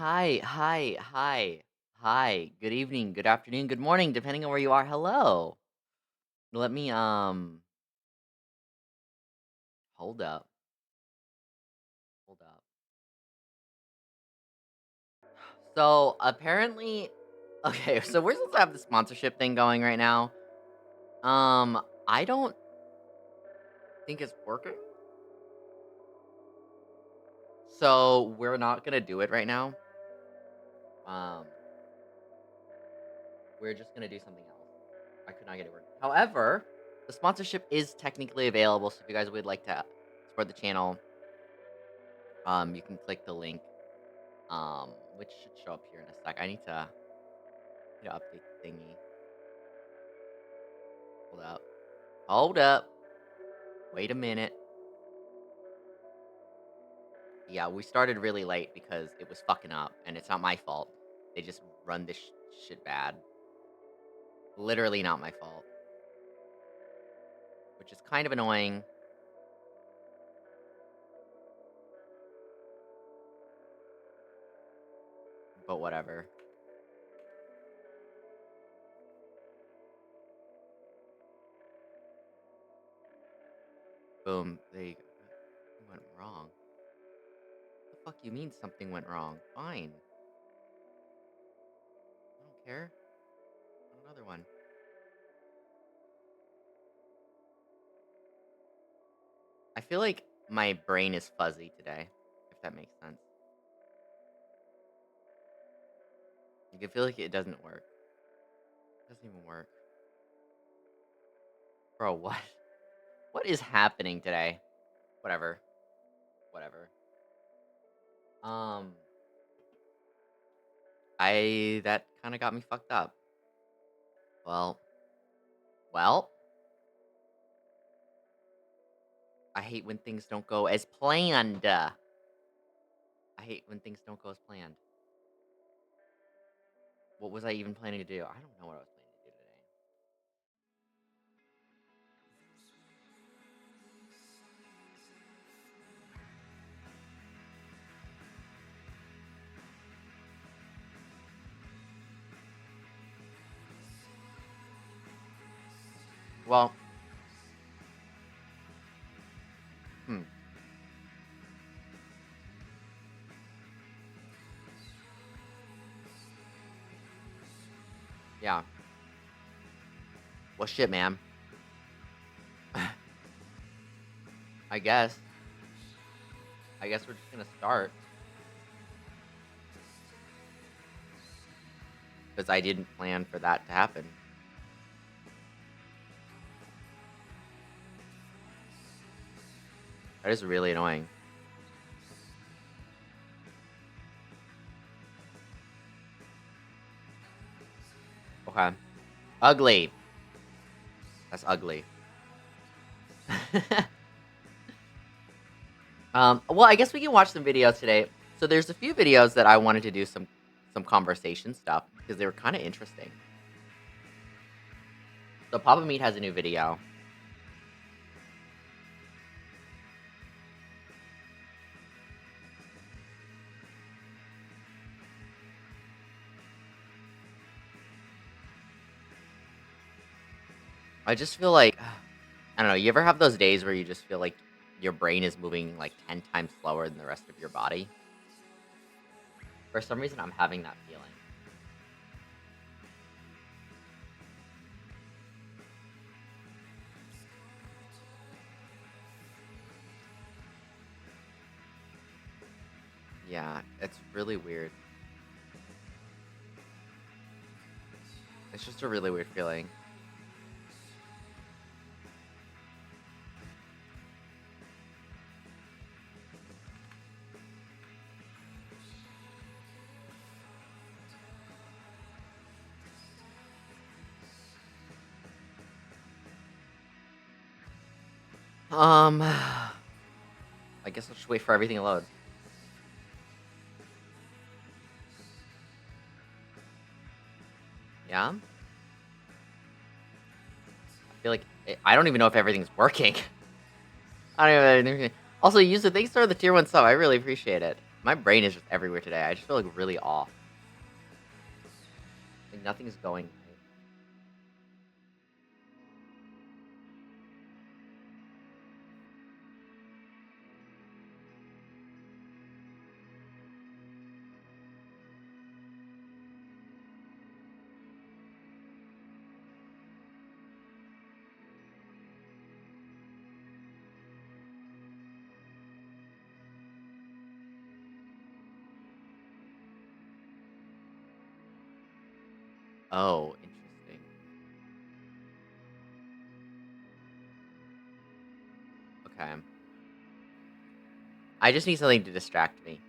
Hi, hi, hi, hi. Good evening, good afternoon, good morning, depending on where you are. Hello. Let me hold up. Hold up. So apparently okay, so we're supposed to have the sponsorship thing going right now. I don't think it's working. So we're not gonna do it right now. Um, we're just gonna do something else. I could not get it working. However, the sponsorship is technically available, so if you guys would like to support the channel, you can click the link which should show up here in a sec. I need to update the thingy. Hold up. Hold up. Wait a minute. Yeah, we started really late because it was fucking up, and it's not my fault. They just run this shit bad. Literally not my fault. Which is kind of annoying. But whatever. Boom. There you go. What went wrong? What the fuck you mean something went wrong? Fine. I don't care. Another one. I feel like my brain is fuzzy today, if that makes sense. You can feel like it doesn't work. It doesn't even work. Bro, what? What is happening today? Whatever. Whatever. Um, that kind of got me fucked up. Well, well, I hate when things don't go as planned. I hate when things don't go as planned. What was I even planning to do? I don't know what I was planning to do today. Well, hmm. Yeah. Well, shit, man. I guess. I guess we're just gonna start. Because I didn't plan for that to happen. That is really annoying. Okay. Ugly. That's ugly. Well, I guess we can watch some videos today. So there's a few videos that I wanted to do some conversation stuff because they were kind of interesting. So Papa Meat has a new video. I just feel like I don't know. You ever have those days where you just feel like your brain is moving like 10 times slower than the rest of your body? For some reason, I'm having that feeling. Yeah, it's really weird. It's just a really weird feeling. I guess I'll just wait for everything to load. Yeah? I feel like I don't even know if everything's working. I don't even. Also, user, thanks for the tier 1 sub. I really appreciate it. My brain is just everywhere today. I just feel like really off. Like nothing's going right. Oh, interesting. Okay. I just need something to distract me.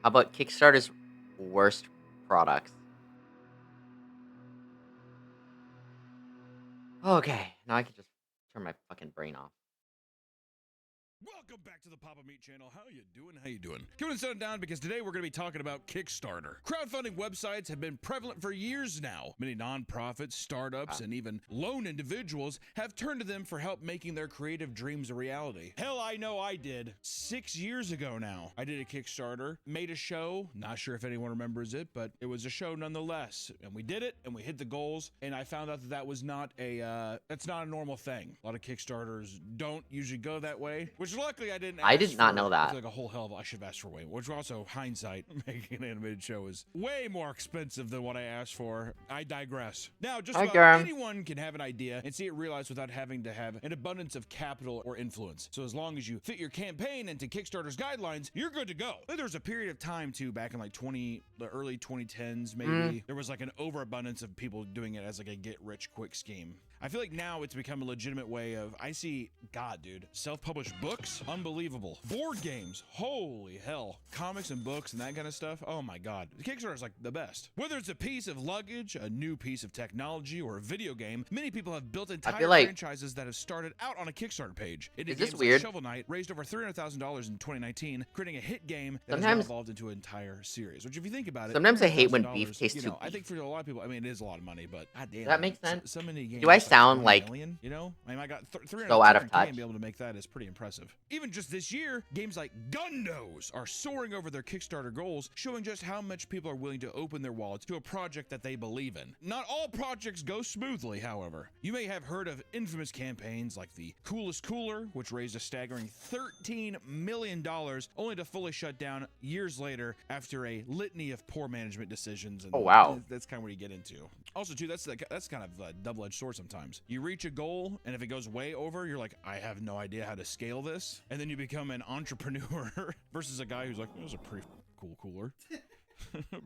How about Kickstarter's worst products? Okay, now I can just turn my fucking brain off. Welcome back to the Papa Meat channel. How you doing? How you doing? Coming and settle down because today we're going to be talking about Kickstarter. Crowdfunding websites have been prevalent for years now. Many nonprofits, startups, and even lone individuals have turned to them for help making their creative dreams a reality. Hell, I know I did. 6 years ago now, I did a Kickstarter, made a show. Not sure if anyone remembers it, but it was a show nonetheless. And we did it, and we hit the goals. And I found out that that was not that's not a normal thing. A lot of Kickstarters don't usually go that way. Which luckily I didn't ask I did not know for. that. I feel like a whole hell of I should have asked for way more. Which also, hindsight, making an animated show is way more expensive than what I asked for. I digress. Now, just about anyone can have an idea and see it realized without having to have an abundance of capital or influence. So as long as you fit your campaign into Kickstarter's guidelines, you're good to go. There was a period of time too, back in like the early 2010s maybe, there was like an overabundance of people doing it as like a get rich quick scheme. I feel like now it's become a legitimate way of, I see, God, dude, self-published books, unbelievable. Board games, holy hell. Comics and books and that kind of stuff, oh my God. Kickstarter is like the best. Whether it's a piece of luggage, a new piece of technology, or a video game, many people have built entire franchises that have started out on a Kickstarter page. Is this weird? Like Shovel Knight raised over $300,000 in 2019, creating a hit game that has now evolved into an entire series. Which, if you think about it, sometimes I hate when beef tastes too. I think for a lot of people, I mean, it is a lot of money, but goddamn, that makes sense. So many games. Do I sound like million, you know? I mean, I got so out of touch. Be able to make that is pretty impressive. Even just this year, games like Gundos are soaring over their Kickstarter goals, showing just how much people are willing to open their wallets to a project that they believe in. Not all projects go smoothly, however. You may have heard of infamous campaigns like the Coolest Cooler, which raised a staggering $13 million, only to fully shut down years later after a litany of poor management decisions. And oh wow, that's kind of where you get into. Also, too, that's kind of a double-edged sword sometimes. You reach a goal, and if it goes way over, you're like, I have no idea how to scale this. And then you become an entrepreneur versus a guy who's like, it was a pretty cool cooler.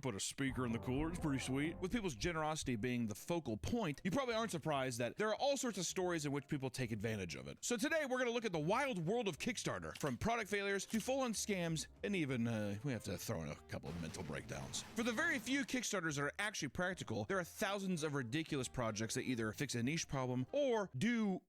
Put a speaker in the cooler, it's pretty sweet. With people's generosity being the focal point, you probably aren't surprised that there are all sorts of stories in which people take advantage of it. So today we're going to look at the wild world of Kickstarter, from product failures to full-on scams, and even we have to throw in a couple of mental breakdowns. For the very few Kickstarters that are actually practical, there are thousands of ridiculous projects that either fix a niche problem or do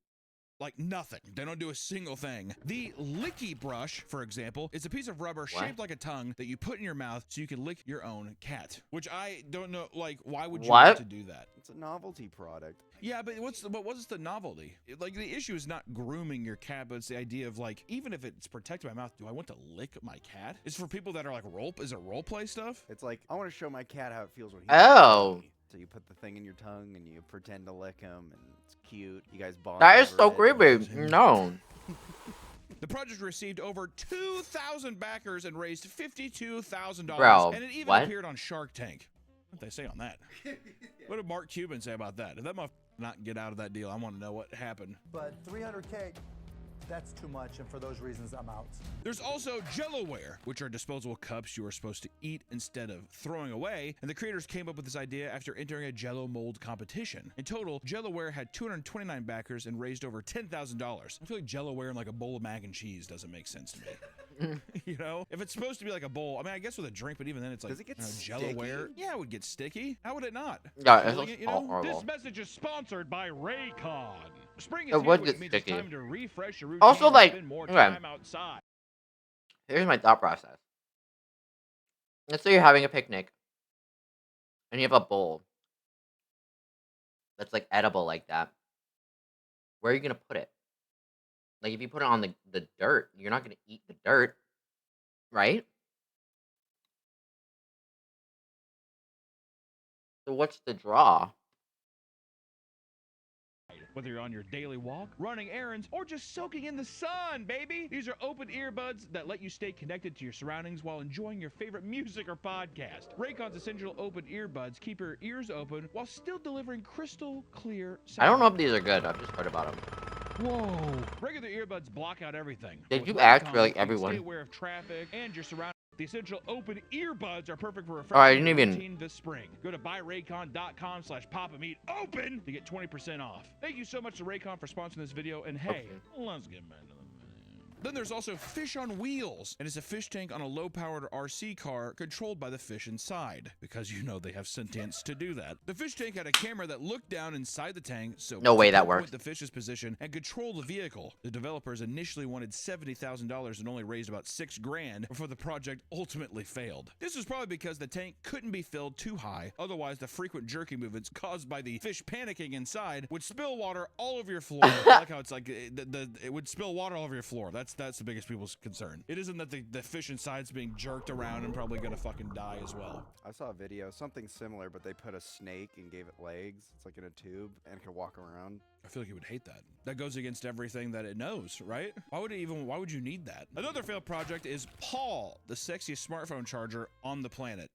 like nothing. They don't do a single thing. The Licky Brush, for example, is a piece of rubber shaped like a tongue that you put in your mouth so you can lick your own cat. Which I don't know, like, why would you want to do that? It's a novelty product. Yeah, but what's the novelty? Like, the issue is not grooming your cat, but it's the idea of, like, even if it's protected by mouth, do I want to lick my cat? It's for people that are like is it role play stuff? It's like, I want to show my cat how it feels when he So you put the thing in your tongue and you pretend to lick him, and it's cute. You guys bond. That is so creepy. No. The project received over 2,000 backers and raised $52,000. Bro, and it even appeared on Shark Tank. What did they say on that? What did Mark Cuban say about that? If that motherfucker not get out of that deal, I want to know what happened. But $300K, that's too much, and for those reasons, I'm out. There's also Jellowware, which are disposable cups you are supposed to eat instead of throwing away, and the creators came up with this idea after entering a Jello mold competition. In total, Jellowware had 229 backers and raised over $10,000. I feel like Jellowware in like a bowl of mac and cheese doesn't make sense to me. You know, if it's supposed to be like a bowl, I mean, I guess with a drink, but even then, it's like, does it get Jellowware? Yeah, it would get sticky. How would it not? Yeah, it's horrible. This message is sponsored by Raycon. Spring is It here, would which get means it's sticky. time to refresh your routine Also, and like, spend more okay. time outside. Here's my thought process. Let's say you're having a picnic, and you have a bowl that's like edible like that. Where are you gonna put it? Like, if you put it on the dirt, you're not gonna eat the dirt, right? So what's the draw? Whether you're on your daily walk, running errands, or just soaking in the sun, baby. These are open earbuds that let you stay connected to your surroundings while enjoying your favorite music or podcast. Raycon's essential open earbuds keep your ears open while still delivering crystal clear sound. I don't know if these are good. I've just heard about them. Whoa. Regular earbuds block out everything. Did With you ask Raycon, for, like, you can everyone? Stay aware of traffic and your surroundings. The essential open earbuds are perfect for Oh, I refreshing didn't your even- routine this spring. Go to buyraycon.com/papameat-open to get 20% off. Thank you so much to Raycon for sponsoring this video, and hey, Okay. let's get back to the video. Then there's also Fish on Wheels, and it's a fish tank on a low-powered RC car controlled by the fish inside, because you know they have sentience to do that. The fish tank had a camera that looked down inside the tank, so No way that pinpoint works. the fish's position and control the vehicle. The developers initially wanted $70,000 and only raised about $6 grand before the project ultimately failed. This was probably because the tank couldn't be filled too high, otherwise the frequent jerky movements caused by the fish panicking inside would spill water all over your floor. I like how it's like it would spill water all over your floor. That's the biggest people's concern. It isn't that the fish inside's being jerked around and probably gonna fucking die as well. I saw a video, something similar, but they put a snake and gave it legs. It's like in a tube and it could walk around. I feel like it would hate that. That goes against everything that it knows, right? Why would you need that? Another failed project is Paul, the sexiest smartphone charger on the planet.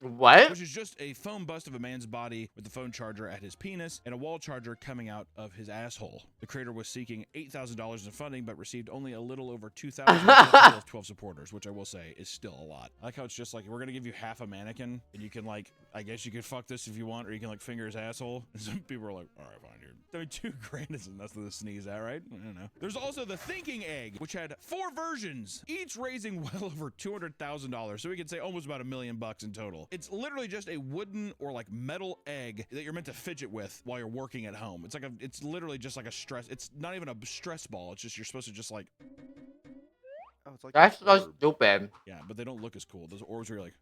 What? Which is just a foam bust of a man's body with the phone charger at his penis and a wall charger coming out of his asshole. The creator was seeking $8,000 in funding, but received only a little over $2,000 of 12 supporters, which I will say is still a lot. I like how it's just like, we're gonna give you half a mannequin, and you can like, I guess you could fuck this if you want, or you can like finger his asshole. And some people are like, all right, fine, dude. I mean, $2 grand isn't nothing to sneeze at, right? I don't know. There's also the Thinking Egg, which had 4 versions, each raising well over $200,000. So we could say almost about $1 million in total. It's literally just a wooden or like metal egg that you're meant to fidget with while you're working at home. It's literally just like a stress. It's not even a stress ball. It's just, you're supposed to just like, Oh, it's like That's an so orb. stupid. yeah, but they don't look as cool. Those orbs are like,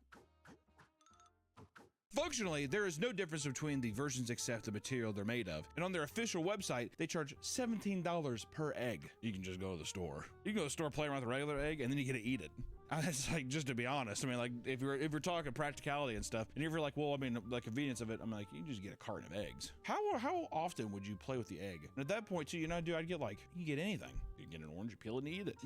functionally, there is no difference between the versions except the material they're made of. And on their official website, they charge $17 per egg. You can just go to the store. You can go to the store, play around with a regular egg, and then you get to eat it. It's like, just to be honest, I mean, like, if you're talking practicality and stuff, and if you're like, well, I mean, the convenience of it, I'm like, you can just get a carton of eggs. How often would you play with the egg? And at that point, too, you know, dude, I'd get like, you can get anything. You can get an orange, you peel it and eat it.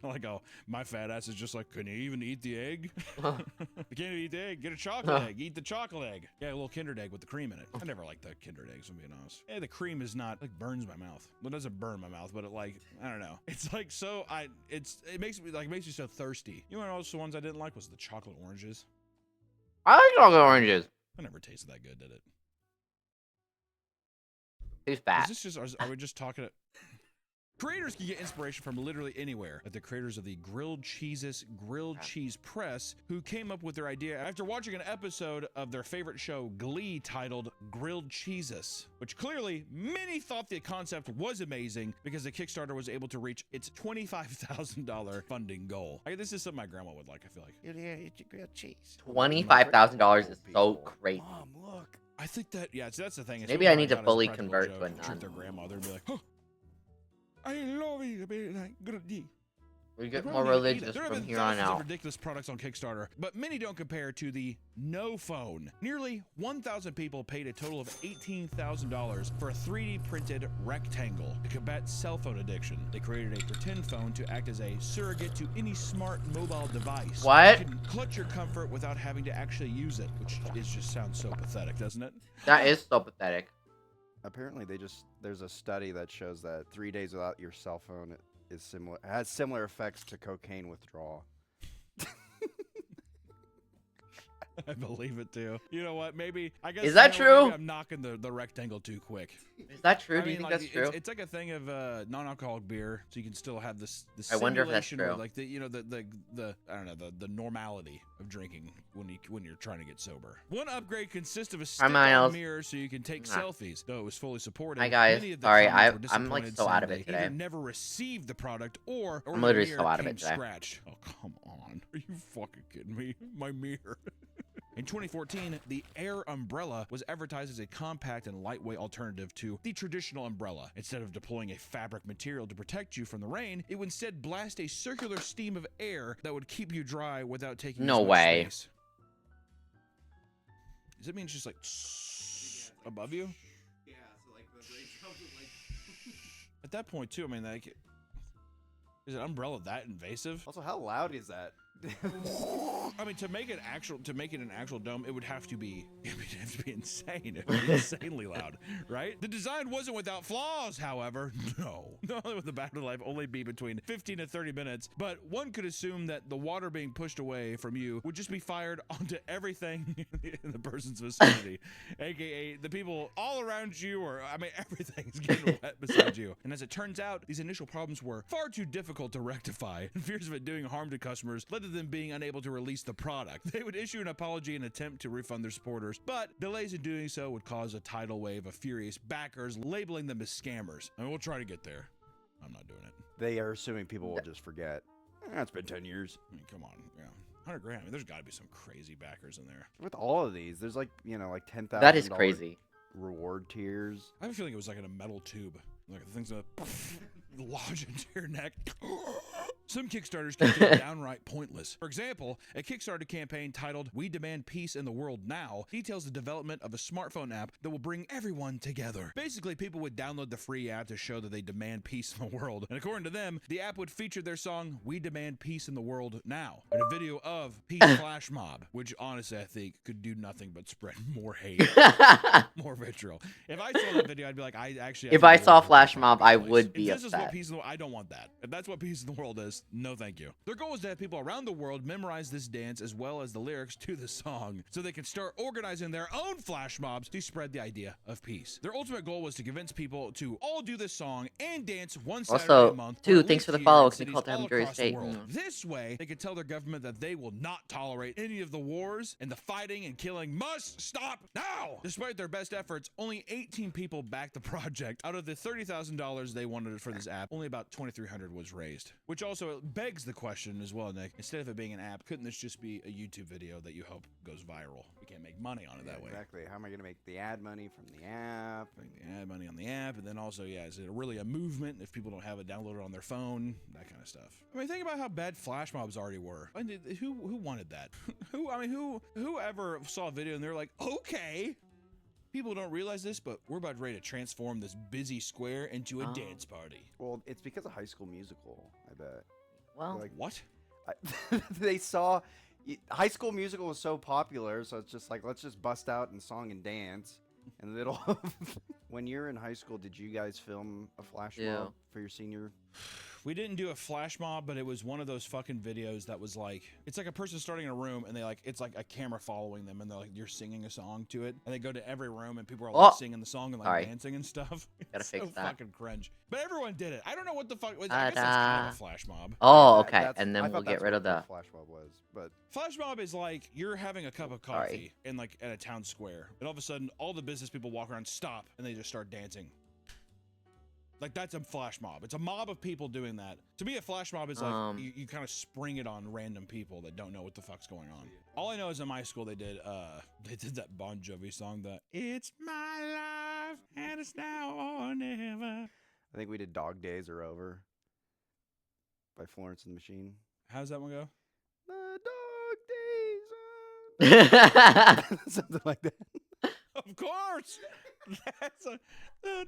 Like, oh, my fat ass is just like, can you even eat the egg? You can't eat the egg. Get a chocolate egg. Eat the chocolate egg. Yeah, a little Kinder egg with the cream in it. I never liked the Kinder eggs, I'm being honest. Yeah, the cream is not, like, burns my mouth. Well, it doesn't burn my mouth, but it, like, I don't know. It's like, so, it makes me so thirsty. You know, also the ones I didn't like was the chocolate oranges. I like chocolate oranges. I never tasted that good, did it? Too Is fat. this just, are we just talking? Creators can get inspiration from literally anywhere, like the creators of the Grilled Cheeses Grilled Cheese Press, who came up with their idea after watching an episode of their favorite show, Glee, titled Grilled Cheeses, which clearly many thought the concept was amazing because the Kickstarter was able to reach its $25,000 funding goal. This is something my grandma would like, I feel like. Yeah, eat your grilled cheese. $25,000 is so crazy. Mom, look. I think that, yeah, so that's the thing. Maybe I need to fully convert to a Treat nun. their grandmother and be like, huh, I love it, baby, like, good. We get They're more probably gonna eat it. religious There have from been here on thousands of out. ridiculous products on Kickstarter, but many don't compare to the No Phone. Nearly 1,000 people paid a total of $18,000 for a 3D printed rectangle to combat cell phone addiction. They created a pretend phone to act as a surrogate to any smart mobile device. What? You can clutch your comfort without having to actually use it, which just sounds so pathetic, doesn't it? That is so pathetic. Apparently, there's a study that shows that 3 days without your cell phone is similar, has similar effects to cocaine withdrawal. I believe it too. You know what? Maybe I guess. Is that you know, true? Maybe I'm knocking the rectangle too quick. Is that true? I Do you mean, think like, that's true? It's like a thing of non-alcoholic beer, so you can still have this. I wonder if that's simulation or true. like the I don't know the normality of drinking when you're trying to get sober. One upgrade consists of a stick-on Miles. mirror so you can take Nah. selfies. Though it was fully supported. Hi, guys. Many of the Sorry, comments were I'm, like, disappointed, so out saying of it they today. either never received the product or I'm the literally mirror so out of came it today. scratched. Oh come on! Are you fucking kidding me? My mirror. In 2014, the Air umbrella was advertised as a compact and lightweight alternative to the traditional umbrella. Instead of deploying a fabric material to protect you from the rain, it would instead blast a circular stream of air that would keep you dry without taking No as much way. space. Does it mean it's just like above you? Yeah, so like the rain comes like. At that point too, I mean, like, is an umbrella that invasive? Also, how loud is that? I mean, to make it an actual dome, it would have to be insane. It would be insanely loud, right? The design wasn't without flaws, however. No. Not only would the battery life only be between 15 to 30 minutes, but one could assume that the water being pushed away from you would just be fired onto everything in the person's vicinity, aka the people all around you, or I mean, everything's getting wet beside you. And as it turns out, these initial problems were far too difficult to rectify, and fears of it doing harm to customers led to them being unable to release the product. They would issue an apology and attempt to refund their supporters, but delays in doing so would cause a tidal wave of furious backers, labeling them as scammers. I mean, we'll try to get there. I'm not doing it. They are assuming people will just forget. It's been 10 years. I mean, come on. Yeah. 100 grand. I mean, there's got to be some crazy backers in there. With all of these, there's like, you know, like 10,000. That is crazy. Reward tiers. I have a feeling it was like in a metal tube. Like the thing's gonna lodge into your neck. Some Kickstarters can be downright pointless. For example, a Kickstarter campaign titled "We Demand Peace in the World Now" details the development of a smartphone app that will bring everyone together. Basically, people would download the free app to show that they demand peace in the world. And according to them, the app would feature their song "We Demand Peace in the World Now" and a video of Peace Flash Mob, which honestly I think could do nothing but spread more hate, more vitriol. If I saw that video, I'd be like, If I saw Flash Mob, I would be if this is what upset. peace in the world, I don't want that. If that's what peace in the world is, no thank you. Their goal is to have people around the world memorize this dance as well as the lyrics to the song, so they can start organizing their own flash mobs to spread the idea of peace. Their ultimate goal was to convince people to all do this song and dance one Saturday Also, a month. dude, or at thanks for least the here follow. in Can you cities call to all Hamburger across the State? world. This way, they could tell their government that they will not tolerate any of the wars, and the fighting and killing must stop now. Despite their best efforts, only 18 people backed the project. Out of the $30,000 they wanted for this app, only about $2,300 was raised. Which also begs the question as well, Nick. Instead of it being an app, couldn't this just be a YouTube video that you hope goes viral? We can't make money on it that way. Exactly. How am I going to make the ad money from the app? Make the ad money on the app, and then also, yeah, is it really a movement if people don't have it downloaded on their phone? That kind of stuff. I mean, think about how bad flash mobs already were. I mean, who wanted that? Whoever saw a video and they're like, okay. People don't realize this, but we're about ready to transform this busy square into a dance party. Well, it's because of High School Musical, I bet. Well, Like, What? they saw High School Musical was so popular, so it's just like, let's just bust out in song and dance. And little. When you're in high school, did you guys film a flash mob for your senior? We didn't do a flash mob, but it was one of those fucking videos that was like, it's like a person starting in a room and it's like a camera following them and they're like, you're singing a song to it. And they go to every room and people are like singing the song and like dancing and stuff. Gotta It's fix so that. fucking cringe. But everyone did it. I don't know what the fuck. I guess that's kind of a flash mob. Oh, okay. That's- And then I we'll thought get that's rid what of the. flash mob was, but Flash mob is like you're having a cup of coffee in like at a town square, and all of a sudden all the business people walk around, stop, and they just start dancing. Like that's a flash mob. It's a mob of people doing that. To me, a flash mob is like you kind of spring it on random people that don't know what the fuck's going on. All I know is in my school they did that Bon Jovi song, that "It's My Life and It's Now or Never." I think we did Dog Days Are Over by Florence and the Machine. How's that one go? The dog days are... Something like that. Of course. That's the dog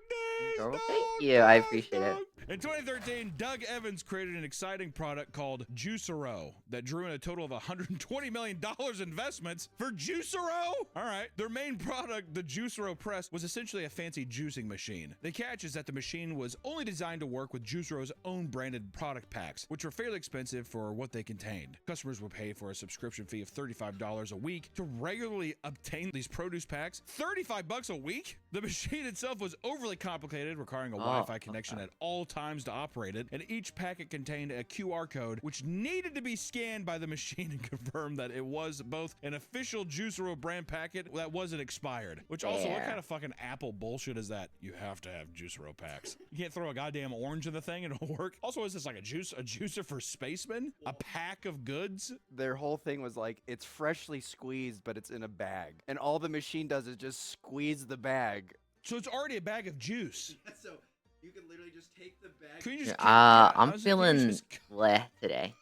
days. Oh, dog thank you. I appreciate it. dog. In 2013, Doug Evans created an exciting product called Juicero that drew in a total of $120 million investments for Juicero. All right. Their main product, the Juicero Press, was essentially a fancy juicing machine. The catch is that the machine was only designed to work with Juicero's own branded product packs, which were fairly expensive for what they contained. Customers would pay for a subscription fee of $35 a week to regularly obtain these produce packs. $35 $10 a week? The machine itself was overly complicated, requiring a Oh, Wi-Fi connection okay. at all times to operate it, and each packet contained a QR code, which needed to be scanned by the machine and confirm that it was both an official Juicero brand packet that wasn't expired. Which also, what Fair. kind of fucking Apple bullshit is that? You have to have Juicero packs. You can't throw a goddamn orange in the thing and it'll work. Also, is this like a juicer for spacemen? A pack of goods? Their whole thing was like, it's freshly squeezed, but it's in a bag. And all the machine does is just squeeze the bag. So it's already a bag of juice. So you can literally just take the bag. Can you just I'm I was like, feeling you just- bleh today.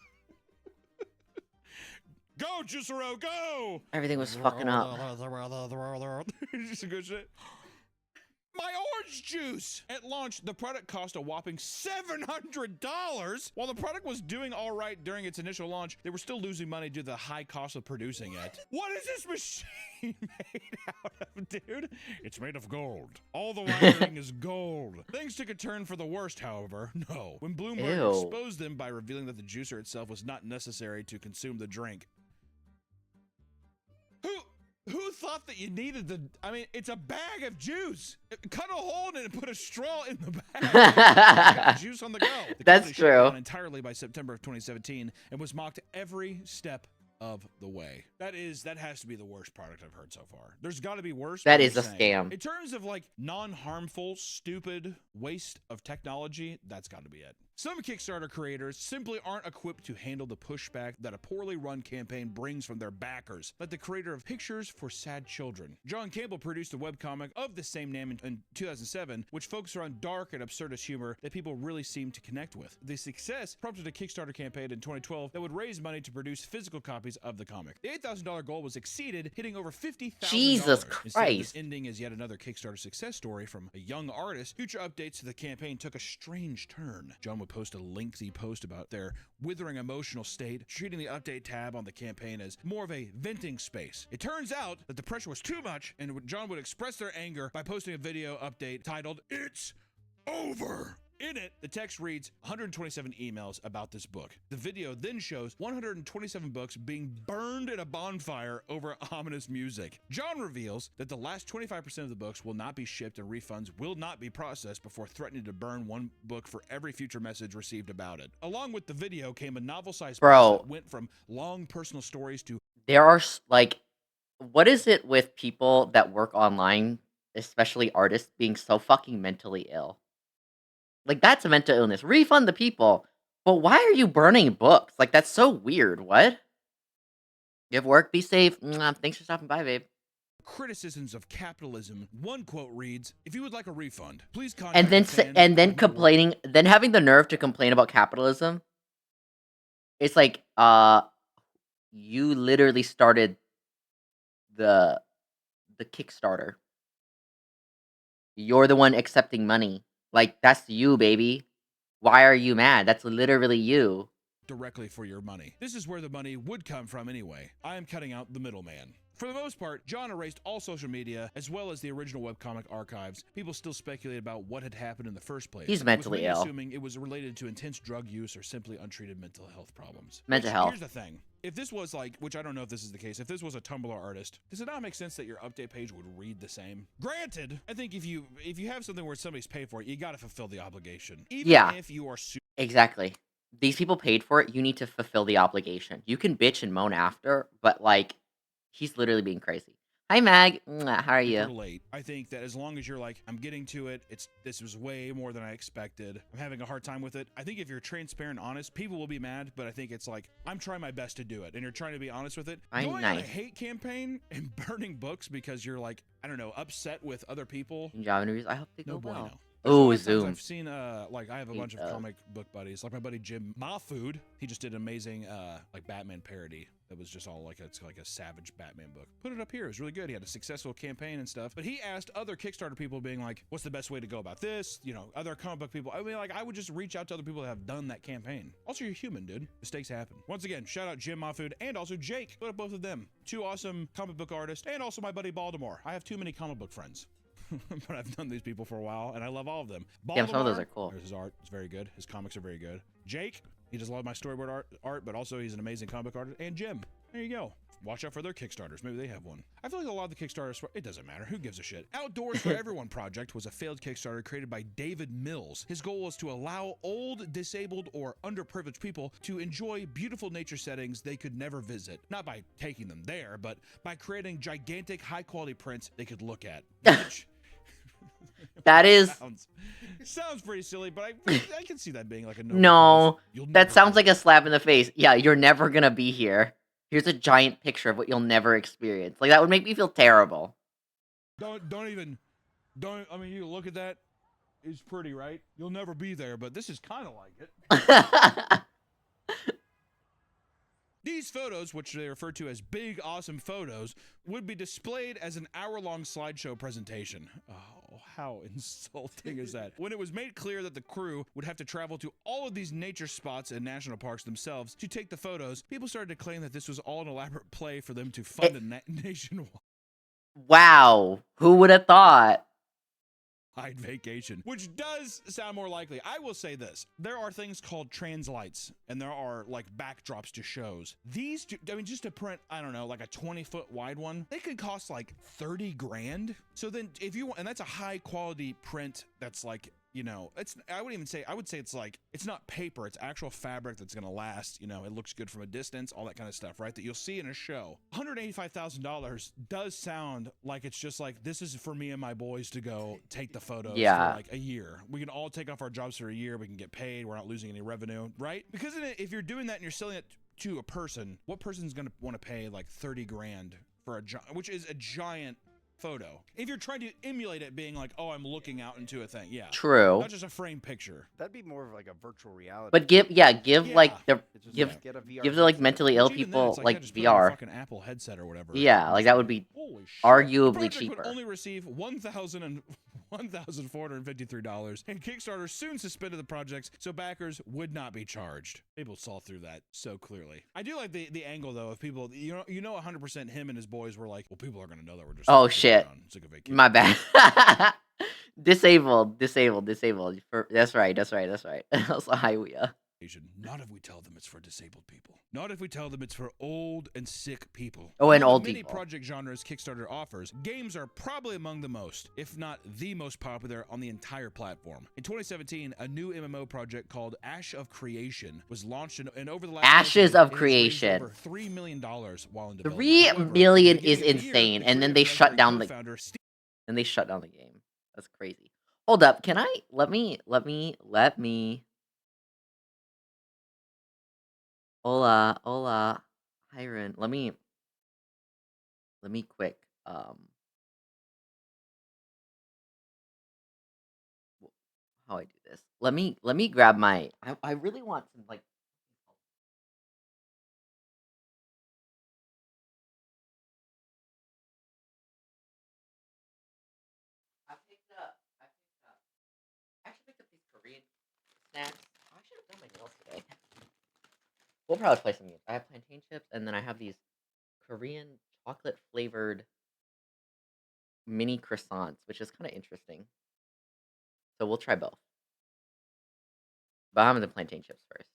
Go, Juicero, go! Everything was fucking up. Just some good shit. My orange juice! At launch, the product cost a whopping $700. While the product was doing all right during its initial launch, they were still losing money due to the high cost of producing it. What is this machine made out of, dude? It's made of gold. All the wiring is gold. Things took a turn for the worst, however. No. When Bloomberg Ew. exposed them by revealing that the juicer itself was not necessary to consume the drink. Who thought that you needed the... I mean, it's a bag of juice. Cut a hole in it and put a straw in the bag. Juice on the go. The That's company shut true. down entirely by September of 2017 and was mocked every step of the way. That has to be the worst product I've heard so far. There's got to be worse. That but is I'm a saying, scam. In terms of like non-harmful, stupid waste of technology, that's got to be it. Some Kickstarter creators simply aren't equipped to handle the pushback that a poorly run campaign brings from their backers, like the creator of Pictures for Sad Children. John Campbell produced a webcomic of the same name in 2007, which focused around dark and absurdist humor that people really seem to connect with. The success prompted a Kickstarter campaign in 2012 that would raise money to produce physical copies of the comic. The $8,000 goal was exceeded, hitting over $50,000. Jesus Instead of Christ. this ending as yet another Kickstarter success story from a young artist, future updates to the campaign took a strange turn. John would post a lengthy post about their withering emotional state, treating the update tab on the campaign as more of a venting space. It turns out that the pressure was too much, and John would express their anger by posting a video update titled, "It's Over." In it, the text reads 127 emails about this book. The video then shows 127 books being burned in a bonfire over ominous music. John reveals that the last 25% of the books will not be shipped and refunds will not be processed before threatening to burn one book for every future message received about it. Along with the video came a novel-sized Bro. post that went from long personal stories to There are like, what is it with people that work online, especially artists, being so fucking mentally ill? Like, that's a mental illness. Refund the people. But why are you burning books? Like, that's so weird. What? You have work. Be safe. Mwah, thanks for stopping by, babe. criticisms of capitalism. One quote reads, "If you would like a refund, please contact And then the fan and then at complaining, then having the nerve to complain about capitalism. It's like, you literally started the Kickstarter. You're the one accepting money. Like, that's you, baby. Why are you mad? That's literally you. directly for your money. This is where the money would come from anyway. I am cutting out the middleman." For the most part, John erased all social media as well as the original webcomic archives. People still speculate about what had happened in the first place. He's with mentally many ill. assuming it was related to intense drug use or simply untreated mental health problems. Mental Which, health. Here's the thing. If this was like, which I don't know if this is the case, if this was a Tumblr artist, does it not make sense that your update page would read the same? Granted, I think if you have something where somebody's paid for it, you gotta fulfill the obligation. Even Yeah. if you are Exactly. These people paid for it. You need to fulfill the obligation. You can bitch and moan after, but like, he's literally being crazy. Hi, Mag. Mwah, how are super you? late. I think that as long as you're like, I'm getting to it, this was way more than I expected, I'm having a hard time with it. I think if you're transparent and honest, people will be mad, but I think it's like, I'm trying my best to do it, and you're trying to be honest with it. I'm Going on a nice. hate campaign and burning books because you're like, I don't know, upset with other people. Job interviews. I hope they No go well. bueno. Oh, There's a lot of times Zoom. I've seen, like, I have a bunch of comic book buddies, like my buddy Jim Mafood. He just did an amazing, like, Batman parody. It was just all like, it's like a savage Batman book. Put it up here. It was really good. He had a successful campaign and stuff. But he asked other Kickstarter people, being like, what's the best way to go about this? You know, other comic book people. I mean, like, I would just reach out to other people that have done that campaign. Also, you're human, dude. Mistakes happen. Once again, shout out Jim Mafood and also Jake. What up, both of them? Two awesome comic book artists, and also my buddy Baltimore. I have too many comic book friends. But I've known these people for a while, and I love all of them. Yeah, some of those are cool. There's his art. It's very good. His comics are very good. Jake, he does a lot of my storyboard art, but also he's an amazing comic artist. And Jim, there you go. Watch out for their Kickstarters. Maybe they have one. I feel like a lot of the Kickstarters, it doesn't matter. Who gives a shit? Outdoors for Everyone project was a failed Kickstarter created by David Mills. His goal was to allow old, disabled, or underprivileged people to enjoy beautiful nature settings they could never visit. Not by taking them there, but by creating gigantic, high-quality prints they could look at. Which That is sounds pretty silly, but I can see that being like a no. You'll That never sounds like visit. a slap in the face. Yeah, you're never gonna be here. Here's a giant picture of what you'll never experience. Like that would make me feel terrible. Don't I mean, you look at that, it's pretty, right? You'll never be there, but this is kind of like it. These photos, which they refer to as big, awesome photos, would be displayed as an hour-long slideshow presentation. Oh, how insulting is that? When it was made clear that the crew would have to travel to all of these nature spots and national parks themselves to take the photos, people started to claim that this was all an elaborate play for them to fund a nationwide Wow, who would have thought? vacation, which does sound more likely. I will say this. There are things called translights, and there are like backdrops to shows. These, I mean, just to print, I don't know, like a 20-foot wide one, they could cost like 30 grand. So then if you want, and that's a high quality print that's like, you know, I would say it's like, it's not paper, it's actual fabric that's gonna last, you know, it looks good from a distance, all that kind of stuff, right? That you'll see in a show. $185,000 does sound like it's just like, this is for me and my boys to go take the photos Yeah. for like a year. We can all take off our jobs for a year, we can get paid, we're not losing any revenue, right? Because if you're doing that and you're selling it to a person, what person's gonna want to pay like 30 grand for which is a giant photo. If you're trying to emulate it being like, oh, I'm looking out into a thing, yeah. True. Not just a frame picture. That'd be more of like a virtual reality. But give like the It's just give like, get a VR give the like headset. mentally ill Which even then, people it's yeah, like just put on a VR. fucking Apple headset or whatever. Yeah, like that would be Holy shit. arguably The project cheaper. would only receive $1,453, and Kickstarter soon suspended the projects, so backers would not be charged. People saw through that so clearly. I do like the angle though of people. You know, 100% him and his boys were like, well, people are gonna know that we're just. Oh, fucking shit. around. It's like a vacation. My bad. Disabled. That's right. Also, AnwiAnwi. Not if we tell them it's for disabled people. Not if we tell them it's for old and sick people. Oh, and Among the old many people. project genres Kickstarter offers, games are probably among the most, if not the most popular on the entire platform. In 2017, a new MMO project called Ash of Creation was launched, and over the last Ashes decade, of it has raised Creation. over $3 million while in development. 3 However, million at the is beginning of the year, insane, the and then creative they director shut and down the co-founder Steve game. That's crazy. Hold up, can I let me hola Hiron. Let me quick how I do this. Let me grab my I really want some like I actually picked up these Korean snacks. I should have done my nails today. We'll probably play some music. I have plantain chips, and then I have these Korean chocolate flavored mini croissants, which is kind of interesting. So we'll try both. But I'm having the plantain chips first.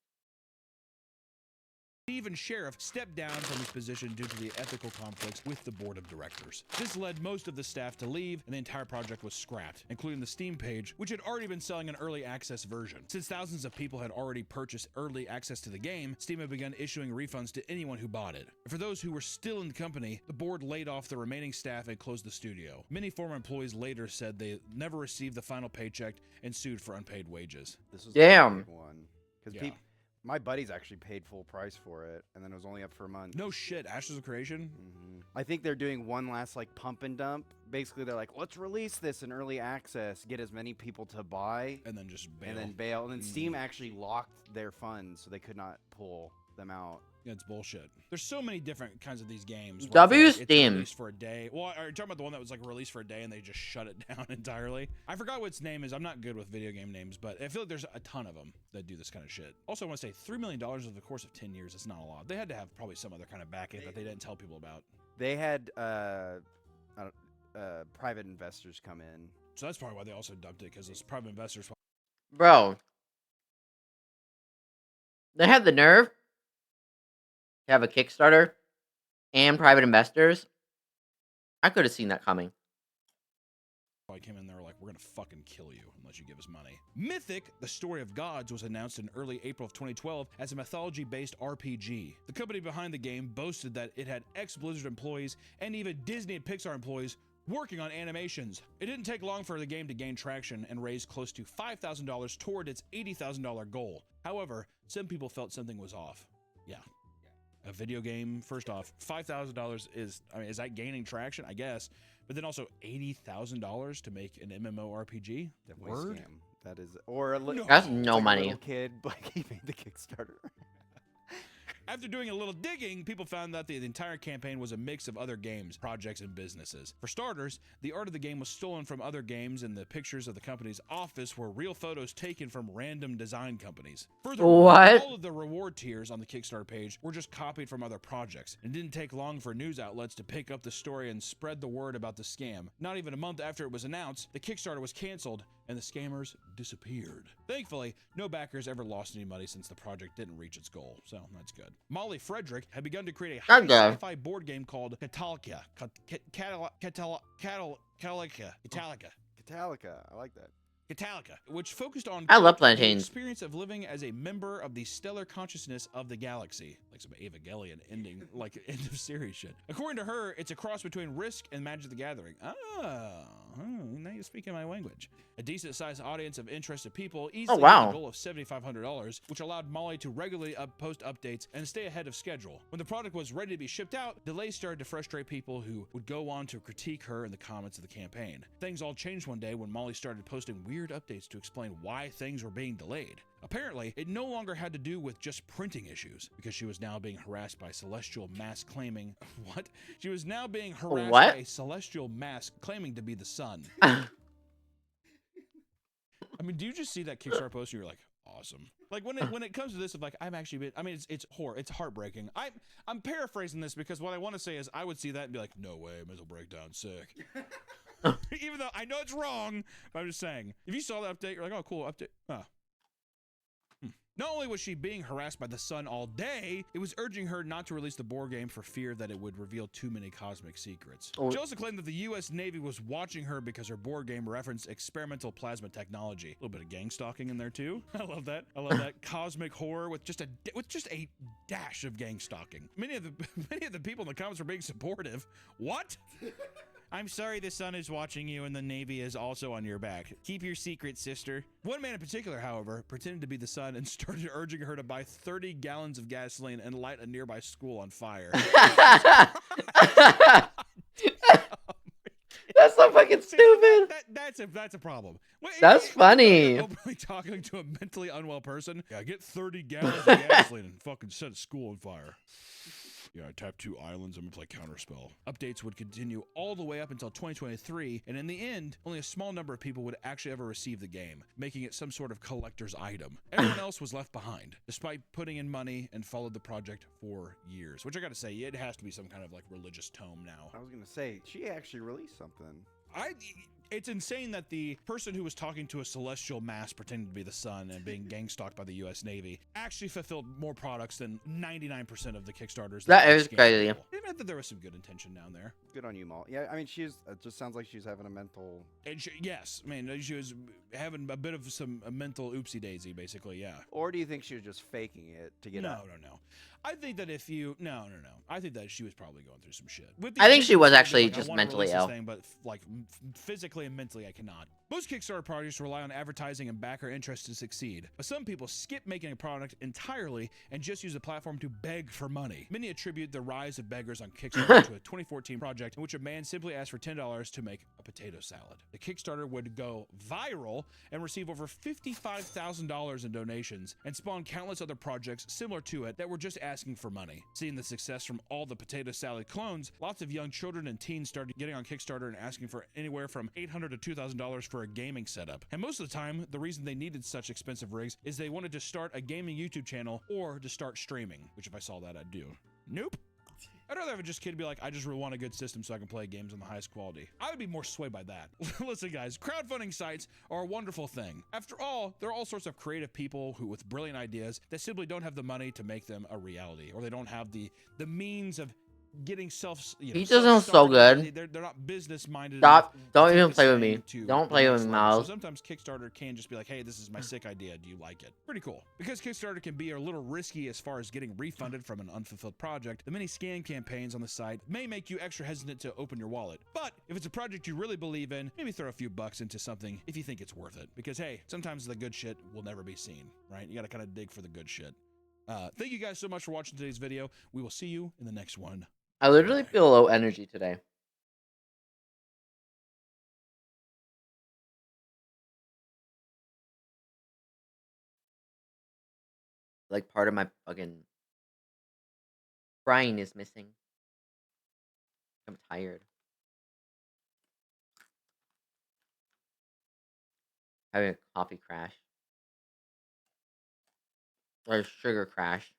Stephen Sheriff stepped down from his position due to the ethical conflicts with the board of directors. This led most of the staff to leave, and the entire project was scrapped, including the Steam page, which had already been selling an early access version. Since thousands of people had already purchased early access to the game, Steam had begun issuing refunds to anyone who bought it. And for those who were still in the company, the board laid off the remaining staff and closed the studio. Many former employees later said they never received the final paycheck and sued for unpaid wages. This was Damn. the big one because Yeah. my buddies actually paid full price for it, and then it was only up for a month. No shit, Ashes of Creation? I think they're doing one last like pump and dump. Basically, they're like, let's release this in early access, get as many people to buy, And then just bail. and then bail. And then Steam actually locked their funds, so they could not pull them out. Yeah, it's bullshit. There's so many different kinds of these games. where W it's like, Steam. It's released for a day. Well, are you talking about the one that was like released for a day and they just shut it down entirely? I forgot what its name is. I'm not good with video game names, but I feel like there's a ton of them that do this kind of shit. Also, I want to say $3 million over the course of 10 years. It's not a lot. They had to have probably some other kind of back end that they didn't tell people about. They had private investors come in. So that's probably why they also dumped it, because those private investors. Bro. They had the nerve to have a Kickstarter and private investors, I could have seen that coming. I came in there like, we're gonna fucking kill you unless you give us money. Mythic, the Story of Gods, was announced in early April of 2012 as a mythology-based RPG. The company behind the game boasted that it had ex-Blizzard employees and even Disney and Pixar employees working on animations. It didn't take long for the game to gain traction and raise close to $5,000 toward its $80,000 goal. However, some people felt something was off. Yeah. A video game, first off, $5,000 is, I mean, is that gaining traction? I guess. But then also $80,000 to make an MMORPG? Definitely Word? scam. That is, or a No. That's it's no like a money. little kid, like he made the Kickstarter. After doing a little digging, people found that the entire campaign was a mix of other games, projects, and businesses. For starters, the art of the game was stolen from other games, and the pictures of the company's office were real photos taken from random design companies. Furthermore, What? all of the reward tiers on the Kickstarter page were just copied from other projects. It didn't take long for news outlets to pick up the story and spread the word about the scam. Not even a month after it was announced, the Kickstarter was canceled, and the scammers disappeared. Thankfully, no backers ever lost any money since the project didn't reach its goal, so that's good. Molly Frederick had begun to create a high That's good. sci-fi board game called Catalika. Catalika. Catalica, I like that. Catalika, which focused on I love the plantains. experience of living as a member of the stellar consciousness of the galaxy, like some Evangelion ending, like end of series shit. According to her, it's a cross between Risk and Magic the Gathering. Now you're speaking my language. A decent-sized audience of interested people easily wow. hit a goal of $7,500, which allowed Molly to regularly post updates and stay ahead of schedule. When the product was ready to be shipped out, delays started to frustrate people who would go on to critique her in the comments of the campaign. Things all changed one day when Molly started posting weird updates to explain why things were being delayed. Apparently, it no longer had to do with just printing issues, because she was now being harassed by celestial mass claiming... What? She was now being harassed What? by a celestial mass claiming to be the sun. I mean, do you just see that Kickstarter post and you're like, awesome? Like when it comes to this, of like, I've actually been, I mean, it's heartbreaking. I'm paraphrasing this because what I want to say is I would see that and be like, no way, mental breakdown, sick. Even though I know it's wrong, but I'm just saying, if you saw that update, you're like, oh, cool, update. Huh. Not only was she being harassed by the sun all day, it was urging her not to release the board game for fear that it would reveal too many cosmic secrets. Oh. She also claimed that the U.S. Navy was watching her because her board game referenced experimental plasma technology. A little bit of gang stalking in there too. I love that. I love that cosmic horror with just a dash of gang stalking. Many of the people in the comments were being supportive. What? I'm sorry the sun is watching you and the Navy is also on your back. Keep your secret, sister. One man in particular, however, pretended to be the sun and started urging her to buy 30 gallons of gasoline and light a nearby school on fire. That's so fucking stupid. That's a problem. Wait, That's funny. Openly talking to a mentally unwell person. Yeah, get 30 gallons of gasoline and fucking set a school on fire. Yeah, I tapped 2 islands. I'm gonna play Counterspell. Updates would continue all the way up until 2023, and in the end, only a small number of people would actually ever receive the game, making it some sort of collector's item. Everyone else was left behind, despite putting in money and followed the project for years. Which I gotta say, it has to be some kind of like religious tome now. I was gonna say she actually released something. It's insane that the person who was talking to a celestial mass pretending to be the sun and being gang stalked by the U.S. Navy actually fulfilled more products than 99% of the Kickstarters. That is scammed crazy. people. It meant that there was some good intention down there. Good on you, Molly. Yeah, I mean, it just sounds like she's having a mental. And yes, I mean, she was having a bit of a mental oopsie daisy, basically, yeah. Or do you think she was just faking it to get out? No. I think that if you no. I think that she was probably going through some shit. I think she was intention of actually being like, I just wanna mentally release this ill. thing, but like physically and mentally, I cannot. Most Kickstarter projects rely on advertising and backer interest to succeed, but some people skip making a product entirely and just use the platform to beg for money. Many attribute the rise of beggars on Kickstarter to a 2014 project in which a man simply asked for $10 to make a potato salad. The Kickstarter would go viral and receive over $55,000 in donations and spawn countless other projects similar to it that were just asking for money. Seeing the success from all the potato salad clones, lots of young children and teens started getting on Kickstarter and asking for anywhere from $800 to $2,000 for a gaming setup. And most of the time, the reason they needed such expensive rigs is they wanted to start a gaming YouTube channel or to start streaming, which if I saw that, I'd do. Nope. I'd rather have a just kid be like, I just really want a good system so I can play games on the highest quality. I would be more swayed by that. Listen, guys, crowdfunding sites are a wonderful thing. After all, there are all sorts of creative people who with brilliant ideas that simply don't have the money to make them a reality, or they don't have the means of getting self. Pizza sounds so good. They're not business minded. Stop! Don't take even this play with thing me. to Don't the play next with me, level. Miles. So sometimes Kickstarter can just be like, hey, this is my sick idea. Do you like it? Pretty cool. Because Kickstarter can be a little risky as far as getting refunded from an unfulfilled project, the many scam campaigns on the site may make you extra hesitant to open your wallet. But if it's a project you really believe in, maybe throw a few bucks into something if you think it's worth it. Because hey, sometimes the good shit will never be seen, right? You gotta kind of dig for the good shit. Thank you guys so much for watching today's video. We will see you in the next one. I literally feel low energy today. Like part of my fucking brain is missing. I'm tired. Having a coffee crash. Or a sugar crash.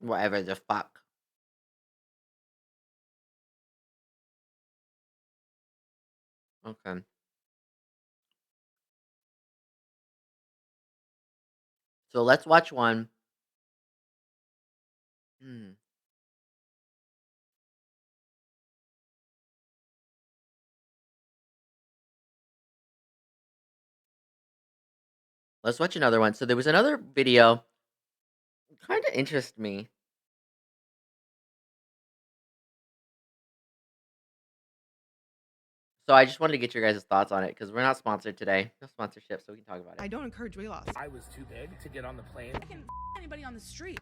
Whatever the fuck. Okay. So let's watch one. Let's watch another one. So there was another video. Kind of interests me. So I just wanted to get your guys' thoughts on it because we're not sponsored today. No sponsorship, so we can talk about it. I don't encourage weight loss. I was too big to get on the plane. I can anybody on the street.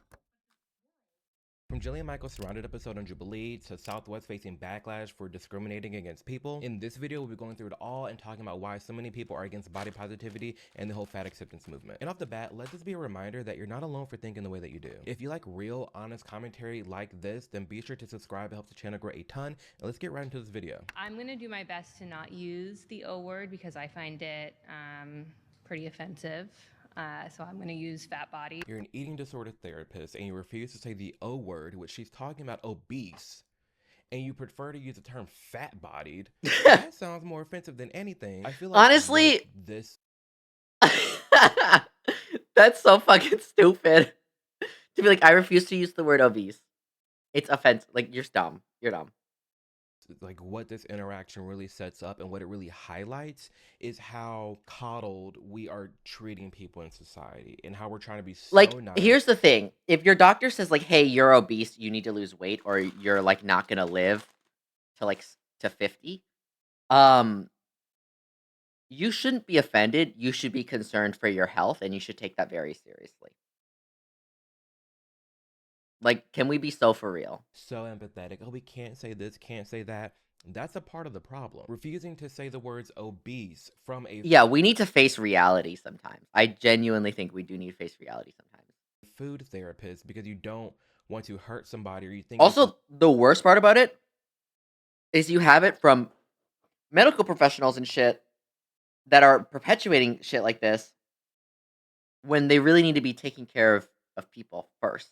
From Jillian Michaels' surrounded episode on Jubilee to Southwest facing backlash for discriminating against people, in this video we'll be going through it all and talking about why so many people are against body positivity and the whole fat acceptance movement. And off the bat, let this be a reminder that you're not alone for thinking the way that you do. If you like real, honest commentary like this, then be sure to subscribe. It helps the channel grow a ton. And let's get right into this video. I'm gonna do my best to not use the O word because I find it pretty offensive. So I'm going to use fat body. You're an eating disorder therapist and you refuse to say the O word, which she's talking about obese, and you prefer to use the term fat bodied. That sounds more offensive than anything. I feel like honestly, this. That's so fucking stupid. To be like, I refuse to use the word obese. It's offensive. Like, you're dumb. You're dumb. Like what this interaction really sets up and what it really highlights is how coddled we are treating people in society and how we're trying to be so like nice. Here's the thing, if your doctor says like, hey, you're obese, you need to lose weight, or you're like not gonna live to 50, you shouldn't be offended. You should be concerned for your health, and you should take that very seriously. Like, can we be so for real? So empathetic. Oh, we can't say this, can't say that. That's a part of the problem. Refusing to say the words obese from a Yeah, we need to face reality sometimes. I genuinely think we do need to face reality sometimes. food therapist because you don't want to hurt somebody or you think Also, the worst part about it is you have it from medical professionals and shit that are perpetuating shit like this when they really need to be taking care of people first.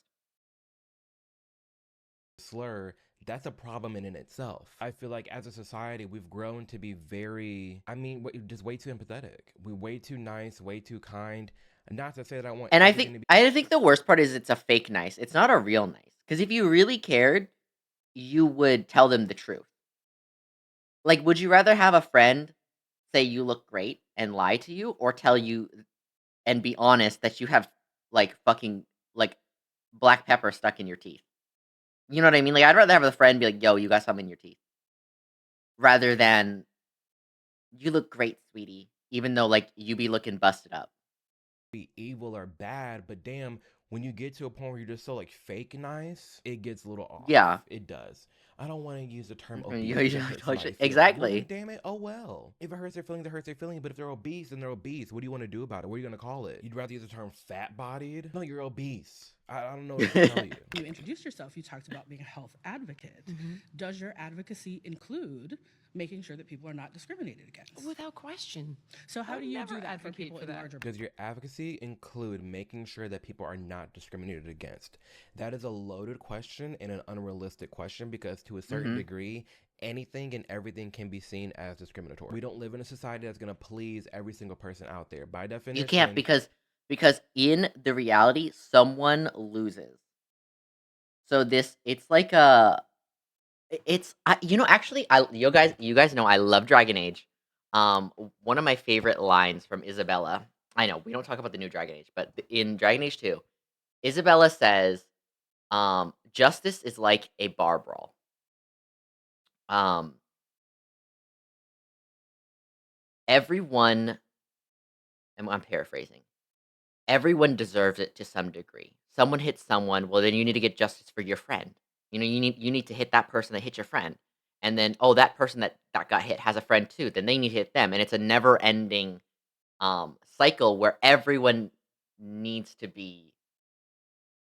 slur, that's a problem in itself. I feel like as a society, we've grown to be very, just way too empathetic. We're way too nice, way too kind. Not to say that I want And I everything to think the worst part is it's a fake nice. It's not a real nice. Because if you really cared, you would tell them the truth. Like, would you rather have a friend say you look great and lie to you, or tell you and be honest that you have like fucking like black pepper stuck in your teeth? You know what I mean? Like, I'd rather have a friend be like, yo, you got something in your teeth, rather than you look great, sweetie, even though like you be looking busted up. be evil or bad, but damn, when you get to a point where you're just so like fake nice, it gets a little off. Yeah. It does. I don't want to use the term Mhm, obese. you to hurt totally somebody's should. feelings. Exactly. Well, damn it. Oh well. If it hurts their feelings, it hurts their feelings. But if they're obese, then they're obese. What do you want to do about it? What are you gonna call it? You'd rather use the term fat bodied? No, you're obese. I don't know what to tell you. You introduced yourself, you talked about being a health advocate. Does your advocacy include making sure that people are not discriminated against? Without question. So how I do you never do that for advocate people for in that. larger Does your advocacy include making sure that people are not discriminated against? That is a loaded question and an unrealistic question because to a certain degree, anything and everything can be seen as discriminatory. We don't live in a society that's going to please every single person out there. By definition, You can't, because Because in the reality, someone loses. So it's like actually, you guys know I love Dragon Age. One of my favorite lines from Isabella. I know we don't talk about the new Dragon Age, but in Dragon Age 2, Isabella says, "Justice is like a bar brawl." Um, everyone, and I'm paraphrasing. Everyone deserves it to some degree. Someone hits someone, well, then you need to get justice for your friend. You need to hit that person that hit your friend, and then that person that got hit has a friend too. Then they need to hit them, and it's a never ending cycle where everyone needs to be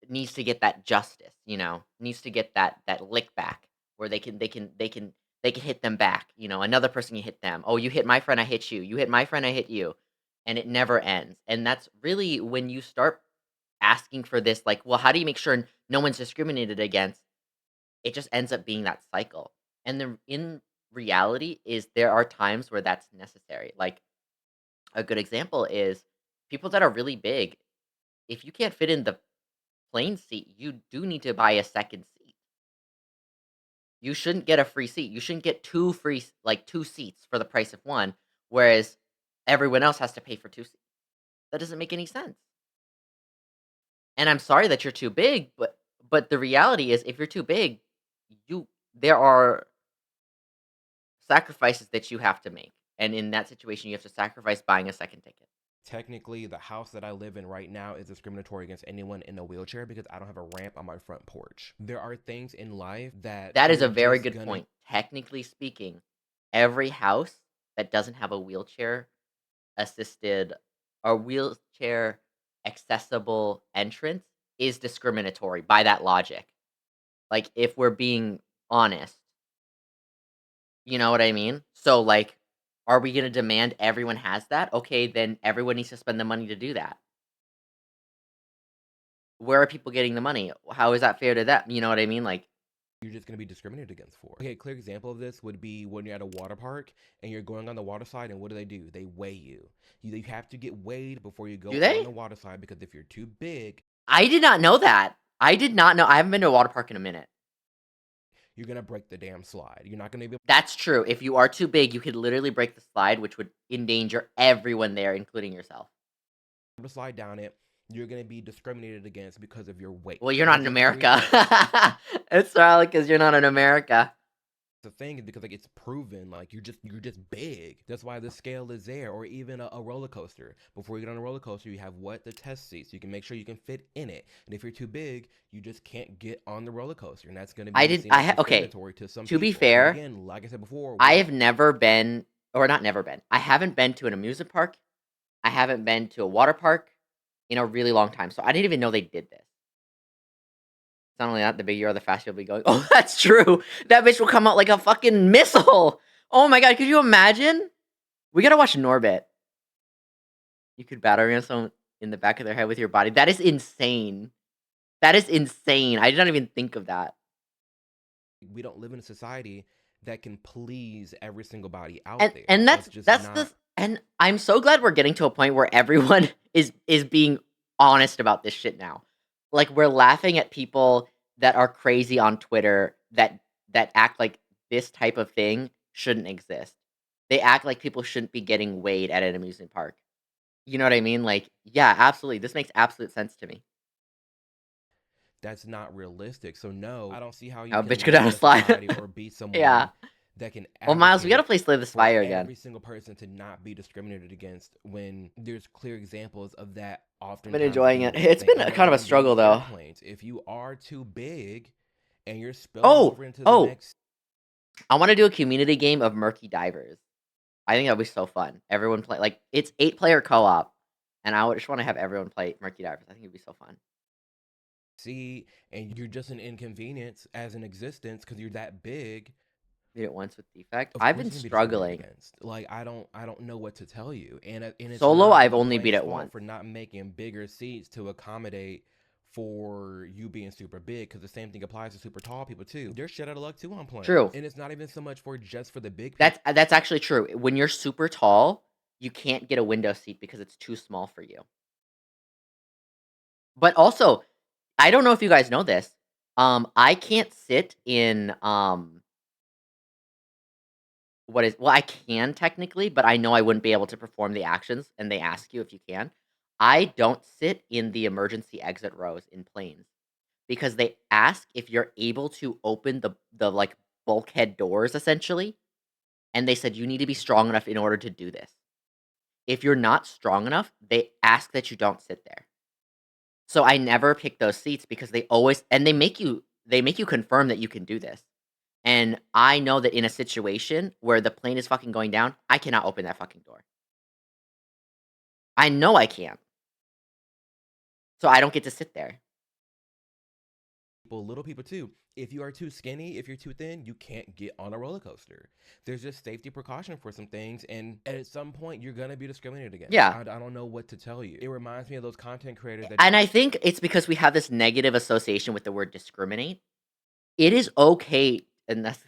needs to get that justice. Needs to get that lick back where they can hit them back. Another person you hit them. Oh, you hit my friend, I hit you. You hit my friend, I hit you, and it never ends. And that's really when you start asking for this, like, well, how do you make sure no one's discriminated against? It just ends up being that cycle. And in reality is there are times where that's necessary. Like a good example is people that are really big. If you can't fit in the plane seat, you do need to buy a second seat. You shouldn't get a free seat. You shouldn't get two seats for the price of one, whereas everyone else has to pay for two seats. That doesn't make any sense. And I'm sorry that you're too big, but the reality is if you're too big, there are sacrifices that you have to make. And in that situation, you have to sacrifice buying a second ticket. Technically, the house that I live in right now is discriminatory against anyone in a wheelchair because I don't have a ramp on my front porch. There are things in life That is you're a very just good gonna- point. Technically speaking, every house that doesn't have a wheelchair assisted or wheelchair accessible entrance is discriminatory by that logic. Like if we're being honest, you know what I mean? So like, are we going to demand everyone has that? Okay, then everyone needs to spend the money to do that. Where are people getting the money? How is that fair to them? You know what I mean? Like, you're just going to be discriminated against for. Okay, a clear example of this would be when you're at a water park and you're going on the water slide, and what do? They weigh you. You have to get weighed before you go Do they? on the water slide because if you're too big, I did not know that. I did not know. I haven't been to a water park in a minute. you're going to break the damn slide. You're not going to be able That's true. If you are too big, you could literally break the slide, which would endanger everyone there, including yourself. to slide down it. You're going to be discriminated against because of your weight. Well, you're not in That's a clear America. It's probably because you're not in America. the thing is because like it's proven like you're just big. That's why the scale is there. Or even a roller coaster. Before you get on a roller coaster, you have the test seat, so you can make sure you can fit in it. And if you're too big, you just can't get on the roller coaster, and that's going to be discriminatory to some To be people. fair, But again, like I said before, I have never been, or not never been. I haven't been to an amusement park. I haven't been to a water park in a really long time, so I didn't even know they did this. Not only that, the bigger you are, the faster you'll be going. Oh, that's true. That bitch will come out like a fucking missile. Oh my god, could you imagine? We gotta watch Norbit. You could batter ram someone in the back of their head with your body. That is insane. That is insane. I did not even think of that. we don't live in a society that can please every single body out And there. and that's just that's not the and I'm so glad we're getting to a point where everyone is being honest about this shit now. Like we're laughing at people that are crazy on Twitter that act like this type of thing shouldn't exist. They act like people shouldn't be getting weighed at an amusement park. You know what I mean? Like, yeah, absolutely. This makes absolute sense to me. that's not realistic. So no, I don't see how you Oh, can bitch, go live down in a slide. society or be someone Yeah. that can Well, Miles, we gotta advocate play Slay the for Spire again. every single person to not be discriminated against when there's clear examples of that often. I've been enjoying it. It's been kind of a struggle though. If you are too big and you're spilling Oh, over into the next, I want to do a community game of Murky Divers. I think that'd be so fun. Everyone play like it's 8-player co-op, and I just want to have everyone play Murky Divers. I think it'd be so fun. see, and you're just an inconvenience as an existence because you're that big. Did it once with defect. Of I've course been you're gonna be discriminated struggling. against. Like I don't know what to tell you. And it's Solo, not I've the only beat player's it fault once. for not making bigger seats to accommodate for you being super big, because the same thing applies to super tall people too. They're shit out of luck too on planes. True. And it's not even so much for just for the big people. That's actually true. When you're super tall, you can't get a window seat because it's too small for you. But also, I don't know if you guys know this. I can't sit in I can technically, but I know I wouldn't be able to perform the actions, and they ask you if you can. I don't sit in the emergency exit rows in planes because they ask if you're able to open the like bulkhead doors essentially, and they said you need to be strong enough in order to do this. If you're not strong enough, they ask that you don't sit there. So I never pick those seats because they always and they make you confirm that you can do this. And I know that in a situation where the plane is fucking going down, I cannot open that fucking door. I know I can't. So I don't get to sit there. Little people too. If you are too skinny, if you're too thin, you can't get on a roller coaster. There's just safety precaution for some things, and at some point you're gonna be discriminated against. Yeah. I don't know what to tell you. It reminds me of those content creators that And I think it's because we have this negative association with the word discriminate. It is okay, and that's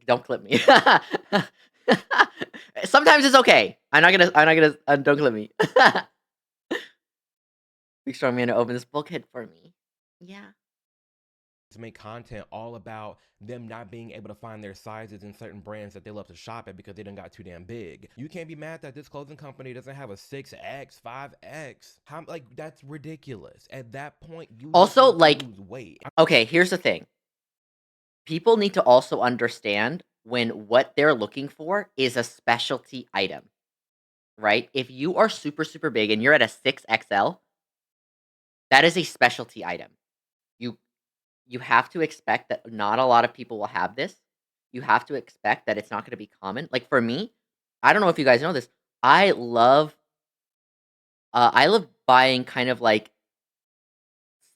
don't clip me. Sometimes it's okay. I'm not gonna don't clip me. Big strong man to open this bulkhead for me. Yeah. to make content all about them not being able to find their sizes in certain brands that they love to shop at because they done got too damn big. You can't be mad that this clothing company doesn't have a 6X, 5X. How, like, that's ridiculous. At that point, you Also, need to like, lose weight. okay, here's the thing. People need to also understand when what they're looking for is a specialty item, right? If you are super, super big and you're at a 6XL, that is a specialty item. You have to expect that not a lot of people will have this. You have to expect that it's not going to be common. Like for me, I don't know if you guys know this. I love buying kind of like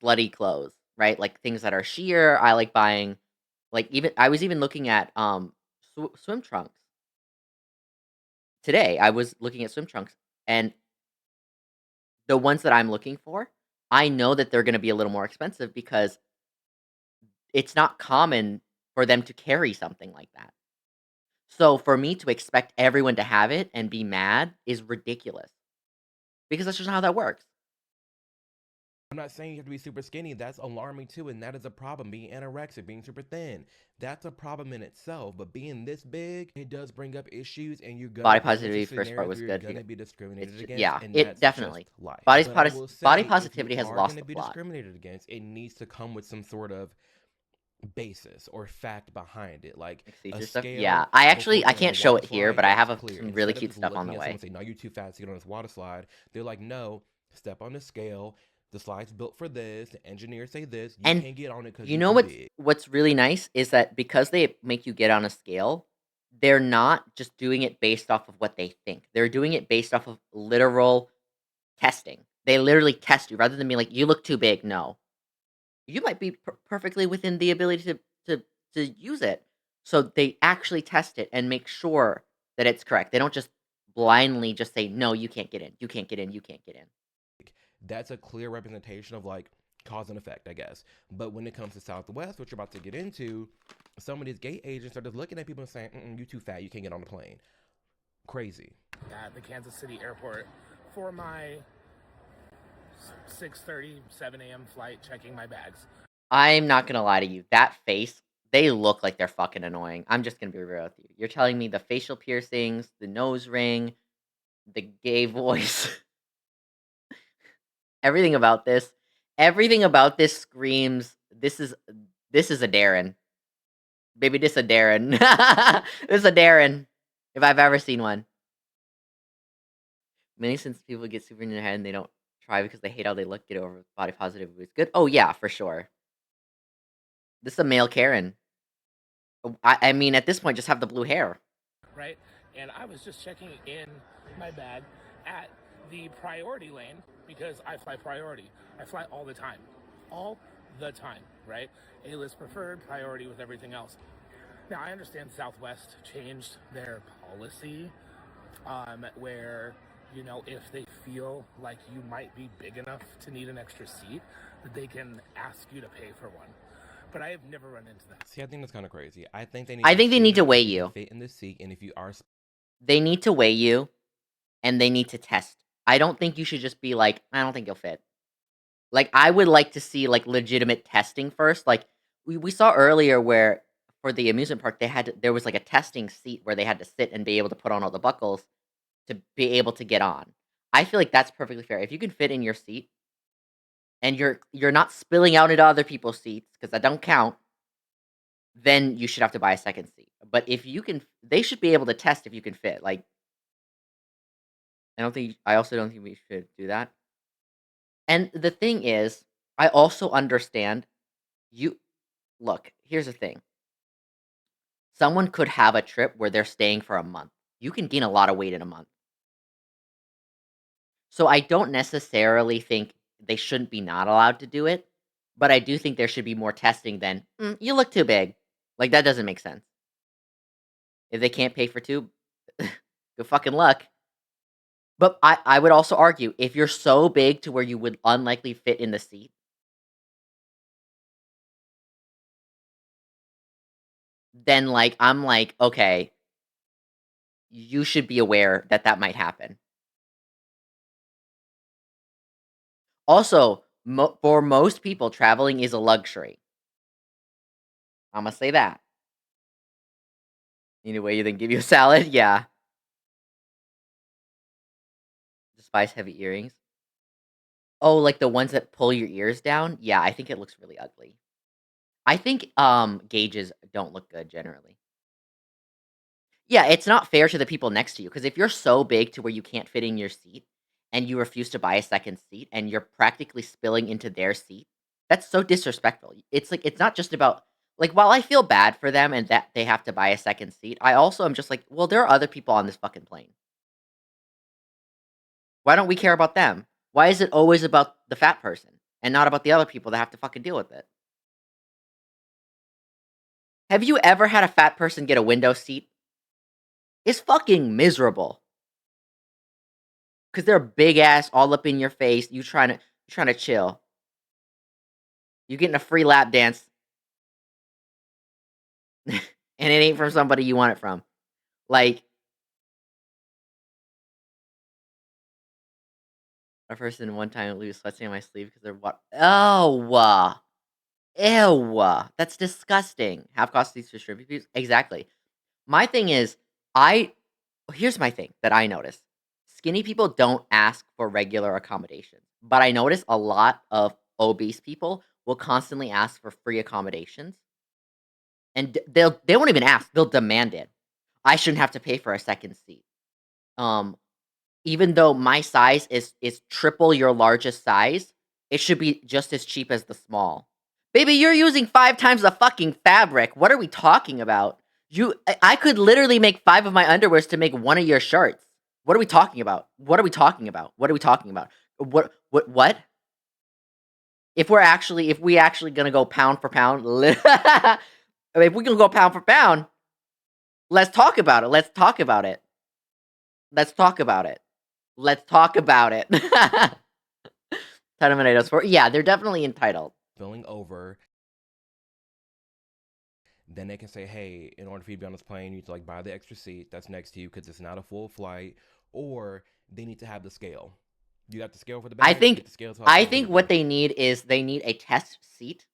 slutty clothes, right? Like things that are sheer. I like buying, like I was even looking at swim trunks today. I was looking at swim trunks, and the ones that I'm looking for, I know that they're going to be a little more expensive because it's not common for them to carry something like that. So for me to expect everyone to have it and be mad is ridiculous. Because that's just not how that works. I'm not saying you have to be super skinny. That's alarming too, and that is a problem. Being anorexic, being super thin, that's a problem in itself. But being this big, it does bring up issues, and you're gonna Body be put into positivity first part scenarios was where you're good. gonna be discriminated against. Yeah, and it that's definitely. just life. Body But I will say, positivity if has you are lost gonna the be plot. discriminated against, it needs to come with some sort of basis or fact behind it, like a scale. Yeah, I actually I can't show it here, but I have clear. some really Instead of cute just stuff on looking the at way. someone say, "No, you're too fat to get on this water slide." They're like, "No, step on the scale. The slide's built for this. The engineers say this. You And can't get on it because you you're know too big." what's really nice is that because they make you get on a scale, they're not just doing it based off of what they think. They're doing it based off of literal testing. They literally test you rather than being like, "You look too big." No, you might be perfectly within the ability to use it. So they actually test it and make sure that it's correct. They don't just blindly just say, "No, you can't get in. You can't get in. You can't get in." That's a clear representation of like cause and effect, I guess. But when it comes to Southwest, what you're about to get into, some of these gate agents are just looking at people and saying, "You too fat. You can't get on the plane." Crazy. At the Kansas City airport for my 6:30, 7 a.m. flight, checking my bags. I'm not gonna lie to you. That face, they look like they're fucking annoying. I'm just gonna be real with you. You're telling me the facial piercings, the nose ring, the gay voice, everything about this screams this is a Darren. Baby, this a Darren. This is a Darren. If I've ever seen one. Many since people get super in their head and they don't try because they hate how they look, get over body positivity is good. Oh yeah, for sure. This is a male Karen. I mean, at this point, just have the blue hair. Right? And I was just checking in my bag at the priority lane because I fly priority. I fly all the time. All the time, right? A-list preferred, priority with everything else. Now, I understand Southwest changed their policy where, you know, if they feel like you might be big enough to need an extra seat, that they can ask you to pay for one. But I have never run into that. See, I think that's kind of crazy. I think they need to weigh you. Fit in the seat, and if you are, they need to weigh you, and they need to test. I don't think you should just be like, I don't think you'll fit. Like, I would like to see, like, legitimate testing first. Like, we saw earlier where for the amusement park, there was, like, a testing seat where they had to sit and be able to put on all the buckles to be able to get on. I feel like that's perfectly fair. If you can fit in your seat and you're not spilling out into other people's seats, because that don't count, then you should have to buy a second seat. But if you can, they should be able to test if you can fit. Like, I also don't think we should do that. And the thing is, I also understand look, here's the thing. Someone could have a trip where they're staying for a month. You can gain a lot of weight in a month. So I don't necessarily think they shouldn't be not allowed to do it, but I do think there should be more testing than, you look too big. Like, that doesn't make sense. If they can't pay for two, good fucking luck. But I would also argue, if you're so big to where you would unlikely fit in the seat, then, like, I'm like, okay, you should be aware that that might happen. Also, for most people, traveling is a luxury. I'ma say that. Anyway, you then give you a salad? Yeah. Despise heavy earrings. Oh, like the ones that pull your ears down? Yeah, I think it looks really ugly. I think, gauges don't look good generally. Yeah, it's not fair to the people next to you, because if you're so big to where you can't fit in your seat, and you refuse to buy a second seat, and you're practically spilling into their seat, that's so disrespectful. It's like, it's not just about like, while I feel bad for them and that they have to buy a second seat, I also am just like, well, there are other people on this fucking plane. Why don't we care about them? Why is it always about the fat person, and not about the other people that have to fucking deal with it? Have you ever had a fat person get a window seat? It's fucking miserable. Because they're big ass, all up in your face. You trying to chill. You getting a free lap dance, and it ain't from somebody you want it from. Like, a person one time lose sweatshirt on my sleeve because they're what? Oh, ew, that's disgusting. Half cost seats for shrimp reviews? Exactly. My thing is, here's my thing that I notice. Skinny people don't ask for regular accommodations, but I notice a lot of obese people will constantly ask for free accommodations, and they won't even ask; they'll demand it. I shouldn't have to pay for a second seat. Even though my size is triple your largest size, it should be just as cheap as the small. Baby, you're using 5 times the fucking fabric. What are we talking about? I could literally make 5 of my underwears to make 1 of your shirts. What are we talking about? What are we talking about? What are we talking about? What? If we actually gonna go pound for pound, if we're gonna go pound for pound, let's talk about it. Let's talk about it. Let's talk about it. Let's talk about it. Title Tomatoes for yeah, they're definitely entitled. Spilling over, then they can say, hey, in order for you to be on this plane, you need to like buy the extra seat that's next to you because it's not a full flight, or they need to have the scale. You got the scale for the bag? I think what they need is they need a test seat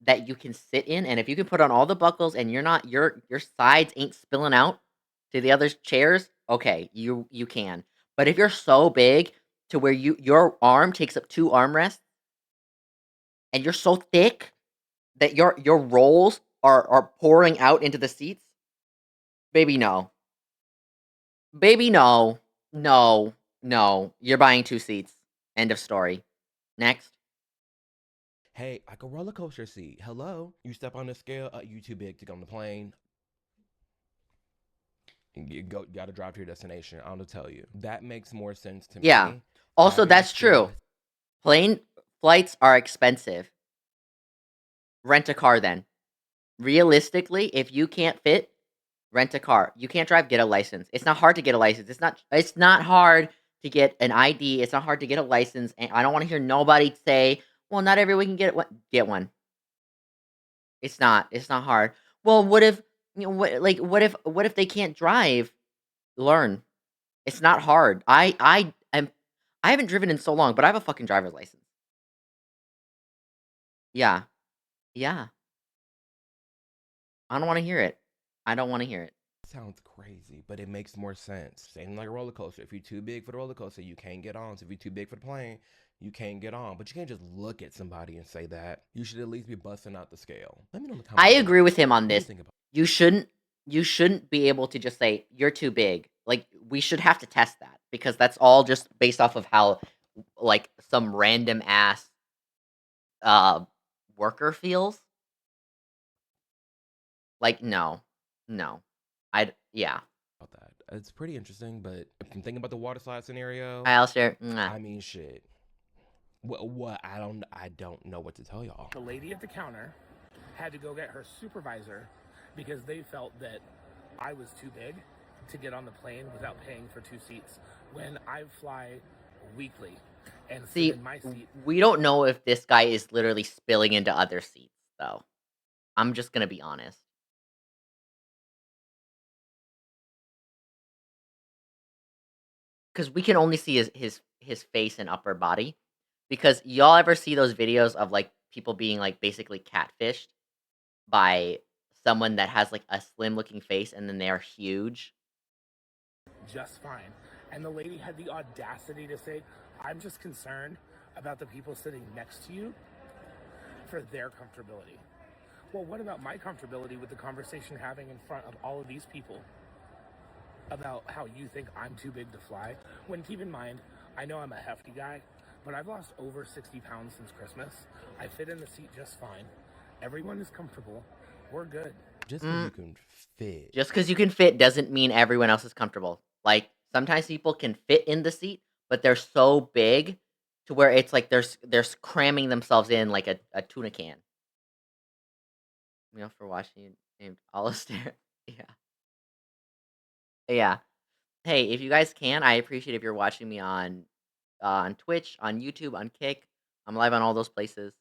that you can sit in, and if you can put on all the buckles and you're not your sides ain't spilling out to the other chairs, okay, you can. But if you're so big to where your arm takes up 2 armrests, and you're so thick that your rolls are pouring out into the seats, baby, no. Baby, no. No. No. You're buying 2 seats. End of story. Next. Hey, like a roller coaster seat. Hello? You step on the scale, you too big to go on the plane. You gotta drive to your destination. I don't tell you. That makes more sense to me. Yeah. Also, that's true. Plane flights are expensive. Rent a car then. Realistically, if you can't fit, rent a car. You can't drive, get a license. It's not hard to get a license. It's not hard to get an ID. It's not hard to get a license. And I don't want to hear nobody say, well, not everyone can get one. It's not hard. Well, what if what if they can't drive? Learn. It's not hard. I haven't driven in so long, but I have a fucking driver's license. Yeah. Yeah. I don't want to hear it. I don't want to hear it. Sounds crazy, but it makes more sense. Same like a roller coaster. If you're too big for the roller coaster, you can't get on. So if you're too big for the plane, you can't get on. But you can't just look at somebody and say that. You should at least be busting out the scale. Let me know in the comments. I agree with him on What do you this. think about You shouldn't be able to just say you're too big. Like, we should have to test that, because that's all just based off of how, like, some random ass worker feels. Like, no. Yeah. that? It's pretty interesting, but if I'm thinking about the water slide scenario, Hi, Alistair. I mean, shit. What? I don't know what to tell y'all. The lady at the counter had to go get her supervisor because they felt that I was too big to get on the plane without paying for 2 seats when I fly weekly and sit See, in my seat. we don't know if this guy is literally spilling into other seats, though. I'm just gonna be honest. Because we can only see his face and upper body. Because y'all ever see those videos of, like, people being, like, basically catfished by someone that has, like, a slim-looking face and then they are huge? Just fine. And the lady had the audacity to say, I'm just concerned about the people sitting next to you for their comfortability. Well, what about my comfortability with the conversation you're having in front of all of these people about how you think I'm too big to fly? When, keep in mind, I know I'm a hefty guy, but I've lost over 60 pounds since Christmas. I fit in the seat just fine. Everyone is comfortable. We're good. Just because you can fit. Just because you can fit doesn't mean everyone else is comfortable. Like, sometimes people can fit in the seat, but they're so big to where it's like they're cramming themselves in like a tuna can. Meal for watching named Alistair. Yeah. Yeah. Hey, if you guys can, I appreciate if you're watching me on Twitch, on YouTube, on Kick. I'm live on all those places.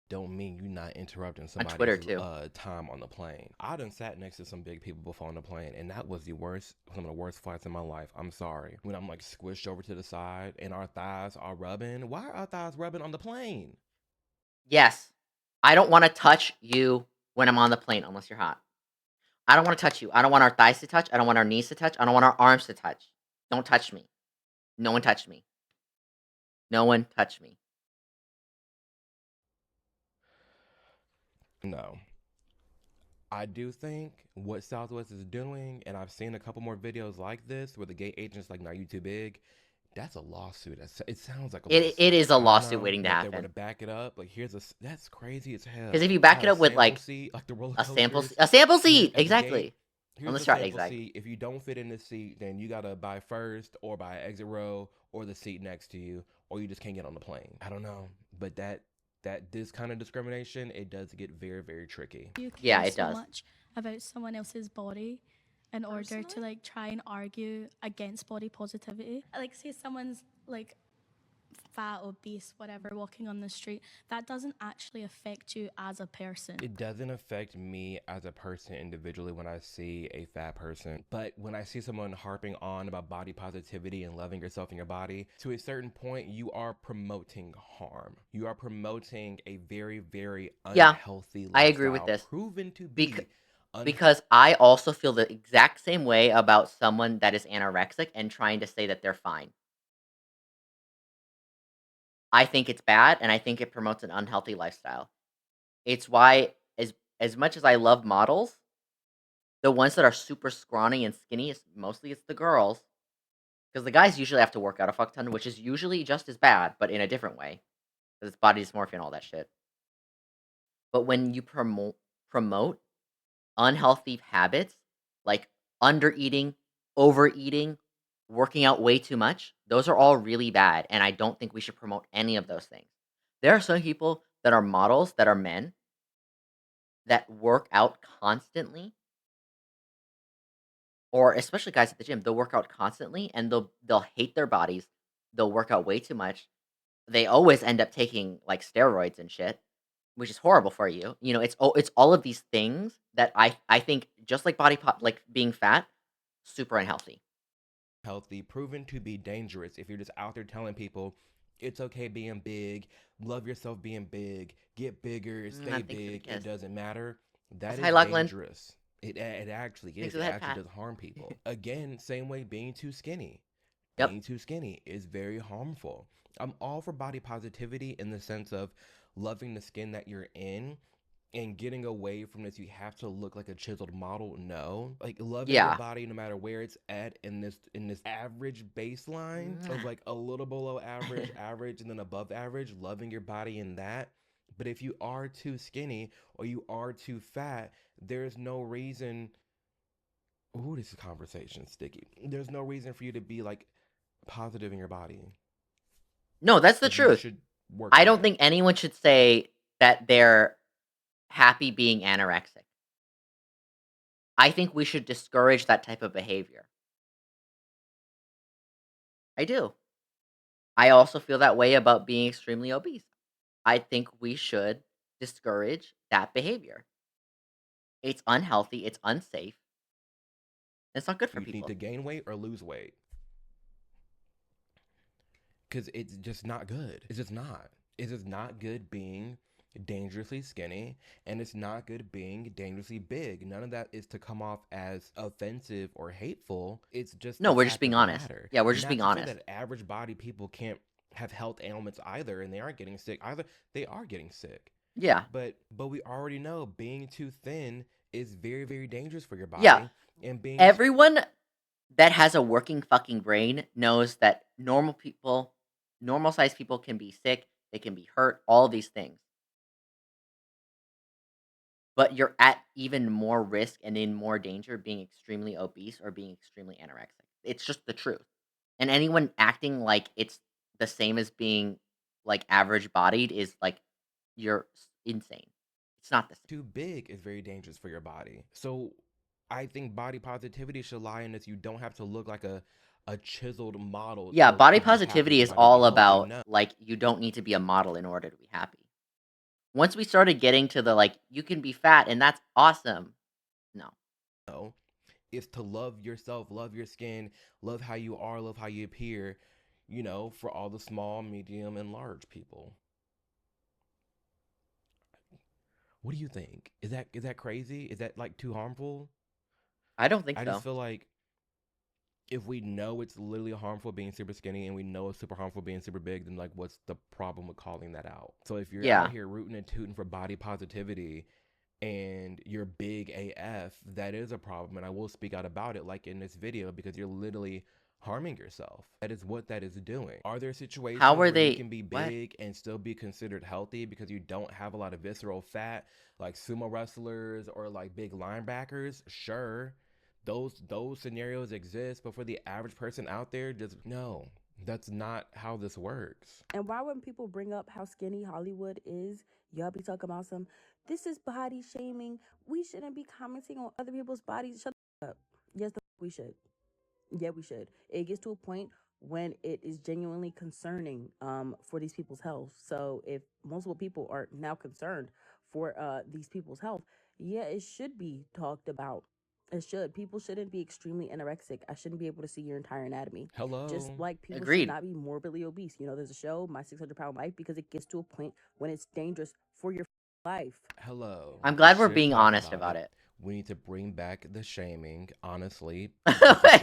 Don't mean you not interrupting On Twitter, somebody's too. time on the plane. I done sat next to some big people before on the plane, and that was some of the worst flights in my life. I'm sorry. When I'm like squished over to the side and our thighs are rubbing. Why are our thighs rubbing on the plane? Yes. I don't want to touch you when I'm on the plane unless you're hot. I don't want to touch you. I don't want our thighs to touch. I don't want our knees to touch. I don't want our arms to touch. Don't touch me. No one touch me. No one touch me. No. I do think what Southwest is doing, and I've seen a couple more videos like this where the gate agent's like, "No, you too big." That's a lawsuit. It sounds like a lawsuit. It is a I don't lawsuit know waiting to if they were to happen. back it up, like that's crazy as hell. Because if you back Have it a up with sample like seat, like the roller a sample coasters. a sample Here's seat, at the exactly. gate. On Here's the the start, sample exactly. seat. If you don't fit in the seat, then you gotta buy first or buy exit row or the seat next to you, or you just can't get on the plane. I don't know, but that this kind of discrimination, it does get very, very tricky. You care Yeah, it so does. much about someone else's body in order to like try and argue against body positivity. Like, say someone's like fat, obese, whatever, walking on the street, that doesn't actually affect you as a person. It doesn't affect me as a person individually when I see a fat person, but when I see someone harping on about body positivity and loving yourself in your body, to a certain point, you are promoting harm. You are promoting a very, very unhealthy lifestyle. I agree with this. Proven to be because I also feel the exact same way about someone that is anorexic and trying to say that they're fine. I think it's bad, and I think it promotes an unhealthy lifestyle. It's why, as much as I love models, the ones that are super scrawny and skinny, mostly it's the girls, because the guys usually have to work out a fuck ton, which is usually just as bad, but in a different way, because it's body dysmorphia and all that shit. But when you promote unhealthy habits like undereating, overeating, working out way too much, those are all really bad, and I don't think we should promote any of those things. There are some people that are models that are men that work out constantly, or especially guys at the gym, they'll work out constantly and they'll hate their bodies. They'll work out way too much. They always end up taking like steroids and shit, which is horrible for you. You know, it's all of these things that I think, just like like being fat, super unhealthy. healthy, proven to be dangerous if you're just out there telling people It's okay being big. Love yourself being big. Get bigger. Stay thanks for the big. It kiss. doesn't matter. That Hi, is Lachlan. dangerous. It actually Thanks is. for It the head actually pat. does harm people. Again, same way being too skinny. Yep. Being too skinny is very harmful. I'm all for body positivity in the sense of loving the skin that you're in and getting away from this. You have to look like a chiseled model. No, like loving your Yeah. body no matter where it's at in this average baseline of like a little below average, average, and then above average. Loving your body in that. But if you are too skinny or you are too fat, there's no reason. Ooh, this conversation sticky. There's no reason for you to be like positive in your body. No, that's the Like, you truth. should work I on don't it. think anyone should say that they're happy being anorexic. I think we should discourage that type of behavior. I do. I also feel that way about being extremely obese. I think we should discourage that behavior. It's unhealthy, it's unsafe. It's not good for You need people. to gain weight or lose weight. Because it's just not good. It's just not. It's just not good being dangerously skinny, and it's not good being dangerously big. None of that is to come off as offensive or hateful. It's just No, the we're just fact being of the honest. matter. Yeah, we're just Not being to say honest. that average body people can't have health ailments either, and they aren't getting sick either. They are getting sick. Yeah. But we already know being too thin is very, very dangerous for your body. Yeah. And being Everyone that has a working fucking brain knows that normal sized people can be sick, they can be hurt, all these things. But you're at even more risk and in more danger being extremely obese or being extremely anorexic. It's just the truth. And anyone acting like it's the same as being like average bodied is like you're insane. It's not the same. too big is very dangerous for your body. So I think body positivity should lie in this. You don't have to look like a chiseled model. Yeah, to body be happy, positivity is somebody all be healthy. about No. like you don't need to be a model in order to be happy. Once we started getting to the like you can be fat and that's awesome. No. It's to love yourself, love your skin, love how you are, love how you appear, for all the small, medium, and large people. What do you think? Is that crazy? Is that like too harmful? I don't think I so. just feel like if we know it's literally harmful being super skinny and we know it's super harmful being super big, then like what's the problem with calling that out? So if you're out here rooting and tooting for body positivity and you're big AF, that is a problem. And I will speak out about it like in this video because you're literally harming yourself. That is what that is doing. Are there situations where you can be big and still be considered healthy because you don't have a lot of visceral fat, like sumo wrestlers or like big linebackers? Sure. Those scenarios exist, but for the average person out there, just no, that's not how this works. And why when people bring up how skinny Hollywood is, y'all be talking about this is body shaming. We shouldn't be commenting on other people's bodies. Shut up. Yes, we should. Yeah, we should. It gets to a point when it is genuinely concerning for these people's health. So if multiple people are now concerned for these people's health, yeah, it should be talked about. It should. People shouldn't be extremely anorexic. I shouldn't be able to see your entire anatomy. Hello. Just like people Agreed. should not be morbidly obese. There's a show, My 600-Pound Life, because it gets to a point when it's dangerous for your life. Hello. I'm glad we're Should being talk honest about it. We need to bring back the shaming, honestly.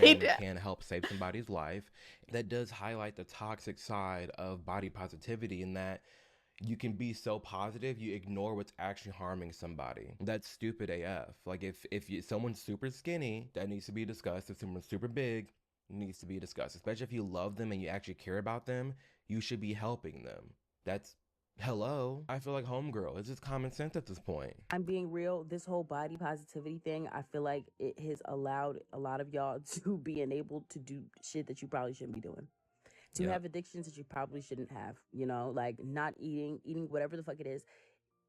Wait. Can help save somebody's life. That does highlight the toxic side of body positivity in that you can be so positive, you ignore what's actually harming somebody. That's stupid AF. Like if someone's super skinny, that needs to be discussed. If someone's super big, it needs to be discussed. Especially if you love them and you actually care about them, you should be helping them. That's hello. I feel like homegirl. It's just common sense at this point. I'm being real. This whole body positivity thing, I feel like it has allowed a lot of y'all to be enabled to do shit that you probably shouldn't be doing. To have addictions that you probably shouldn't have, like not eating whatever the fuck it is.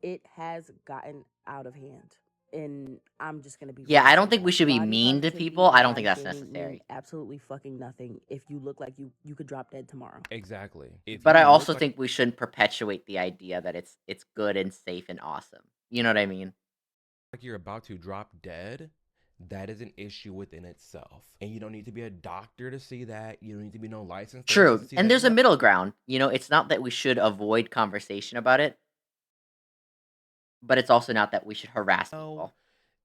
It has gotten out of hand. And I'm just gonna be I don't think we should be mean to people. I don't think that's mean necessary. absolutely fucking nothing if you look like you could drop dead tomorrow. Exactly. But I also think we shouldn't perpetuate the idea that it's good and safe and awesome. You know what I mean? Like you're about to drop dead, that is an issue within itself. And you don't need to be a doctor to see that. You don't need to be no licensed True. therapist to see And that. there's a middle ground. You know, it's not that we should avoid conversation about it, but it's also not that we should harass people.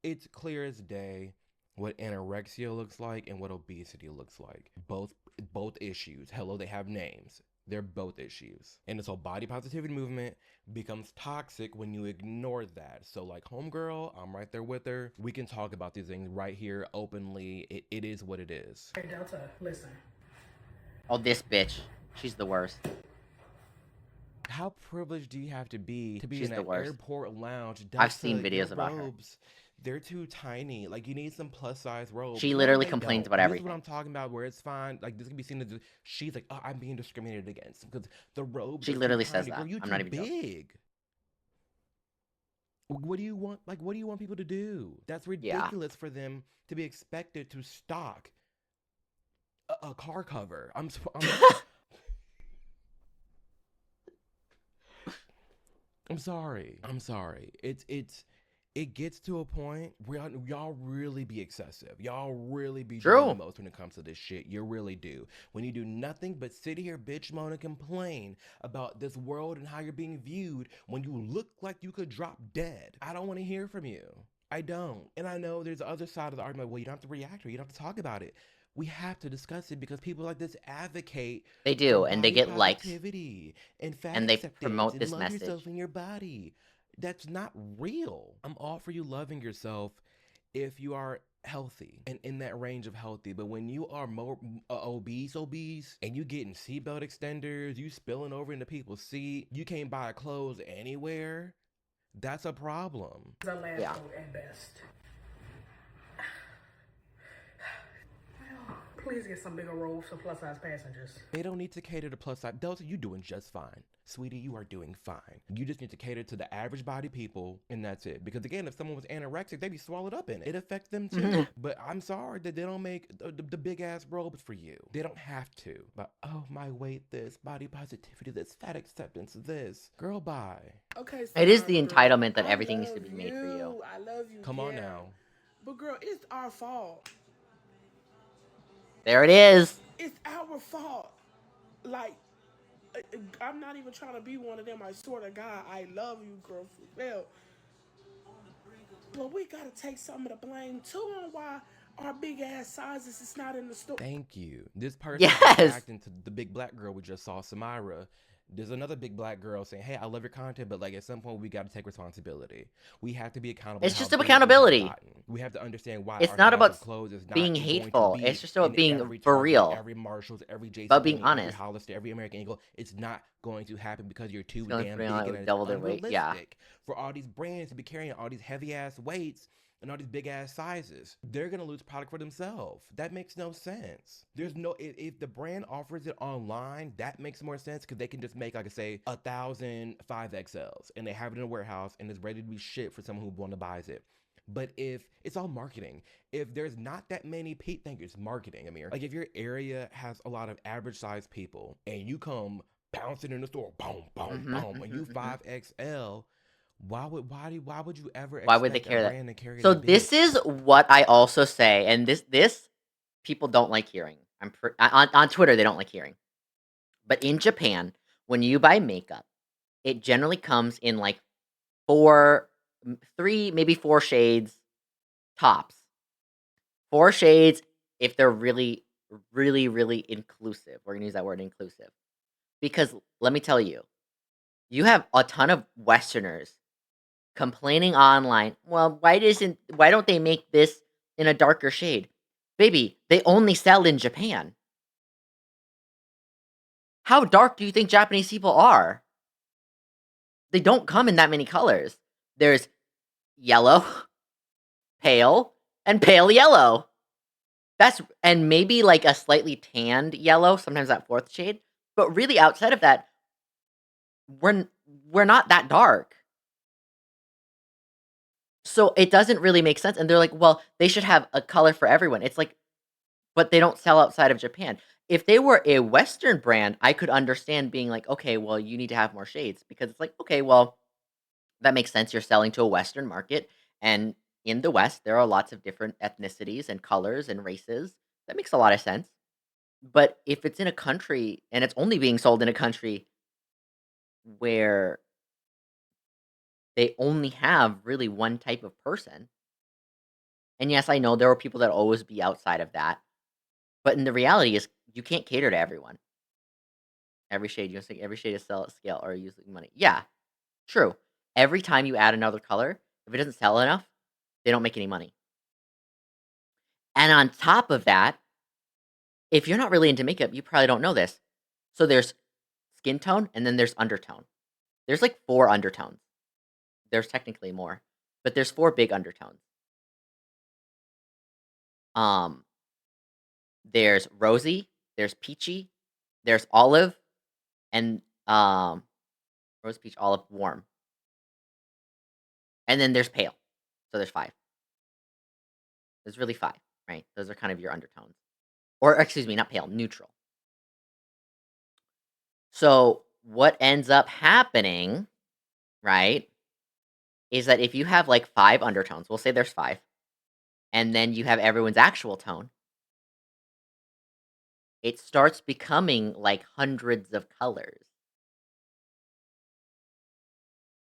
It's clear as day what anorexia looks like and what obesity looks like. Both issues. Hello, they have names. They're both issues. And this whole body positivity movement becomes toxic when you ignore that. So like homegirl, I'm right there with her. We can talk about these things right here openly. It is what it is. Hey Delta, listen. Oh, this bitch. She's the worst. How privileged do you have to be She's in the an worst. airport lounge? I've seen Delta, videos your about her. robes, they're too tiny. Like, you need some plus size robes. She No, literally they complains don't. about This is everything. what I'm talking about, where it's fine. Like, this can be seen as she's like, oh, I'm being discriminated against because the robes. She are too literally says tiny. that. Girl, you I'm too not even joking. big. What do you want? Like, what do you want people to do? That's ridiculous for them to be expected to stock a car cover. I'm sorry. I'm sorry. It gets to a point where y'all really be excessive. Y'all really be doing the most when it comes to this shit. You really do. When you do nothing but sit here, bitch, moan, and complain about this world and how you're being viewed when you look like you could drop dead. I don't want to hear from you. I don't. And I know there's the other side of the argument. Well, you don't have to react or you don't have to talk about it. We have to discuss it because people like this advocate. They do, for and they body get likes. positivity and fat And they acceptance promote and this love message. yourself in your body. That's not real. I'm all for you loving yourself if you are healthy and in that range of healthy. But when you are more obese, and you getting seatbelt extenders, you spilling over into people's seat, you can't buy clothes anywhere, that's a problem. The last vote at best. Well, please get some bigger robes for plus size passengers. They don't need to cater to plus size. Delta, you doing just fine. Sweetie, you are doing fine. You just need to cater to the average body people, and that's it. Because again, if someone was anorexic, they'd be swallowed up in it. It affects them too. But I'm sorry that they don't make the big ass robes for you. They don't have to. But oh, my weight, this, body positivity, this, fat acceptance, this. Girl, bye. Okay, It is the entitlement that everything needs to be made for you. I love you. Come on now. But girl, it's our fault. There it is. It's our fault. Like, I'm not even trying to be one of them. I swear to God, I love you, girl, for real. But we gotta take some of the blame too on why our big ass sizes is not in the store. Thank you. This person is reacting to the big black girl we just saw, Samira. There's another big black girl saying, hey, I love your content, but like at some point we got to take responsibility. We have to be accountable. It's just accountability. We have to understand why. It's not about clothes is not being hateful. Going to be it's just about being every for Target, real. Every Marshalls, every JC, about being every honest. Hollister, every American Eagle. It's not going to happen because you're too It's damn big and it's double their weight. Yeah. unrealistic for all these brands to be carrying all these heavy ass weights and all these big ass sizes. They're gonna lose product for themselves. That makes no sense. There's no, if the brand offers it online, that makes more sense because they can just make, like I say, 1,000 5XLs and they have it in a warehouse and it's ready to be shipped for someone who want to buy it. But if it's all marketing, if there's not that many people, thank you, it's marketing, Amir. Like if your area has a lot of average sized people and you come bouncing in the store, boom, boom, boom, and you 5XL. Why would you ever? Why would they expect carry a that? brand to carry So that big? this is what I also say, and this people don't like hearing. On Twitter they don't like hearing, but in Japan, when you buy makeup, it generally comes in like 3, maybe 4 shades tops. 4 shades if they're really, really, really inclusive. We're gonna use that word, inclusive, because let me tell you, you have a ton of Westerners complaining online, well, why don't they make this in a darker shade? Baby, they only sell in Japan. How dark do you think Japanese people are? They don't come in that many colors. There's yellow, pale, and pale yellow. And maybe like a slightly tanned yellow, sometimes that 4th shade. But really outside of that, we're not that dark. So it doesn't really make sense. And they're like, well, they should have a color for everyone. It's like, but they don't sell outside of Japan. If they were a Western brand, I could understand being like, okay, well, you need to have more shades. Because it's like, okay, well, that makes sense. You're selling to a Western market. And, in the West, there are lots of different ethnicities and colors and races. That makes a lot of sense. But if it's in a country and it's only being sold in a country where they only have really one type of person, and yes, I know there will people that always be outside of that, but in the reality is you can't cater to everyone. Every shade, you say every shade is sell at scale or using money. Yeah, true. Every time you add another color, if it doesn't sell enough, they don't make any money. And on top of that, if you're not really into makeup, you probably don't know this. So there's skin tone and then there's undertone. There's like 4 undertones. There's technically more, but there's 4 big undertones. There's rosy, there's peachy, there's olive, and rose, peach, olive, warm. And then there's pale. So there's 5. There's really 5, right? Those are kind of your undertones. Or excuse me, not pale, neutral. So what ends up happening, right, is that if you have like 5 undertones, we'll say there's 5, and then you have everyone's actual tone, it starts becoming like hundreds of colors.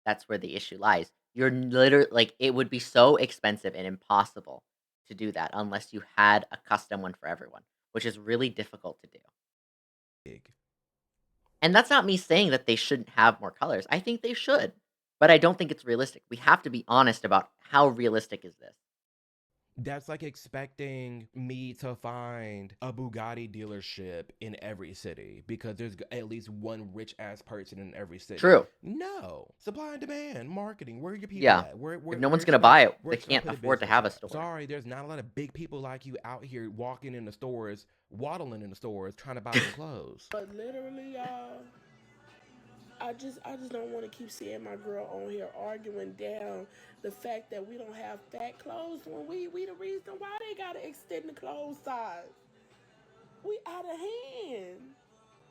That's where the issue lies. You're literally like, it would be so expensive and impossible to do that unless you had a custom one for everyone, which is really difficult to do. Big. And that's not me saying that they shouldn't have more colors. I think they should, but I don't think it's realistic. We have to be honest about how realistic is this. That's like expecting me to find a Bugatti dealership in every city because there's at least one rich ass person in every city. True. No. Supply and demand, marketing. Where are your people Yeah. at? If no one's going to buy it, they where's gonna can't put a afford to business have a at? store. Sorry, there's not a lot of big people like you out here walking in the stores, waddling in the stores, trying to buy some clothes. But literally, y'all, I just don't want to keep seeing my girl on here arguing down the fact that we don't have fat clothes when we the reason why they gotta extend the clothes size. We out of hand.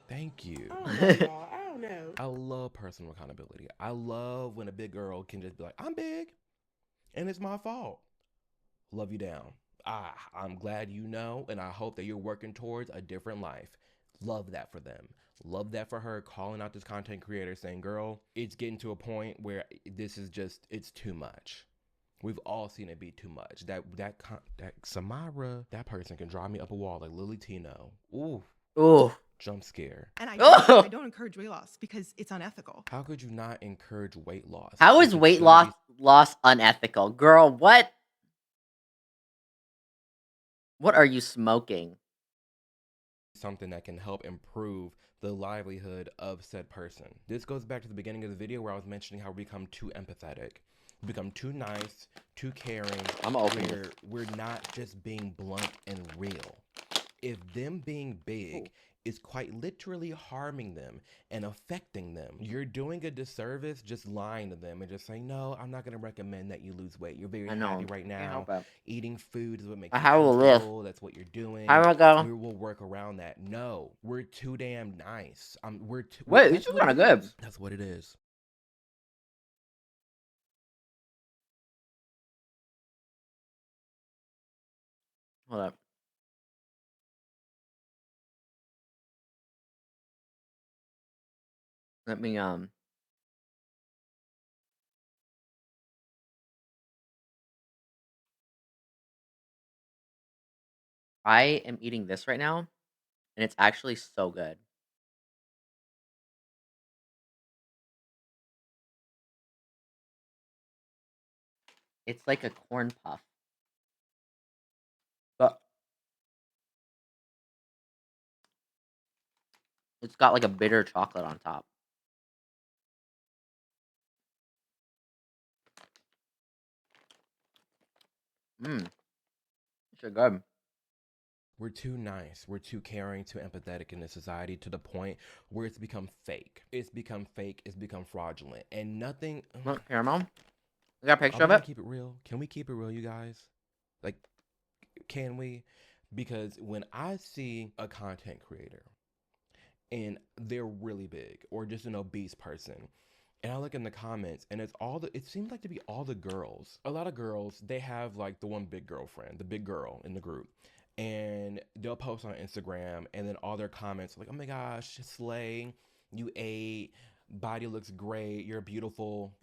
Thank you. I don't know, y'all. I don't know. I love personal accountability. I love when a big girl can just be like, I'm big and it's my fault. Love you down. I'm glad you know, and I hope that you're working towards a different life. Love that for them. Love that for her, calling out this content creator saying, girl, it's getting to a point where this is just, it's too much. We've all seen it be too much. That Samara, that person can drive me up a wall like Lily Tino. Ooh. Ooh. Jump scare. And I don't encourage weight loss because it's unethical. How could you not encourage weight loss? How is weight loss unethical? Girl, what? What are you smoking? Something that can help improve the livelihood of said person. This goes back to the beginning of the video where I was mentioning how we become too empathetic. We become too nice, too caring. I'm open. We're not just being blunt and real. If them being big is quite literally harming them and affecting them, you're doing a disservice just lying to them and just saying, no, I'm not going to recommend that you lose weight. You're very happy right now. Eating food is what makes you comfortable. That's what you're doing. We will work around that. No, we're too damn nice. Wait, this is kind of good. That's what it is. Hold up. Let me I am eating this right now, and it's actually so good. It's like a corn puff. But it's got like a bitter chocolate on top. It's good. We're too nice. We're too caring, too empathetic in this society to the point where it's become fake. It's become fake. It's become fraudulent. And nothing... Look, here, Mom. You got a picture of it? it? Keep it real. Can we keep it real, you guys? Like, can we? Because when I see a content creator and they're really big or just an obese person, And I look in the comments, and it seems like to be all the girls. A lot of girls, they have like the one big girlfriend, the big girl in the group. And they'll post on Instagram, and then all their comments like, oh my gosh, slay, you ate, body looks great, you're beautiful.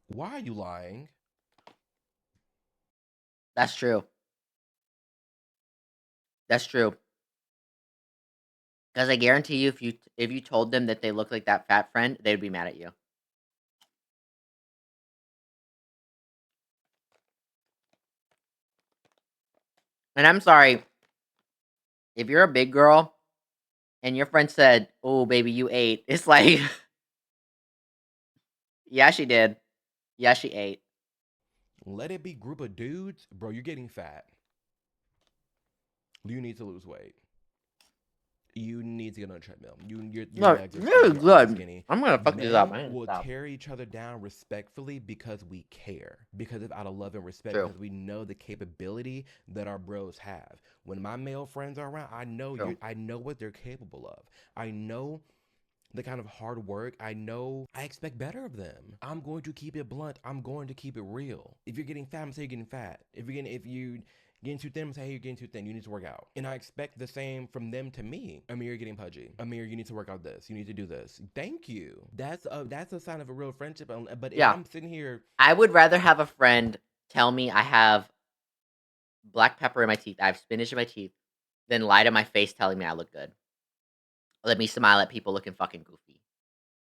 Why are you lying? That's true. That's true. Because I guarantee you, if you told them that they look like that fat friend, they'd be mad at you. And I'm sorry, if you're a big girl and your friend said, "Oh, baby, you ate," it's like, yeah, she did. Yeah, she ate. Let it be group of dudes, bro, you're getting fat. You need to lose weight. You need to get on a treadmill. Your Look, legs are really skinny, your arms are good. skinny. I'm gonna fuck this up. I Men need to will stop. tear each other down respectfully because we care. Because of out of love and respect. True. Because we know the capability that our bros have. When my male friends are around, I know True. I know what they're capable of. I know the kind of hard work. I expect better of them. I'm going to keep it blunt. I'm going to keep it real. If you're getting fat, I'm gonna say you're getting fat. If you're getting too thin, I'm gonna say, hey, you're getting too thin. You need to work out. And I expect the same from them to me. Amir, you're getting pudgy. Amir, you need to work out this. You need to do this. Thank you. That's a sign of a real friendship. But if Yeah. I'm sitting here, I would rather have a friend tell me I have black pepper in my teeth, I have spinach in my teeth, than lie to my face telling me I look good. Let me smile at people looking fucking goofy.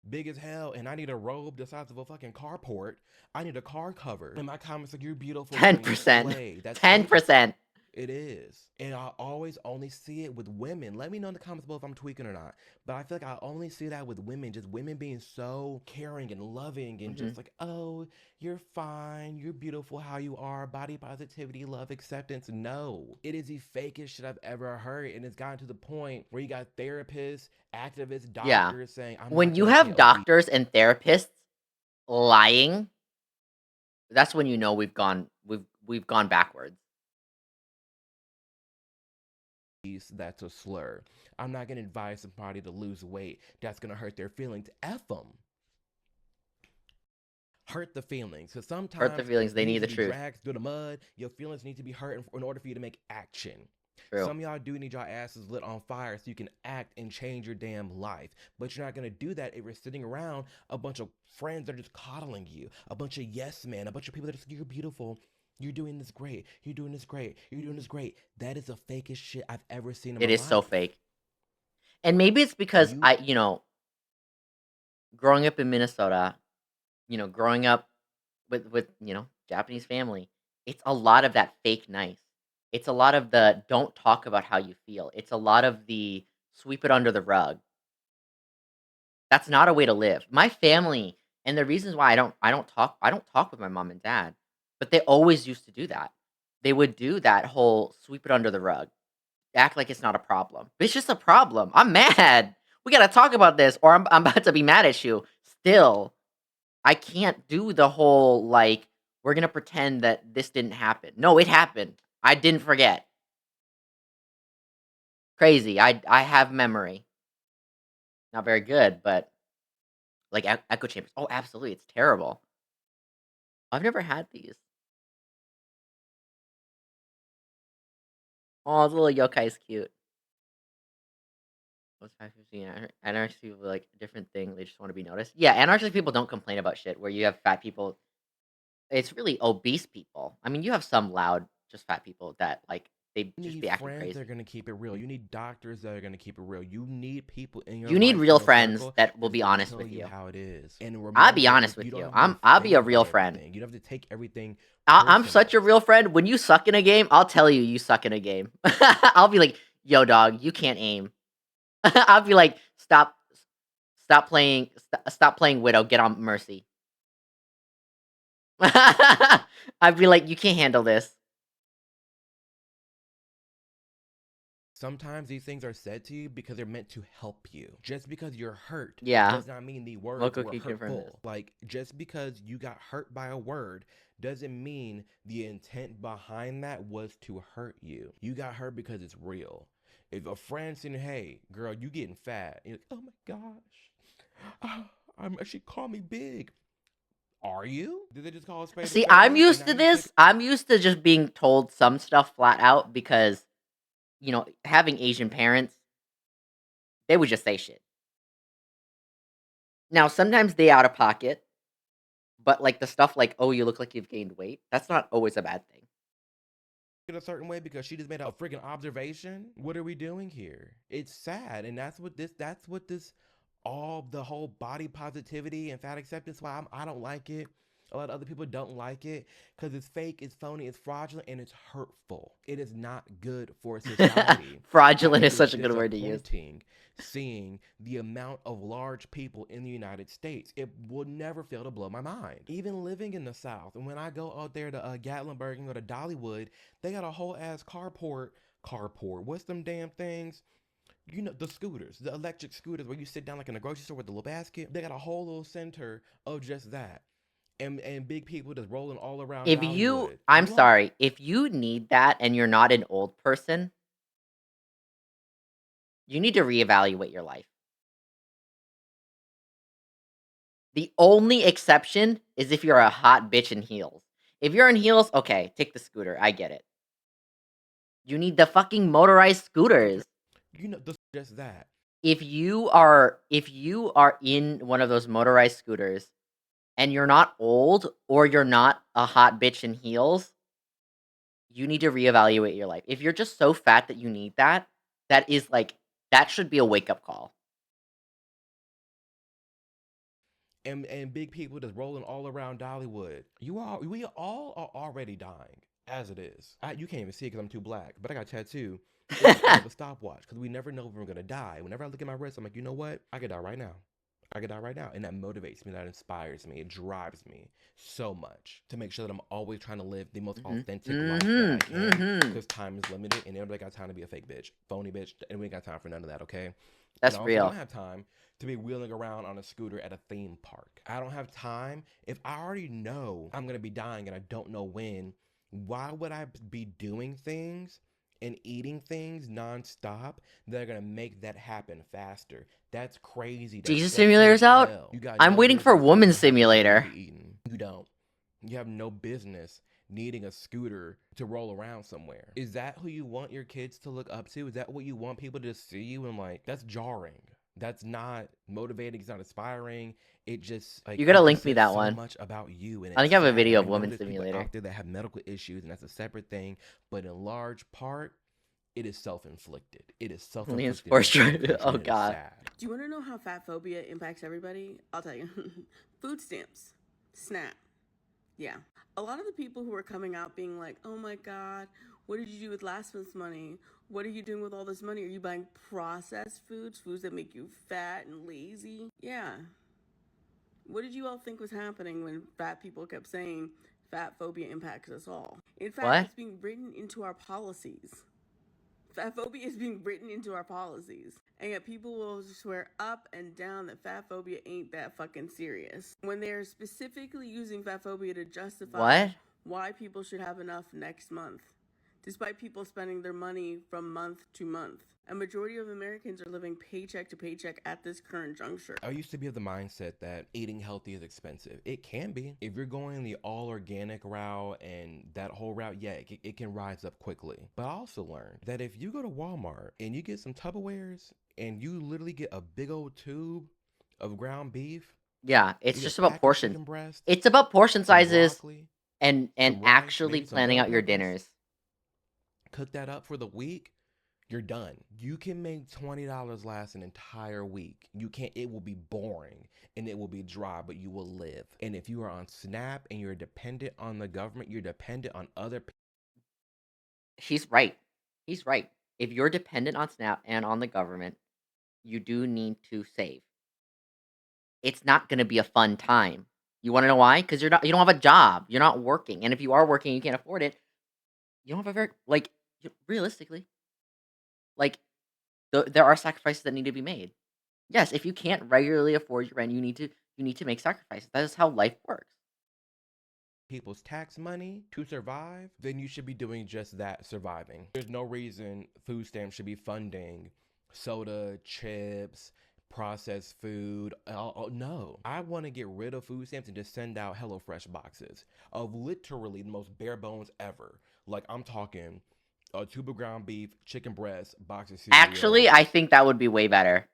big as hell, and I need a robe the size of a fucking carport. I need a car cover. And my comments like, you're beautiful. 10%. That's 10%. It is. And I always only see it with women. Let me know in the comments below if I'm tweaking or not. But I feel like I only see that with women. Just women being so caring and loving and just like, oh, you're fine. You're beautiful how you are. Body positivity, love, acceptance. No. It is the fakest shit I've ever heard. And it's gotten to the point where you got therapists, activists, doctors saying, I'm when not you gonna have pay a doctors and therapists lying, that's when you know we've gone backwards. That's a slur. I'm not gonna advise somebody to lose weight. That's gonna hurt their feelings. F them. Hurt the feelings. Because sometimes Hurt the feelings. They you need the to be truth. dragged through the mud. Your feelings need to be hurt in order for you to make action. True. Some of y'all do need your asses lit on fire so you can act and change your damn life. But you're not going to do that if you're sitting around a bunch of friends that are just coddling you. A bunch of yes men. A bunch of people that are just, you're beautiful. You're doing this great. You're doing this great. You're doing this great. That is the fakest shit I've ever seen in my life. It is so fake. And maybe it's because growing up in Minnesota, growing up with Japanese family, it's a lot of that fake nice. It's a lot of the don't talk about how you feel. It's a lot of the sweep it under the rug. That's not a way to live. My family, and the reasons why I don't talk with my mom and dad, but they always used to do that. They would do that whole sweep it under the rug. Act like it's not a problem. It's just a problem. I'm mad. We gotta talk about this, or I'm about to be mad at you. Still, I can't do the whole like we're gonna pretend that this didn't happen. No, it happened. I didn't forget. Crazy. I have memory. Not very good, but like echo chambers. Oh, absolutely. It's terrible. I've never had these. Oh, the little yokai's cute. What's 515? Anorexic people like a different thing. They just want to be noticed. Yeah, anorexic people don't complain about shit. Where you have fat people, it's really obese people. I mean, you have some loud, just fat people that like they You just need be acting friends crazy. that are gonna keep it real. You need doctors that are gonna keep it real. You need people in your You need life, real in your friends circle, that will that's be gonna honest tell with you. how it is. And I'll be remember, honest with you don't you. have to be I'll be a offended real by friend. everything. You don't have to take everything I'm personal. such a real friend. When you suck in a game, I'll tell you suck in a game. I'll be like, yo, dog, you can't aim. I'll be like, stop playing Widow. Get on Mercy. I'd be like, you can't handle this. Sometimes these things are said to you because they're meant to help you. Just because you're hurt Yeah. does not mean the words Local were can confirm this. hurtful. Like, just because you got hurt by a word doesn't mean the intent behind that was to hurt you. You got hurt because it's real. If a friend saying, hey, girl, you getting fat, you're like, oh my gosh, She called me big. Are you? Did they just call us? See, I'm used to this. I'm used to just being told some stuff flat out because, you know, having Asian parents, they would just say shit. Now, sometimes they out of pocket, but like the stuff like, "Oh, you look like you've gained weight," that's not always a bad thing. In a certain way because she just made a freaking observation. What are we doing here? It's sad, and that's what this all the whole body positivity and fat acceptance. Why I don't like it. A lot of other people don't like it because it's fake, it's phony, it's fraudulent, and it's hurtful. It is not good for society. Fraudulent is such a good word to use. Seeing the amount of large people in the United States, it will never fail to blow my mind. Even living in the South, and when I go out there to Gatlinburg and go to Dollywood, they got a whole ass carport. What's them damn things? You know, the scooters, the electric scooters where you sit down like in a grocery store with the little basket. They got a whole little center of just that. And big people just rolling all around. If you, I'm sorry, if you need that and you're not an old person, you need to reevaluate your life. The only exception is if you're a hot bitch in heels. If you're in heels, okay, take the scooter. I get it. You need the fucking motorized scooters. You know, just that. If you are in one of those motorized scooters and you're not old or you're not a hot bitch in heels, you need to reevaluate your life. If you're just so fat that you need that, that should be a wake-up call. And big people just rolling all around Dollywood. We all are already dying as it is. You can't even see it because I'm too black, but I got a tattoo. It's a stopwatch because we never know when we're gonna die. Whenever I look at my wrist, I'm like, you know what? I could die right now. And that motivates me, that inspires me, it drives me so much to make sure that I'm always trying to live the most authentic life that I can because time is limited and everybody got time to be a fake bitch, phony bitch, and we ain't got time for none of that, okay? That's and real. I don't have time to be wheeling around on a scooter at a theme park. I don't have time. If I already know I'm gonna be dying and I don't know when, why would I be doing things and eating things nonstop that are gonna make that happen faster? That's crazy. Jesus Simulator's out? I'm waiting for Woman Simulator. You don't. You have no business needing a scooter to roll around somewhere. Is that who you want your kids to look up to? Is that what you want people to see you? And like, that's jarring. That's not motivating. It's not inspiring. It just like you gotta link me that so one. much about you. And I think I have a video of I know Woman there's people Simulator out there that have medical issues, and that's a separate thing. But in large part, it is self-inflicted. It is self-inflicted. Oh God. Do you want to know how fat phobia impacts everybody? I'll tell you. Food stamps. SNAP. Yeah. A lot of the people who are coming out being like, oh my God, what did you do with last month's money? What are you doing with all this money? Are you buying processed foods that make you fat and lazy? Yeah. What did you all think was happening when fat people kept saying fat phobia impacts us all? In fact, it's being written into our policies. Fat phobia is being written into our policies. And yet people will swear up and down that fat phobia ain't that fucking serious. When they're specifically using fat phobia to justify why people should have enough next month, despite people spending their money from month to month. A majority of Americans are living paycheck to paycheck at this current juncture. I used to be of the mindset that eating healthy is expensive. It can be. If you're going the all organic route and that whole route, yeah, it can rise up quickly. But I also learned that if you go to Walmart and you get some Tupperwares and you literally get a big old tube of ground beef. Yeah, it's just about portion. It's about portion sizes and actually planning out your dinners. Cook that up for the week. You're done. You can make $20 last an entire week. You can't, it will be boring and it will be dry, but you will live. And if you are on SNAP and you're dependent on the government, you're dependent on other people. He's right. He's right. If you're dependent on SNAP and on the government, you do need to save. It's not going to be a fun time. You want to know why? Because you don't have a job. You're not working. And if you are working and you can't afford it, you don't have a very, realistically, there are sacrifices that need to be made. Yes, if you can't regularly afford your rent, you need to make sacrifices. That is how life works. People's tax money to survive, then you should be doing just that, surviving. There's no reason food stamps should be funding soda, chips, processed food. No, I want to get rid of food stamps and just send out HelloFresh boxes of literally the most bare bones ever. Like, I'm talking a tube of ground beef, chicken breast, box of cereal. Actually, I think that would be way better.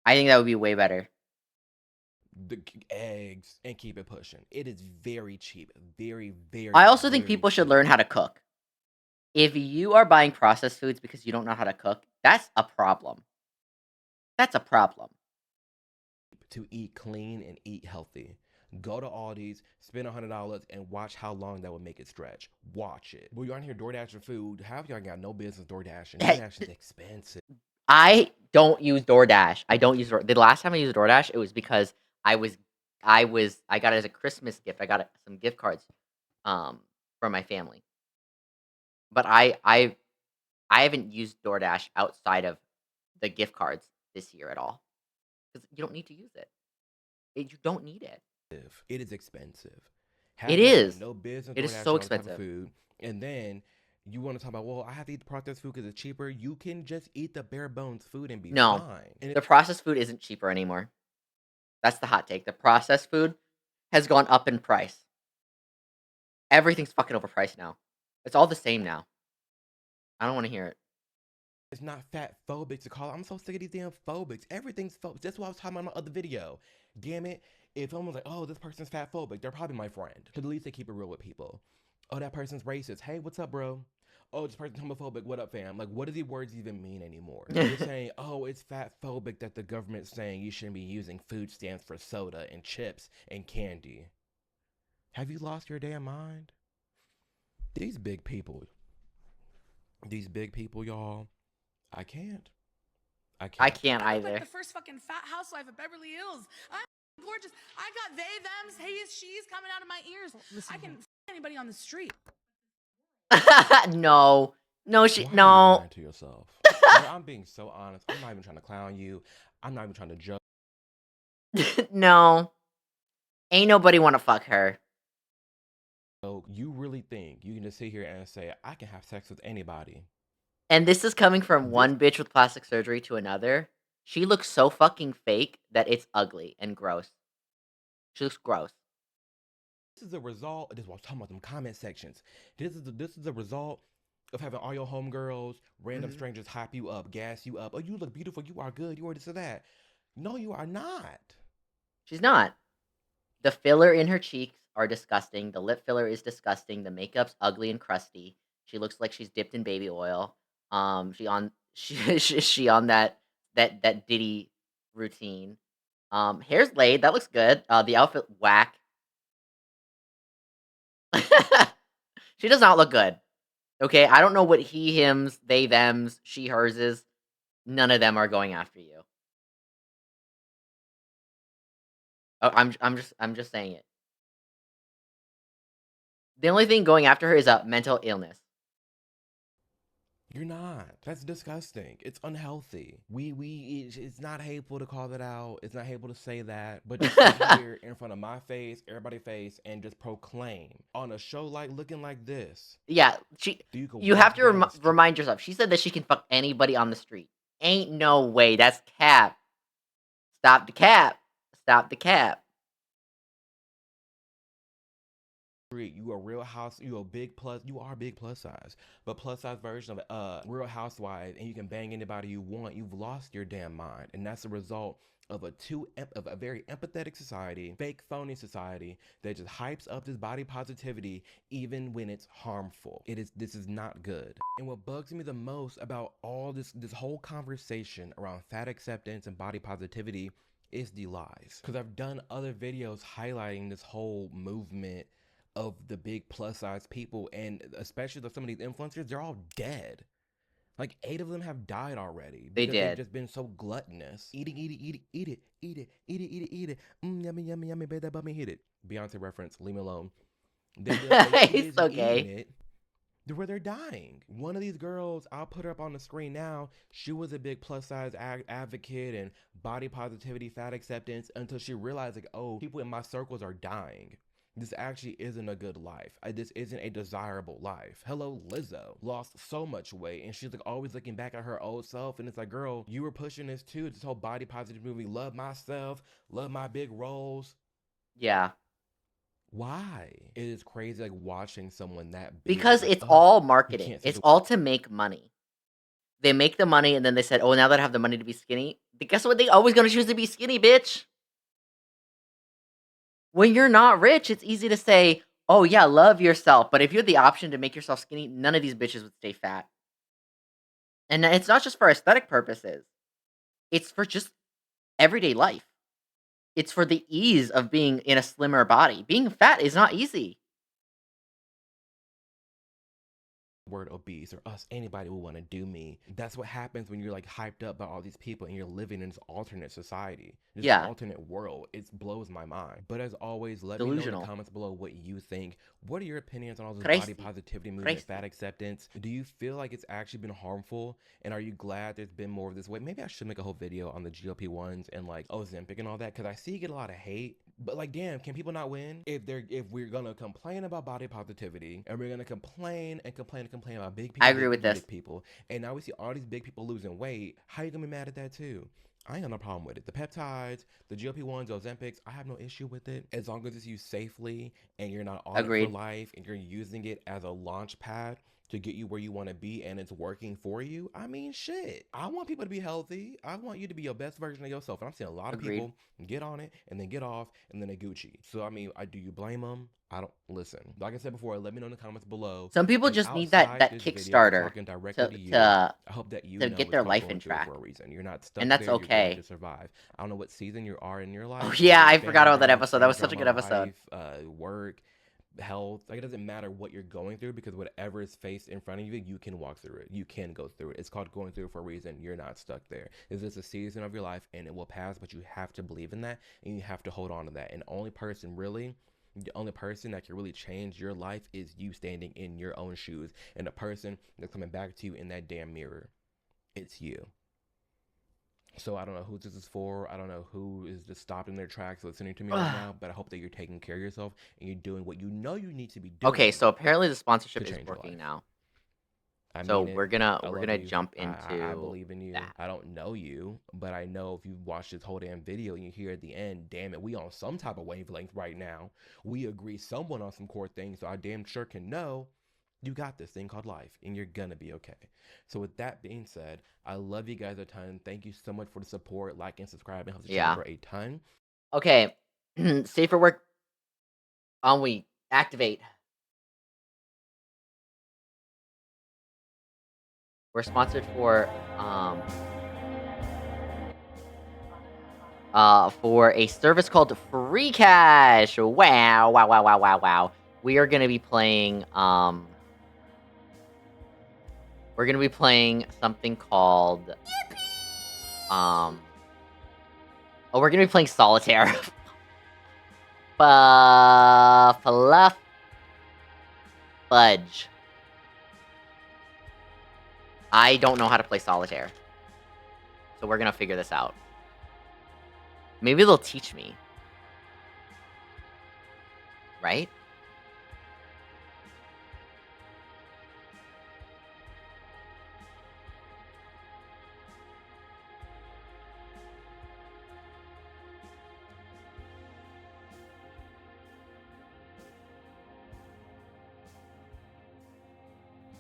I think that would be way better. The eggs, and keep it pushing. It is very cheap. Very, very, I also think very people should cheap. learn how to cook. If you are buying processed foods because you don't know how to cook, that's a problem. That's a problem. To eat clean and eat healthy. Go to Aldi's, spend $100, and watch how long that would make it stretch. Watch it. Well, you're on here DoorDashing food. Half y'all got no business DoorDashing. DoorDash is expensive. I don't use DoorDash. I don't use the last time I used DoorDash, it was because I got it as a Christmas gift. I got some gift cards from my family. But I haven't used DoorDash outside of the gift cards this year at all. Because you don't need to use it. You don't need it. It is expensive. It is. No business. It is DoorDashing so all type of expensive. Food, and then you want to talk about, well, I have to eat the processed food because it's cheaper. You can just eat the bare bones food and be No, fine. And the processed food isn't cheaper anymore. That's the hot take. The processed food has gone up in price. Everything's fucking overpriced now. It's all the same now. I don't want to hear it. It's not fat phobic to call it. I'm so sick of these damn phobics. Everything's phobic. That's what I was talking about in my other video. Damn it. If someone's like, oh, this person's fat phobic, they're probably my friend. Because at least they keep it real with people. Oh, that person's racist. Hey, what's up, bro? Oh, this person's homophobic. What up, fam? Like, what do these words even mean anymore? You're saying, oh, it's fat phobic that the government's saying you shouldn't be using food stamps for soda and chips and candy. Have you lost your damn mind? These big people, y'all, I can't. I can't I'm either. like the first fucking fat housewife of Beverly Hills. I'm gorgeous. I got they, thems, he's, she's coming out of my ears. I can f anybody on the street. No. No, Why are you lying to yourself? I'm being so honest. I'm not even trying to clown you. I'm not even trying to joke. No. Ain't nobody want to fuck her. So you really think you can just sit here and say, I can have sex with anybody? And this is coming from one bitch with plastic surgery to another. She looks so fucking fake that it's ugly and gross. She looks gross. This is the result. This is what I was talking about, them comment sections. This is the result of having all your homegirls, random strangers hype you up, gas you up. Oh, you look beautiful. You are good. You are this or that. No, you are not. She's not. The filler in her cheeks are disgusting. The lip filler is disgusting. The makeup's ugly and crusty. She looks like she's dipped in baby oil. She on that Diddy routine. Hair's laid. That looks good. The outfit whack. She does not look good. Okay, I don't know what he, hims, they, thems, she, hers is. None of them are going after you. Oh, I'm just saying it. The only thing going after her is a mental illness. You're not. That's disgusting. It's unhealthy. It's not hateful to call that out. It's not hateful to say that. But just sit here in front of my face, everybody's face, and just proclaim on a show like looking like this. Yeah, you have to remind yourself. She said that she can fuck anybody on the street. Ain't no way. That's cap. Stop the cap. Stop the cap. You are Real House. You are big plus. You are big plus size, but plus size version of Real Housewives, and you can bang anybody you want. You've lost your damn mind, and that's the result of a very empathetic society, fake phony society that just hypes up this body positivity even when it's harmful. This is not good. And what bugs me the most about all this whole conversation around fat acceptance and body positivity is the lies. Because I've done other videos highlighting this whole movement of the big plus size people, and especially some of these influencers, they're all dead. Like 8 of them have died already. They Because did. they've just been so gluttonous. Eat it. Yummy, yummy, yummy, baby, that bummy, hit it. Beyonce reference, leave me alone. They It's okay. it, where they're dying. One of these girls, I'll put her up on the screen now. She was a big plus size advocate and body positivity, fat acceptance, until she realized, like, oh, people in my circles are dying. This actually isn't a good life. This isn't a desirable life. Hello, Lizzo lost so much weight and she's like always looking back at her old self, and it's like, girl, you were pushing this too, this whole body positive movie, love myself, love my big roles. Yeah. Why? It is crazy like watching someone that big. Because like, it's all you marketing. can't say It's the all to make money. They make the money and then they said, oh, now that I have the money to be skinny, guess what? They always gonna choose to be skinny, bitch. When you're not rich, it's easy to say, oh yeah, love yourself. But if you had the option to make yourself skinny, none of these bitches would stay fat. And it's not just for aesthetic purposes. It's for just everyday life. It's for the ease of being in a slimmer body. Being fat is not easy. word obese or us, anybody would want to do me. That's what happens when you're like hyped up by all these people and you're living in this alternate society, this Yeah. alternate world. It blows my mind. But as always, let me know in Delusional. the comments below what you think. What are your opinions on all this Crazy. body positivity movement, Crazy. fat acceptance? Do you feel like it's actually been harmful? And are you glad there's been more of this way? Maybe I should make a whole video on the GLP-1s and like Ozempic and all that, because I see you get a lot of hate. But like, damn, can people not win? If we're gonna complain about body positivity and we're gonna complain about big people, I agree with big this. people, and now we see all these big people losing weight, how you gonna be mad at that too? I ain't got no problem with it. The peptides, the GLP-1s, Ozempics, I have no issue with it. As long as it's used safely and you're not on it Agreed. for life and you're using it as a launch pad to get you where you want to be and it's working for you. I mean, shit. I want people to be healthy. I want you to be your best version of yourself. And I'm seeing a lot of Agreed. people get on it and then get off and then they Gucci. So, I mean, do you blame them? I don't listen. Like I said before, let me know in the comments below. Some people And just need that outside this video, Kickstarter talking directly to you, to I hope that you to know get it's their called life going in through it track. for a reason. You're not stuck And that's there. You're going okay. to survive. I don't know what season you are in your life. Oh yeah, I whether forgot family about that life, episode. That was such a drama good episode. life, work, health. Like, it doesn't matter what you're going through, because whatever is faced in front of you, you can walk through it. You can go through it. It's called going through it for a reason. You're not stuck there. It's just a season of your life and it will pass, but you have to believe in that and you have to hold on to that. And the only person that can really change your life is you standing in your own shoes, and the person that's coming back to you in that damn mirror, it's you. So I don't know who this is for. I don't know who is just stopped in their tracks listening to me right now, but I hope that you're taking care of yourself and you're doing what you know you need to be doing. Okay, so apparently the sponsorship to is change your working life. now. I So mean it. we're gonna I love you. jump I into believe in you. that. I don't know you, but I know if you watch this whole damn video and you hear at the end, damn it, we on some type of wavelength right now. We agree someone on some core things, so I damn sure can know you got this thing called life and you're gonna be okay. So with that being said, I love you guys a ton. Thank you so much for the support. Like and subscribe. It helps the channel Yeah. grow a ton. Okay. Safer work. AnwiAnwi, activate. We're sponsored for a service called Free Cash. Wow, wow, wow, wow, wow, wow. We are gonna be playing we're gonna be playing something called we're gonna be playing solitaire. Fluff fudge. I don't know how to play solitaire, so we're gonna figure this out. Maybe they'll teach me. Right?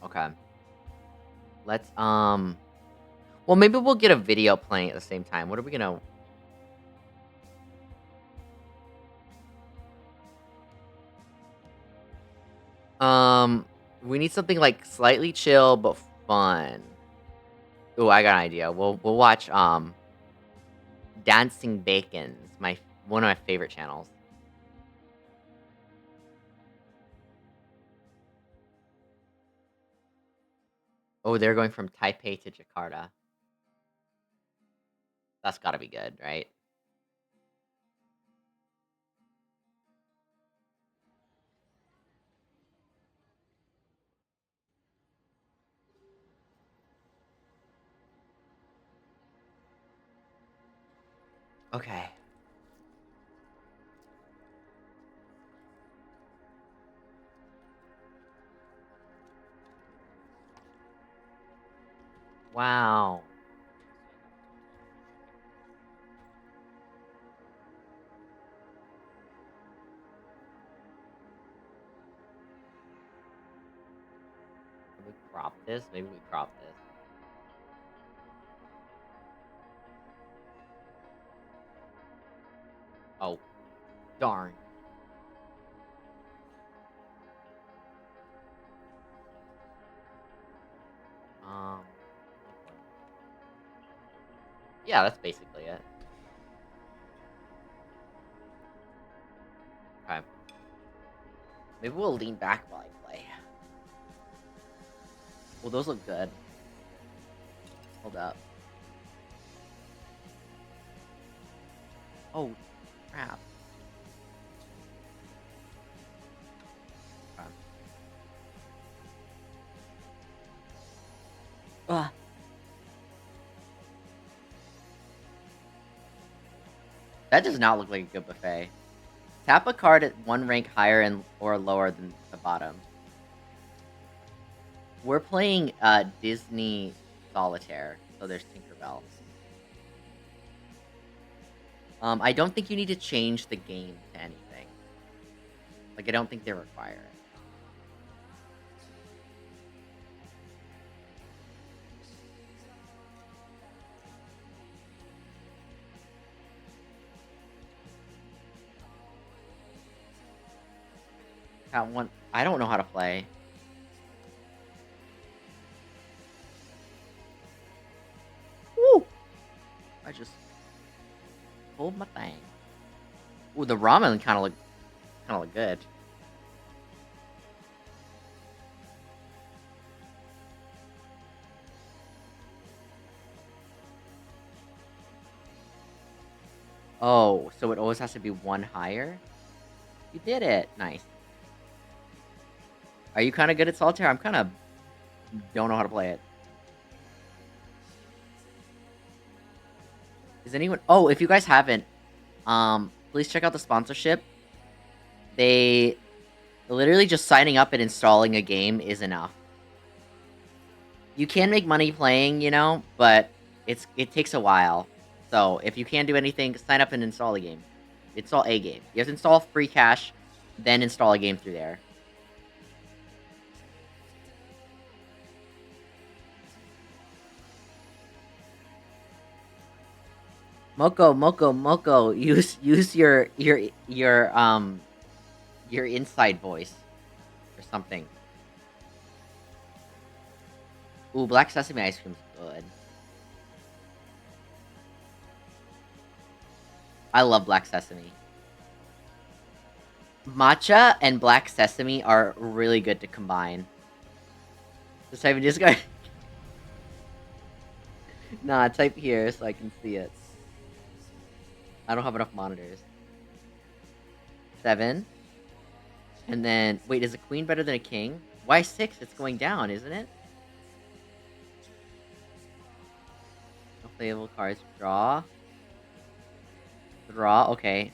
Okay. Let's, well, maybe we'll get a video playing at the same time. What are we gonna... we need something, like, slightly chill, but fun. Ooh, I got an idea. We'll watch, Dancing Bacons, one of my favorite channels. Oh, they're going from Taipei to Jakarta. That's gotta be good, right? Okay. Wow. Can we crop this? Maybe we crop this. Oh, darn. Yeah, that's basically it. Okay. Maybe we'll lean back while I play. Well, those look good. Hold up. Oh, crap. Okay. Ugh. That does not look like a good buffet. Tap a card at one rank higher and or lower than the bottom. We're playing Disney Solitaire, so there's Tinkerbell. I don't think you need to change the game to anything. Like, I don't think they require it. That one, I don't know how to play. Woo! I just pulled my thing. Ooh, the ramen kind of look good. Oh, so it always has to be one higher? You did it. Nice. Are you kind of good at solitaire? I'm kind of don't know how to play it. Is anyone... Oh, if you guys haven't, please check out the sponsorship. They... Literally just signing up and installing a game is enough. You can make money playing, you know, but it takes a while. So, if you can't do anything, sign up and install a game. Install a game. You have to install free cash, then install a game through there. Moko, use your inside voice or something. Ooh, black sesame ice cream's good. I love black sesame. Matcha and black sesame are really good to combine. Just type in this guy. Nah, type here so I can see it. I don't have enough monitors. 7. And then, wait, is a queen better than a king? Why 6? It's going down, isn't it? No playable cards. Draw. Draw, okay.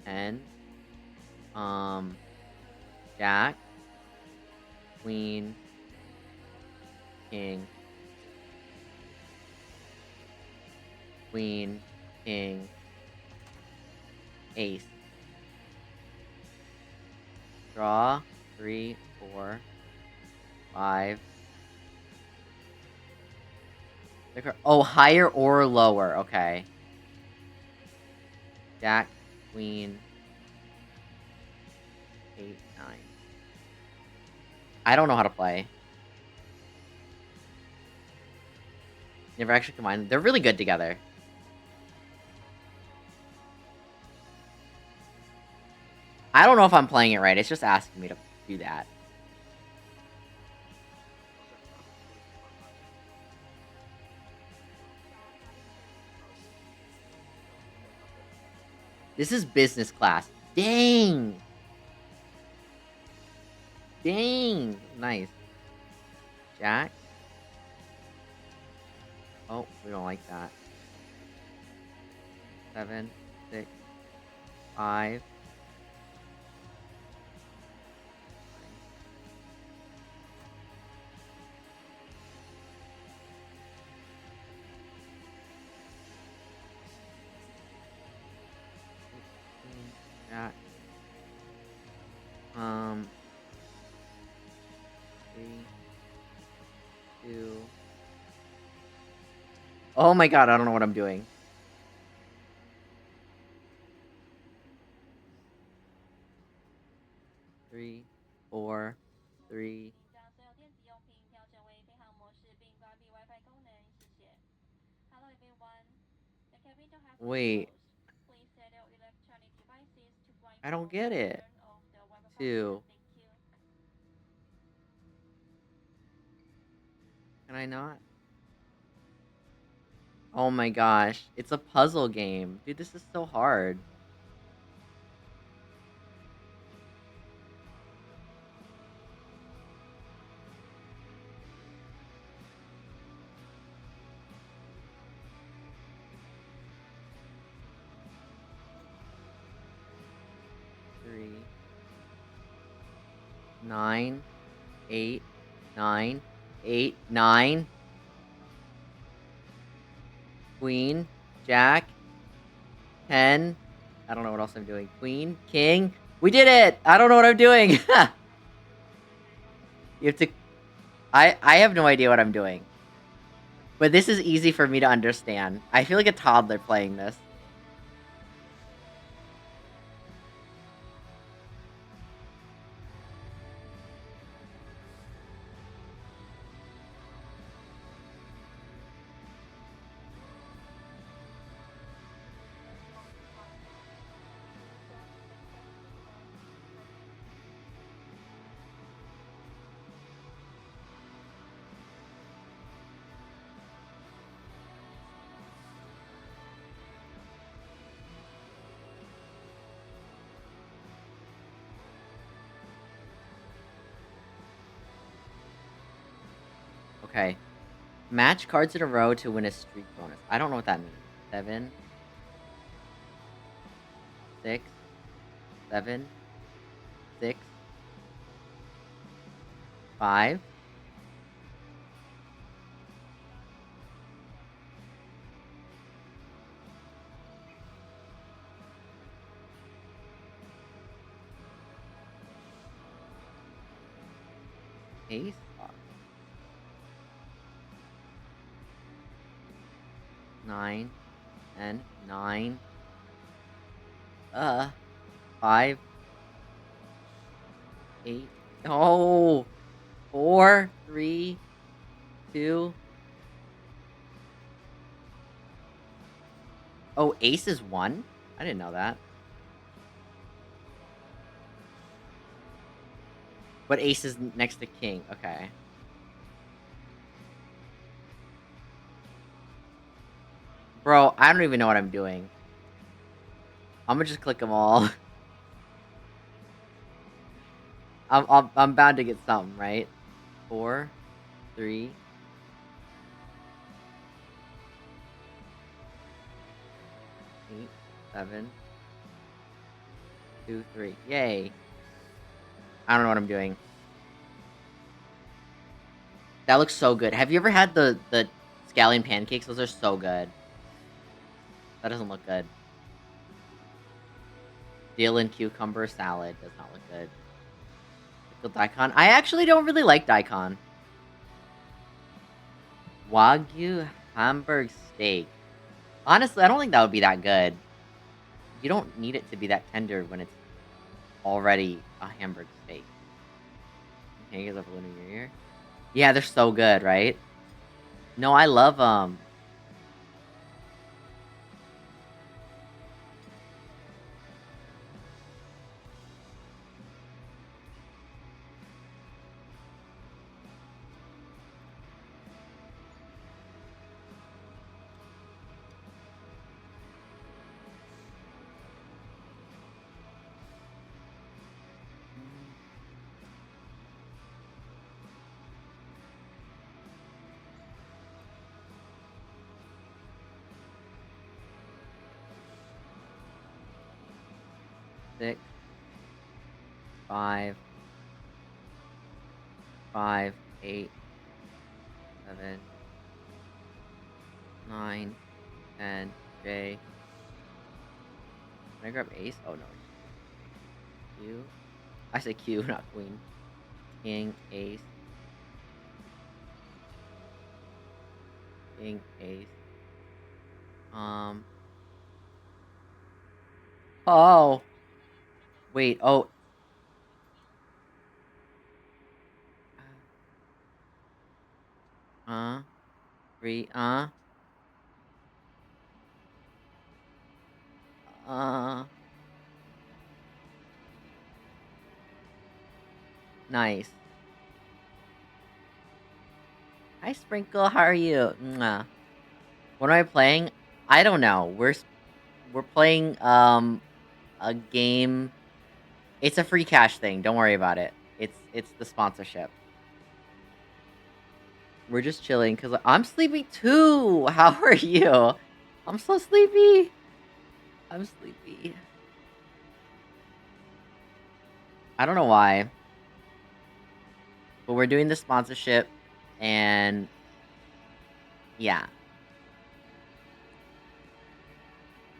10. Jack. Queen. King. Queen. King. Ace. Draw. 3, 4, 5. Oh, higher or lower. Okay. Jack, Queen, 8, 9. I don't know how to play. Never actually combined them. They're really good together. I don't know if I'm playing it right. It's just asking me to do that. This is business class. Dang! Dang! Nice. Jack? Oh, we don't like that. 7, 6, 5. 3, 2. Oh my god, I don't know what I'm doing. Three, 4, 3. Wait. I don't get it. 2. Can I not? Oh my gosh. It's a puzzle game. Dude, this is so hard. Three, 9, 8, 9, 8, 9. Queen, Jack, 10. I don't know what else I'm doing. Queen, King. We did it! I don't know what I'm doing. You have to... I have no idea what I'm doing. But this is easy for me to understand. I feel like a toddler playing this. Okay. Match cards in a row to win a streak bonus. I don't know what that means. 7, 6, 7, 6, 5. Ace. 9, 10, 9. 5, 8. Oh, 4, 3, 2. Oh, ace is 1? I didn't know that. But ace is next to king. Okay. Bro, I don't even know what I'm doing. I'm gonna just click them all. I'm bound to get something, right? 4, 3. 8, 7, 2, 3. Yay. I don't know what I'm doing. That looks so good. Have you ever had the scallion pancakes? Those are so good. That doesn't look good. Dill and cucumber salad does not look good. Pickled daikon. I actually don't really like daikon. Wagyu Hamburg steak. Honestly, I don't think that would be that good. You don't need it to be that tender when it's already a Hamburg steak. Pancakes of Lunar New Year. Yeah, they're so good, right? No, I love them. Six, 5, 5, 8, 7, 9, 10, J. Can I grab ace? Oh no. 2, I said Q, not queen. King, ace. King, ace. Oh. Wait, oh. 3, Nice. Hi, Sprinkle. How are you? Mwah. What am I playing? I don't know. We're playing a game. It's a free cash thing. Don't worry about it. It's the sponsorship. We're just chilling because I'm sleepy too. How are you? I'm so sleepy. I'm sleepy. I don't know why. But we're doing the sponsorship and yeah.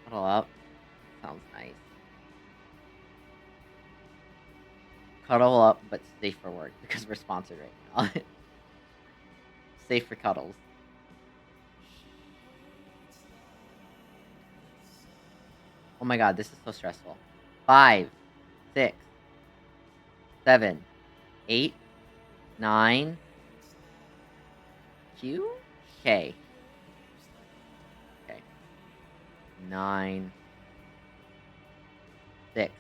Huddle up. Sounds nice. Cuddle up, but safe for work because we're sponsored right now. Safe for cuddles. Oh my god, this is so stressful. 5, 6, 7, 8, 9. Q? K. Okay. 9. 6.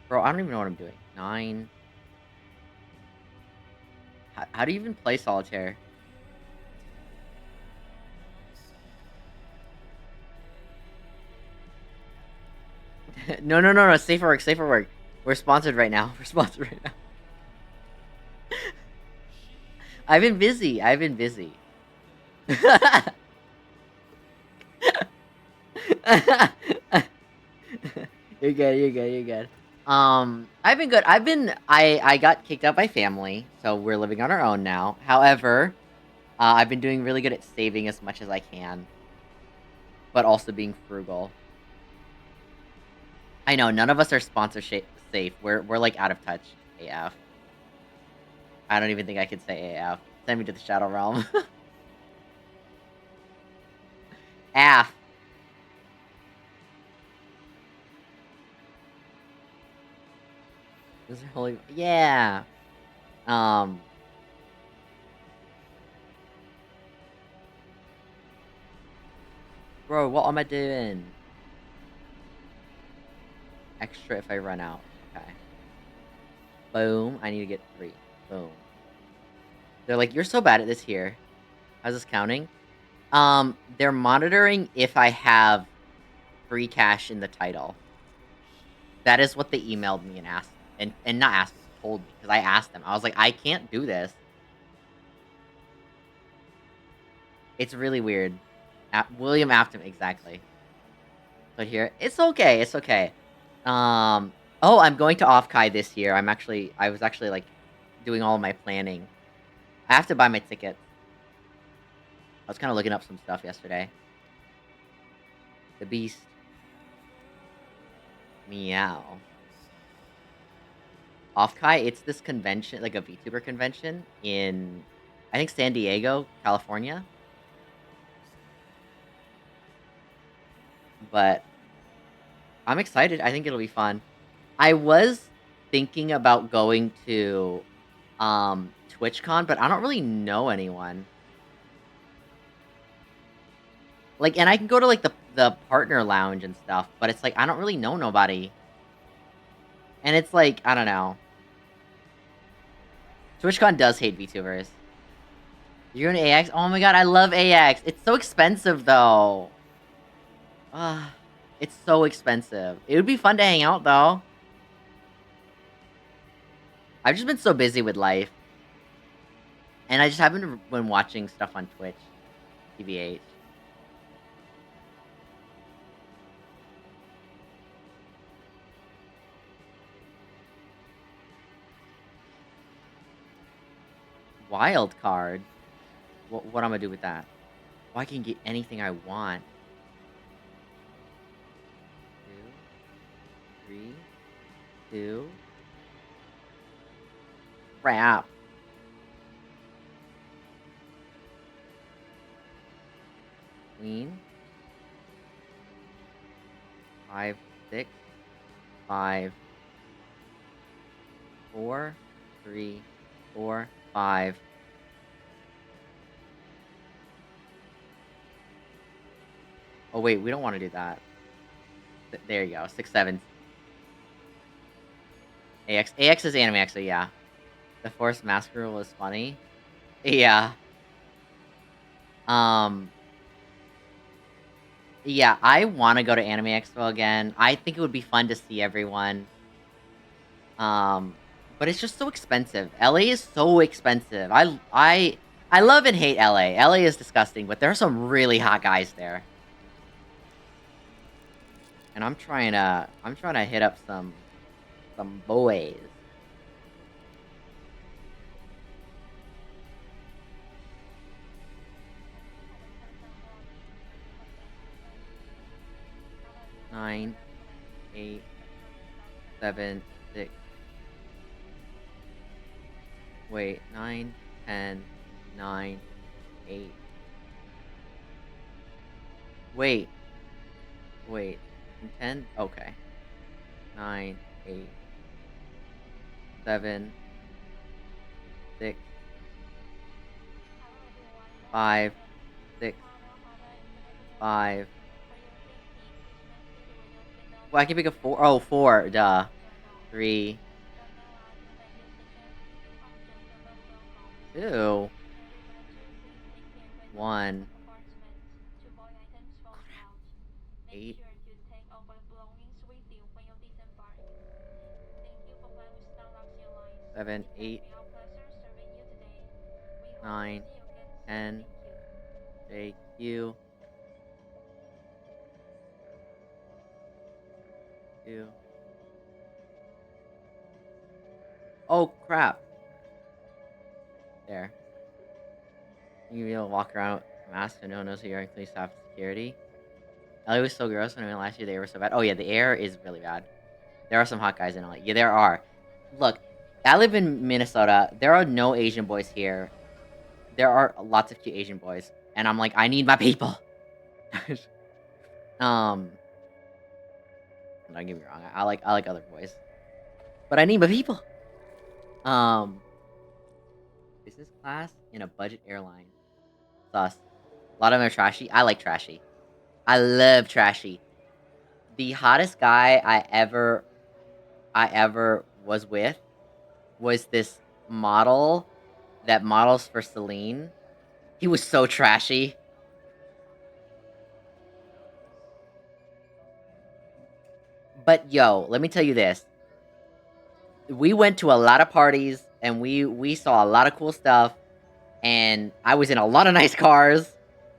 Bro, I don't even know what I'm doing. 9. How do you even play solitaire? No. Safe for work, safe for work. We're sponsored right now. We're sponsored right now. I've been busy. You're good. I've been good. I got kicked out by family, so we're living on our own now. However, I've been doing really good at saving as much as I can, but also being frugal. I know, none of us are sponsorship safe. We're like out of touch. AF. I don't even think I could say AF. Send me to the Shadow Realm. AF. Those are holy. Yeah. Bro, what am I doing? Extra if I run out. Okay. Boom. I need to get 3. Boom. They're like, you're so bad at this here. How's this counting? They're monitoring if I have free cash in the title. That is what they emailed me and asked. And not asked me, told me. Because I asked them. I was like, I can't do this. It's really weird. William Afton, exactly. So here, it's okay. Oh, I'm going to Off-Kai this year. I was actually, like, doing all of my planning. I have to buy my tickets. I was kind of looking up some stuff yesterday. The Beast. Meow. Off-Kai, it's this convention, like a VTuber convention in, I think, San Diego, California. But I'm excited. I think it'll be fun. I was thinking about going to TwitchCon, but I don't really know anyone. Like, and I can go to, like, the partner lounge and stuff, but it's like, I don't really know nobody. And it's like, I don't know. TwitchCon does hate VTubers. You're going to AX? Oh my god, I love AX. It's so expensive, though. It's so expensive. It would be fun to hang out, though. I've just been so busy with life. And I just haven't been watching stuff on Twitch. TBH. Wild card? What I'm gonna do with that? Oh, I can get anything I want. 2, 3, 2. crap. Queen. 5, 6, 5, 4, 3, 4, 5. Oh wait, we don't want to do that. There you go. 6, 7. AX is anime actually, yeah. The forced mask rule was funny. Yeah. Yeah, I want to go to Anime Expo again. I think it would be fun to see everyone. But it's just so expensive. LA is so expensive. I love and hate LA. LA is disgusting, but there are some really hot guys there. And I'm trying to hit up some boys. Nine, 8, 7, 6. Wait, 9, 10, 9, 8. Wait. 10? Okay. 9, 8, 7, 6, 5, 6, 5. Well, I can pick a 4. Oh, 4. Duh. 3. 2. 1. 8. 7, 8. 9, 10. JQ. 2. Oh, crap. There. You be able to walk around with a mask and no one knows who you are, including staff and security. LA was so gross when I went last year. The air was so bad. Oh, yeah, the air is really bad. There are some hot guys in LA. Yeah, there are. Look, I live in Minnesota. There are no Asian boys here. There are lots of cute Asian boys. And I'm like, I need my people. Don't get me wrong. I like other boys. But I need my people. Business class in a budget airline. Sus. A lot of them are trashy. I like trashy. I love trashy. The hottest guy I ever was with was this model that models for Celine. He was so trashy. But yo, let me tell you this. We went to a lot of parties and we saw a lot of cool stuff, and I was in a lot of nice cars,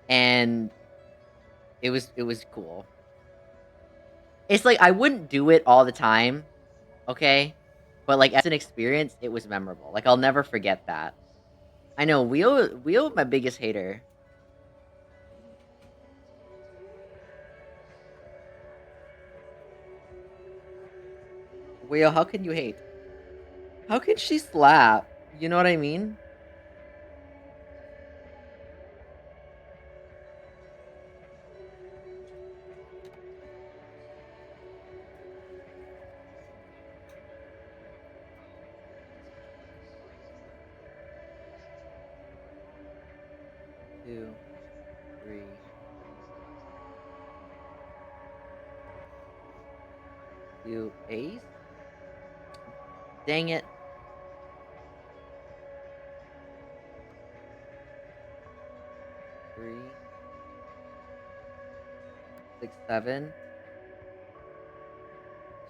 and it was cool. It's like I wouldn't do it all the time, okay? But like as an experience, it was memorable. Like I'll never forget that. I know Wheel my biggest hater. Wheel, how can you hate? How can she slap? You know what I mean? Two, 3. You ace? Dang it. 3, 6, 7.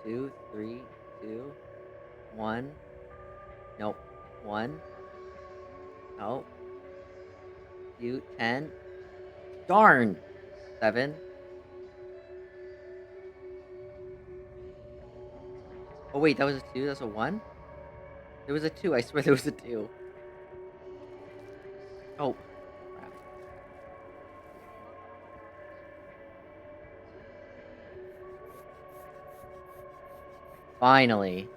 2, 3, 2, 1. Nope. 1. Nope. You 10. Darn. 7. Oh wait, that was a 2. That's a 1. There was a 2. I swear there was a 2. Oh. Crap. Finally.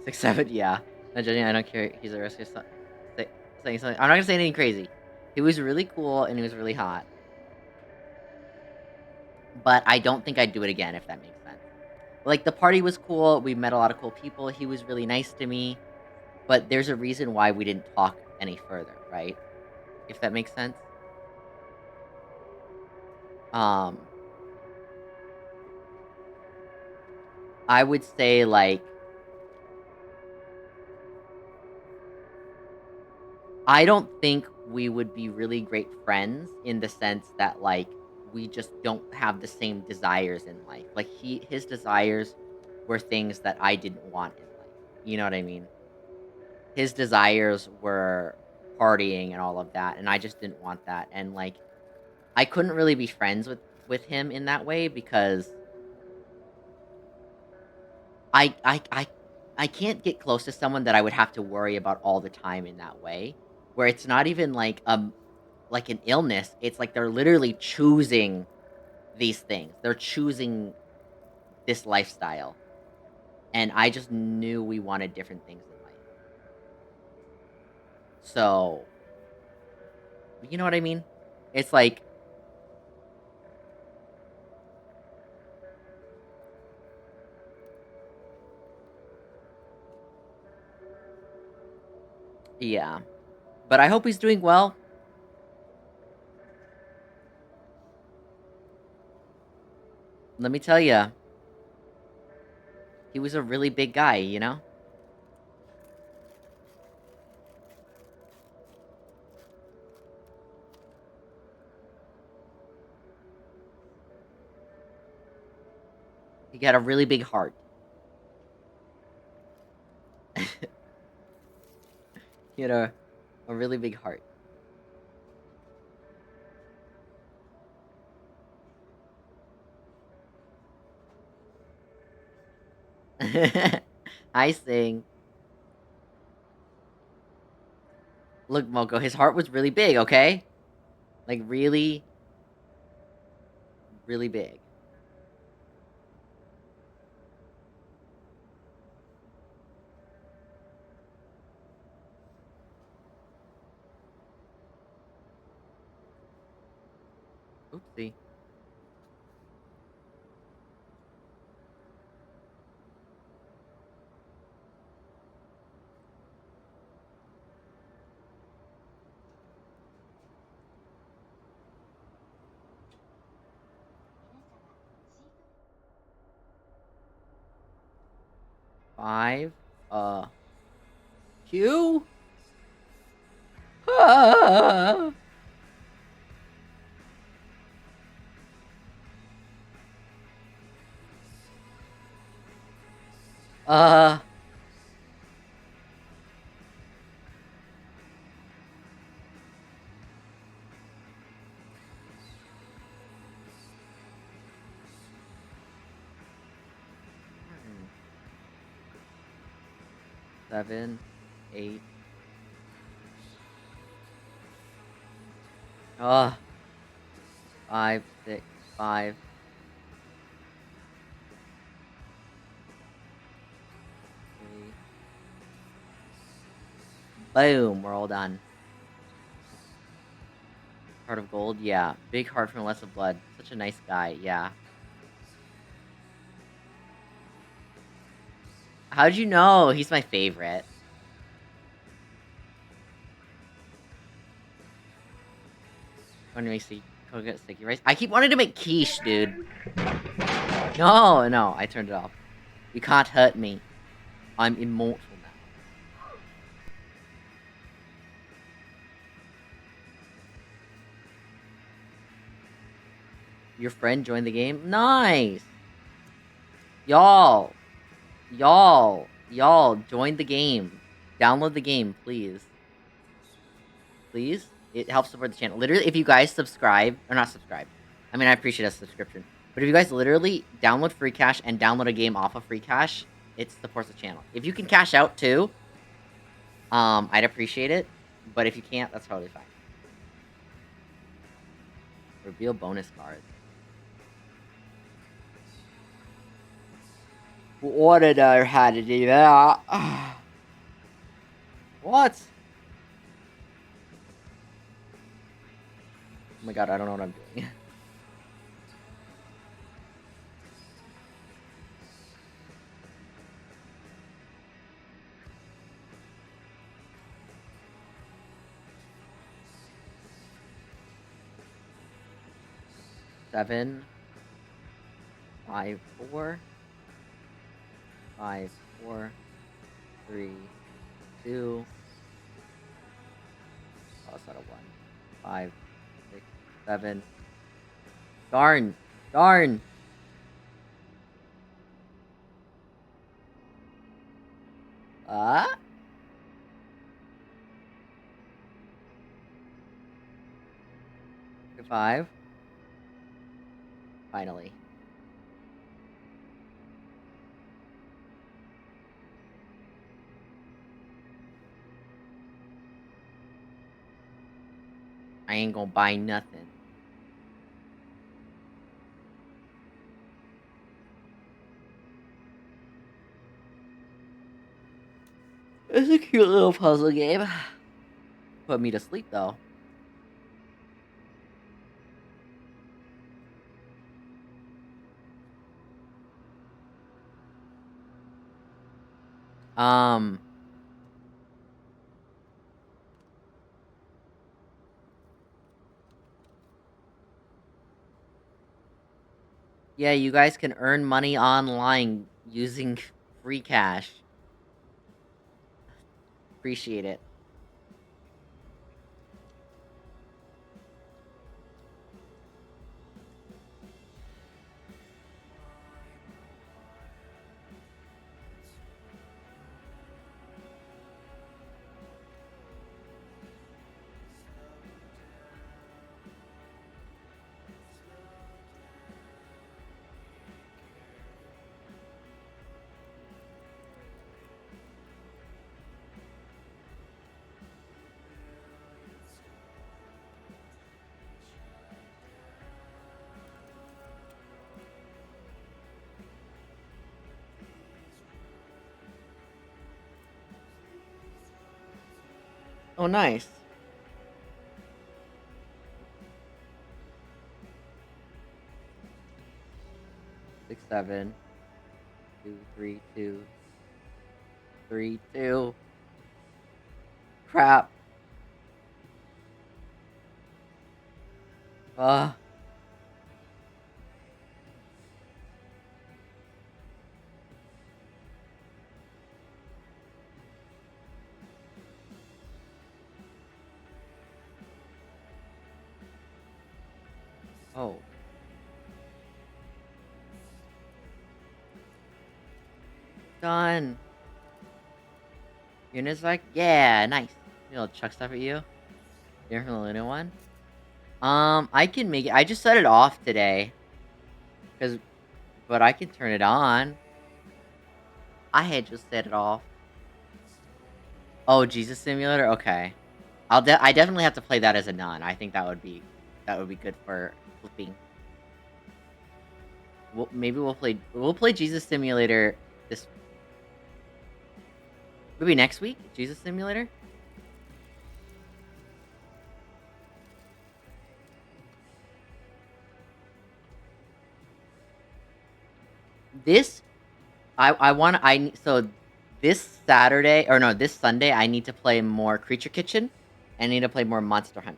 6, 7. Yeah. No, Jenny, I don't care. He's a rescue. Saying something. I'm not gonna say anything crazy. He was really cool and he was really hot. But I don't think I'd do it again, if that makes sense. Like, the party was cool. We met a lot of cool people. He was really nice to me. But there's a reason why we didn't talk any further, right? If that makes sense. I would say, like, I don't think we would be really great friends in the sense that, like, we just don't have the same desires in life. Like, his desires were things that I didn't want in life. You know what I mean? His desires were partying and all of that, and I just didn't want that. And, like, I couldn't really be friends with him in that way because I can't get close to someone that I would have to worry about all the time in that way, where it's not even like an illness. It's like they're literally choosing these things. They're choosing this lifestyle. And I just knew we wanted different things in life. So, you know what I mean? It's like yeah. But I hope he's doing well. Let me tell you, he was a really big guy, you know? He got a really big heart. He had a really big heart. I sing. Look, Moko, his heart was really big, okay? Like, really, really big. Oopsie. Five. Q? Ah! Uh... 7, 8. Ugh. 5, 6, 5. 3. Boom, we're all done. Heart of gold, yeah. Big heart from less of blood. Such a nice guy, yeah. How'd you know? He's my favorite. Want to make coconut sticky rice? I keep wanting to make quiche, dude. No, I turned it off. You can't hurt me. I'm immortal now. Your friend joined the game? Nice! Y'all, join the game. Download the game, please. Please? It helps support the channel. Literally, if you guys subscribe, or not subscribe, I mean, I appreciate a subscription, but if you guys literally download free cash and download a game off of free cash, it supports the channel. If you can cash out too, I'd appreciate it, but if you can't, that's totally fine. Reveal bonus cards. Who ordered or had to do that? What? Oh my god, I don't know what I'm doing. Seven, 5, 4, 5, 4, 3, 2. Oh, it's not a 1. 5, 6, 7. Darn! Darn! Ah? Five. Finally. I ain't gonna buy nothing. It's a cute little puzzle game. Put me to sleep, though. Yeah, you guys can earn money online using free cash. Appreciate it. Oh, nice. Six, 7, 2, 3, 2, 3, 2. Crap. Oh. Done. Unit's like, yeah, nice. You know, chuck stuff at you. You're from the Luna one? I can make it. I just set it off today. But I can turn it on. I had just set it off. Oh, Jesus Simulator? Okay. I definitely have to play that as a nun. I think that would be good for flipping. Maybe we'll play Jesus Simulator this maybe next week? Jesus Simulator? This so this Saturday or no, this Sunday I need to play more Creature Kitchen and I need to play more Monster Hunter.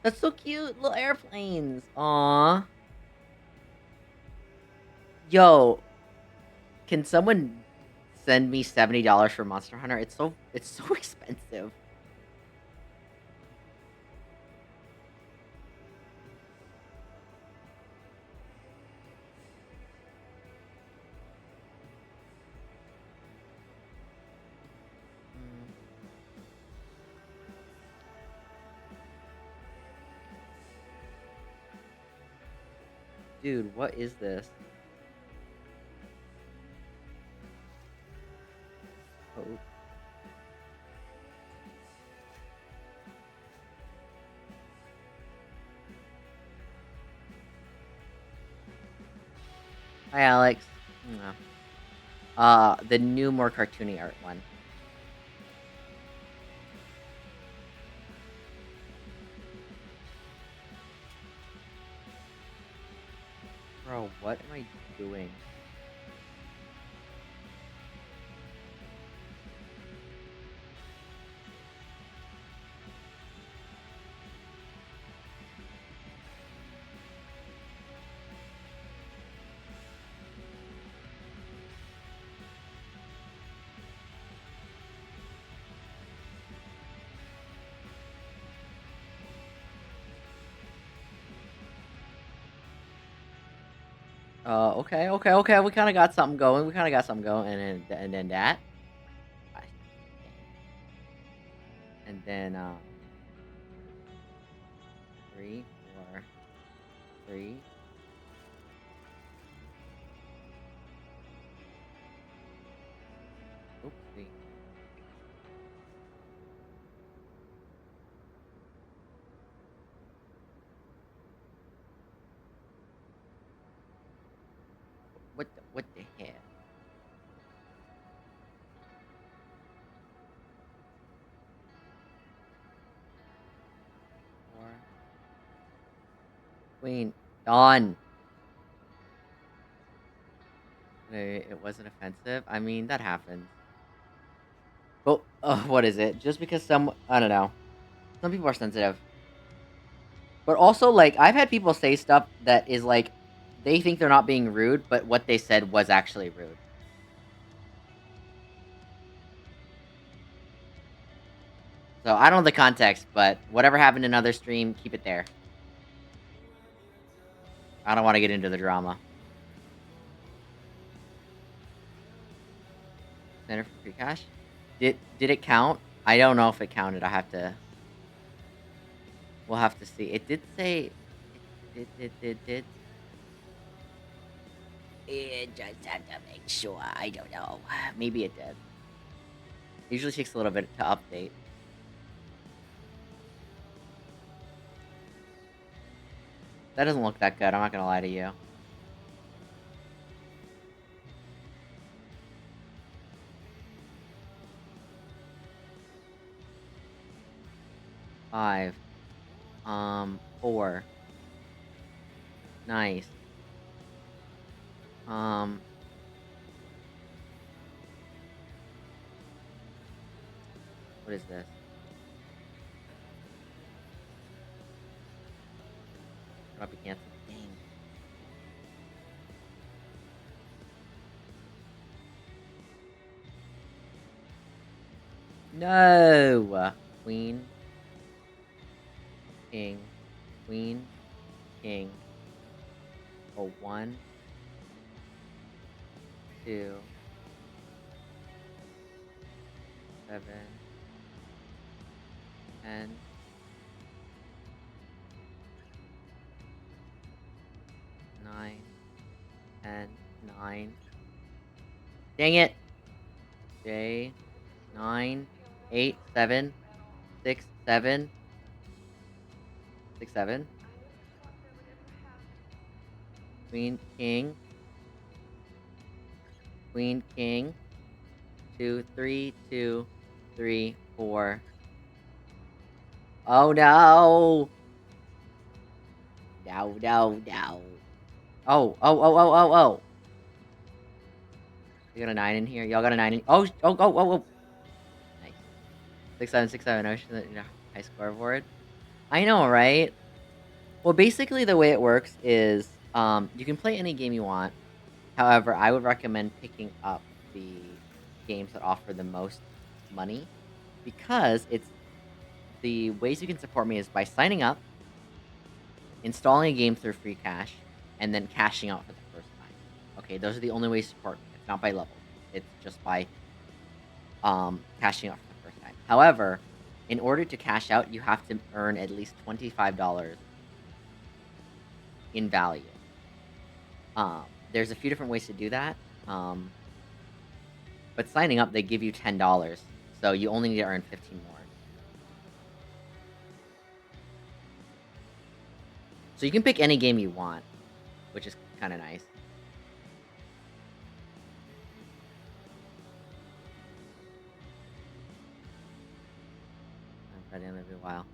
That's so cute, little airplanes. Aww. Yo, can someone send me $70 for Monster Hunter? It's so expensive. Dude, what is this? Oh. Hi, Alex. The new, more cartoony art one. Bro, what am I doing? Okay. We kind of got something going. And then that. And then, 3, 4, 3. Oopsie. What the hell? Queen. Done. It wasn't offensive. I mean, that happens. But, what is it? Just because I don't know. Some people are sensitive. But also, like, I've had people say stuff that is, like, they think they're not being rude, but what they said was actually rude. So, I don't know the context, but whatever happened in another stream, keep it there. I don't want to get into the drama. Center for free cash? Did it count? I don't know if it counted. We'll have to see. It did say... It did. It just have to make sure. I don't know. Maybe it did. Usually takes a little bit to update. That doesn't look that good. I'm not gonna lie to you. Five. 4. Nice. What is this? Copy cancel. Dang. No! Queen. King. Queen. King. A 1. 2. 7. 10. 9. 10. 9. Dang it! J. 9. 8. 7. 6. 7. 6. 7. Queen, king. Queen, king. 2, 3, 2, 3, 4. Oh no! No. Oh. You got a 9 in here? Y'all got a 9 in... Oh. Nice. 6, 7, 6, 7. High scoreboard. I know, right? Well, basically the way it works is, you can play any game you want. However, I would recommend picking up the games that offer the most money, because the ways you can support me is by signing up, installing a game through free cash, and then cashing out for the first time. Okay, those are the only ways to support me. It's not by level. It's just by cashing out for the first time. However, in order to cash out, you have to earn at least $25 in value. There's a few different ways to do that. But signing up, they give you $10, so you only need to earn 15 more. So you can pick any game you want, which is kind of nice. I've been in a while.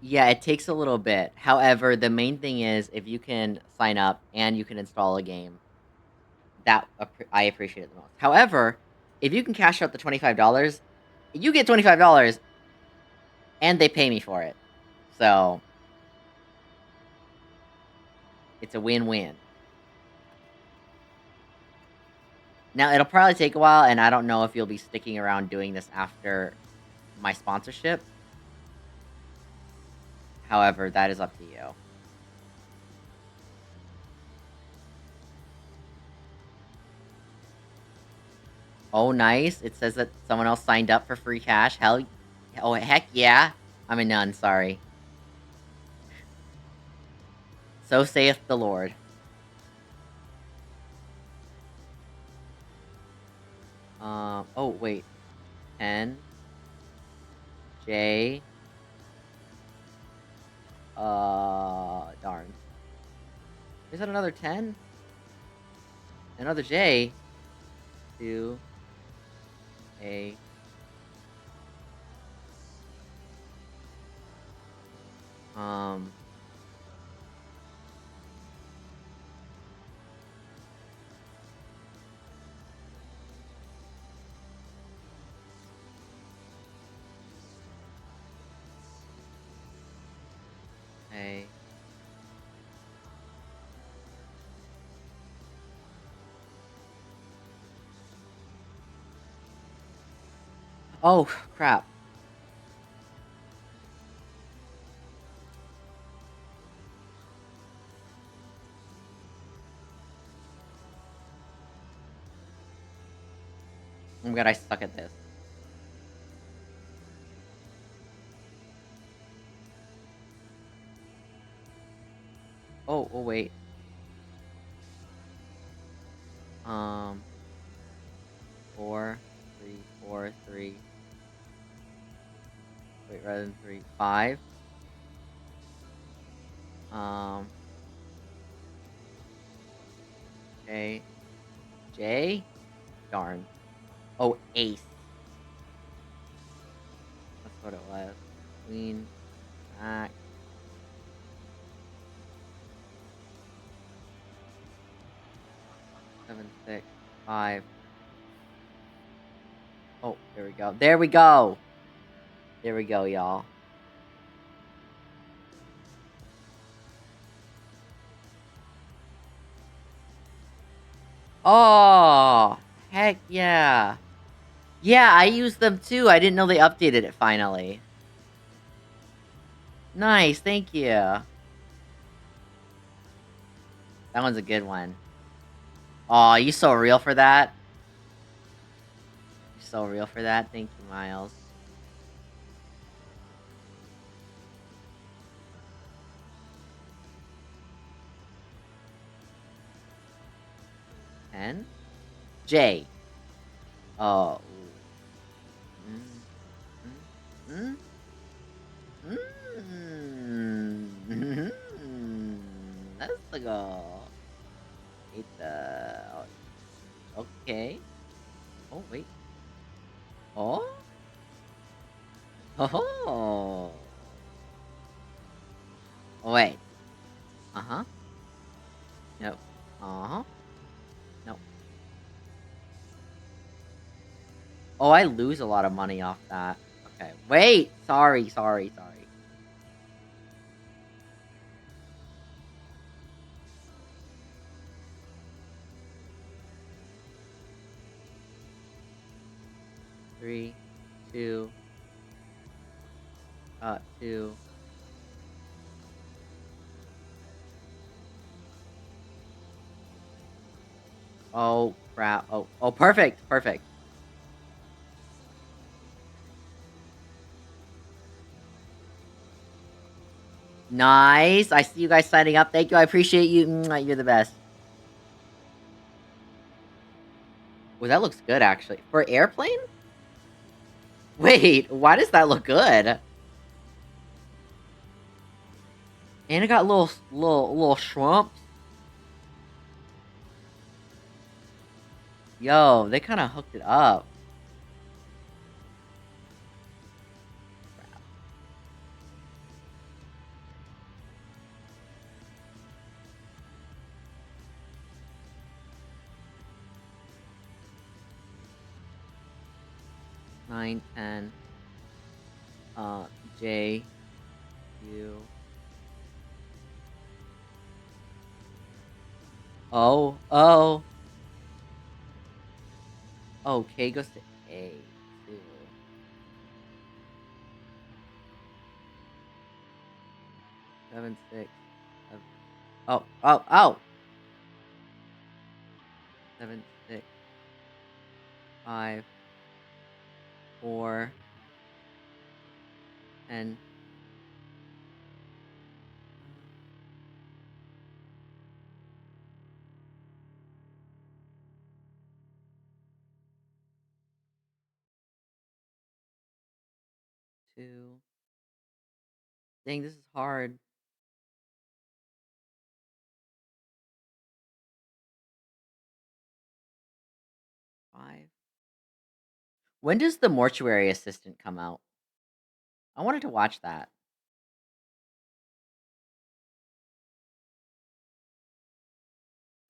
Yeah, it takes a little bit. However, the main thing is if you can sign up and you can install a game, I appreciate it the most. However, if you can cash out the $25, you get $25 and they pay me for it. So it's a win-win. Now, it'll probably take a while, and I don't know if you'll be sticking around doing this after my sponsorship. However, that is up to you. Oh, nice. It says that someone else signed up for free cash. Oh, heck yeah. I'm a nun, sorry. So saith the Lord. Oh, wait. 10. J. Darn. Is that another 10? Another J. 2. A. A. Oh, crap. Oh my god, I suck at this. Oh, wait. 4, 3, 4, 3. Wait, rather than 3, 5. J. J? Darn. Oh, ace. That's what it was. Queen. Jack. 7, 6, 5. Oh, there we go. There we go! There we go, y'all. Oh! Heck yeah! Yeah, I used them too. I didn't know they updated it finally. Nice, thank you. That one's a good one. Aw, you so real for that? You're so real for that? Thank you, Miles. N? J. Oh. Let's go. Okay. Oh, wait. Oh? Oh. Wait. Uh-huh. No. Uh-huh. No. Oh, I lose a lot of money off that. Okay. Wait! Sorry. 3, 2. 2. Oh, crap. Oh, perfect. Nice. I see you guys signing up. Thank you. I appreciate you. Mwah, you're the best. Well, that looks good, actually. For airplane? Wait, why does that look good? And it got little shrumps. Yo, they kind of hooked it up. 9, 10. J, U. Oh, oh. Oh, K goes to A, too. 7, 6. Oh, oh, oh! 7, 6. 5, 4. 10. Two. Dang, this is hard. Five. When does the mortuary assistant come out? I wanted to watch that.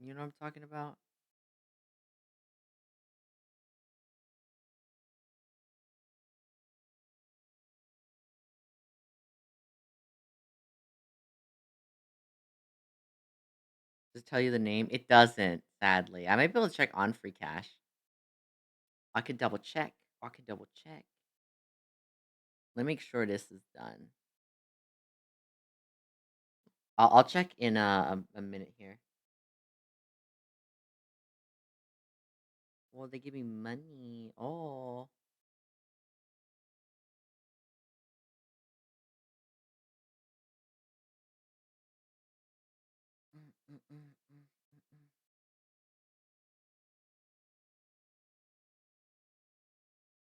You know what I'm talking about? Does it tell you the name? It doesn't, sadly. I might be able to check on free cash. I could double check. I could double check. Let me make sure this is done. I'll check in a minute here. Well, they give me money. Oh.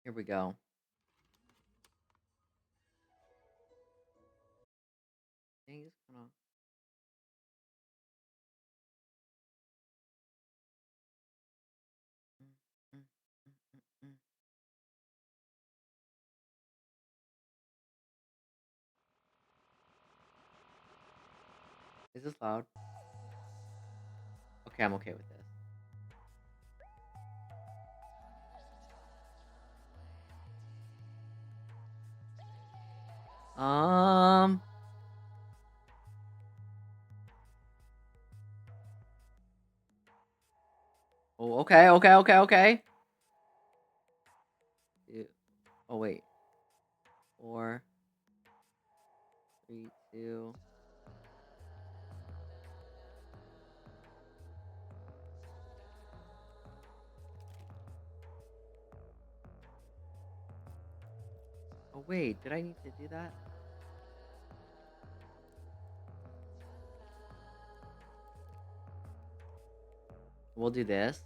Here we go. Dang, this kind of. Is this loud? Okay, I'm okay with this. Oh, okay, okay, okay, okay. Oh, wait. 4, 3, 2. Oh, wait. Did I need to do that? We'll do this.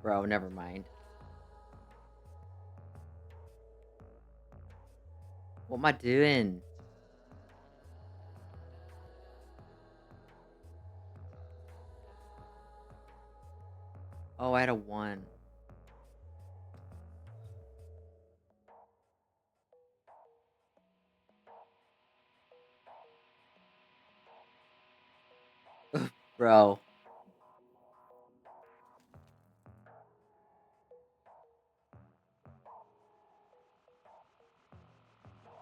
Bro, never mind. What am I doing? Oh, I had a 1. Bro.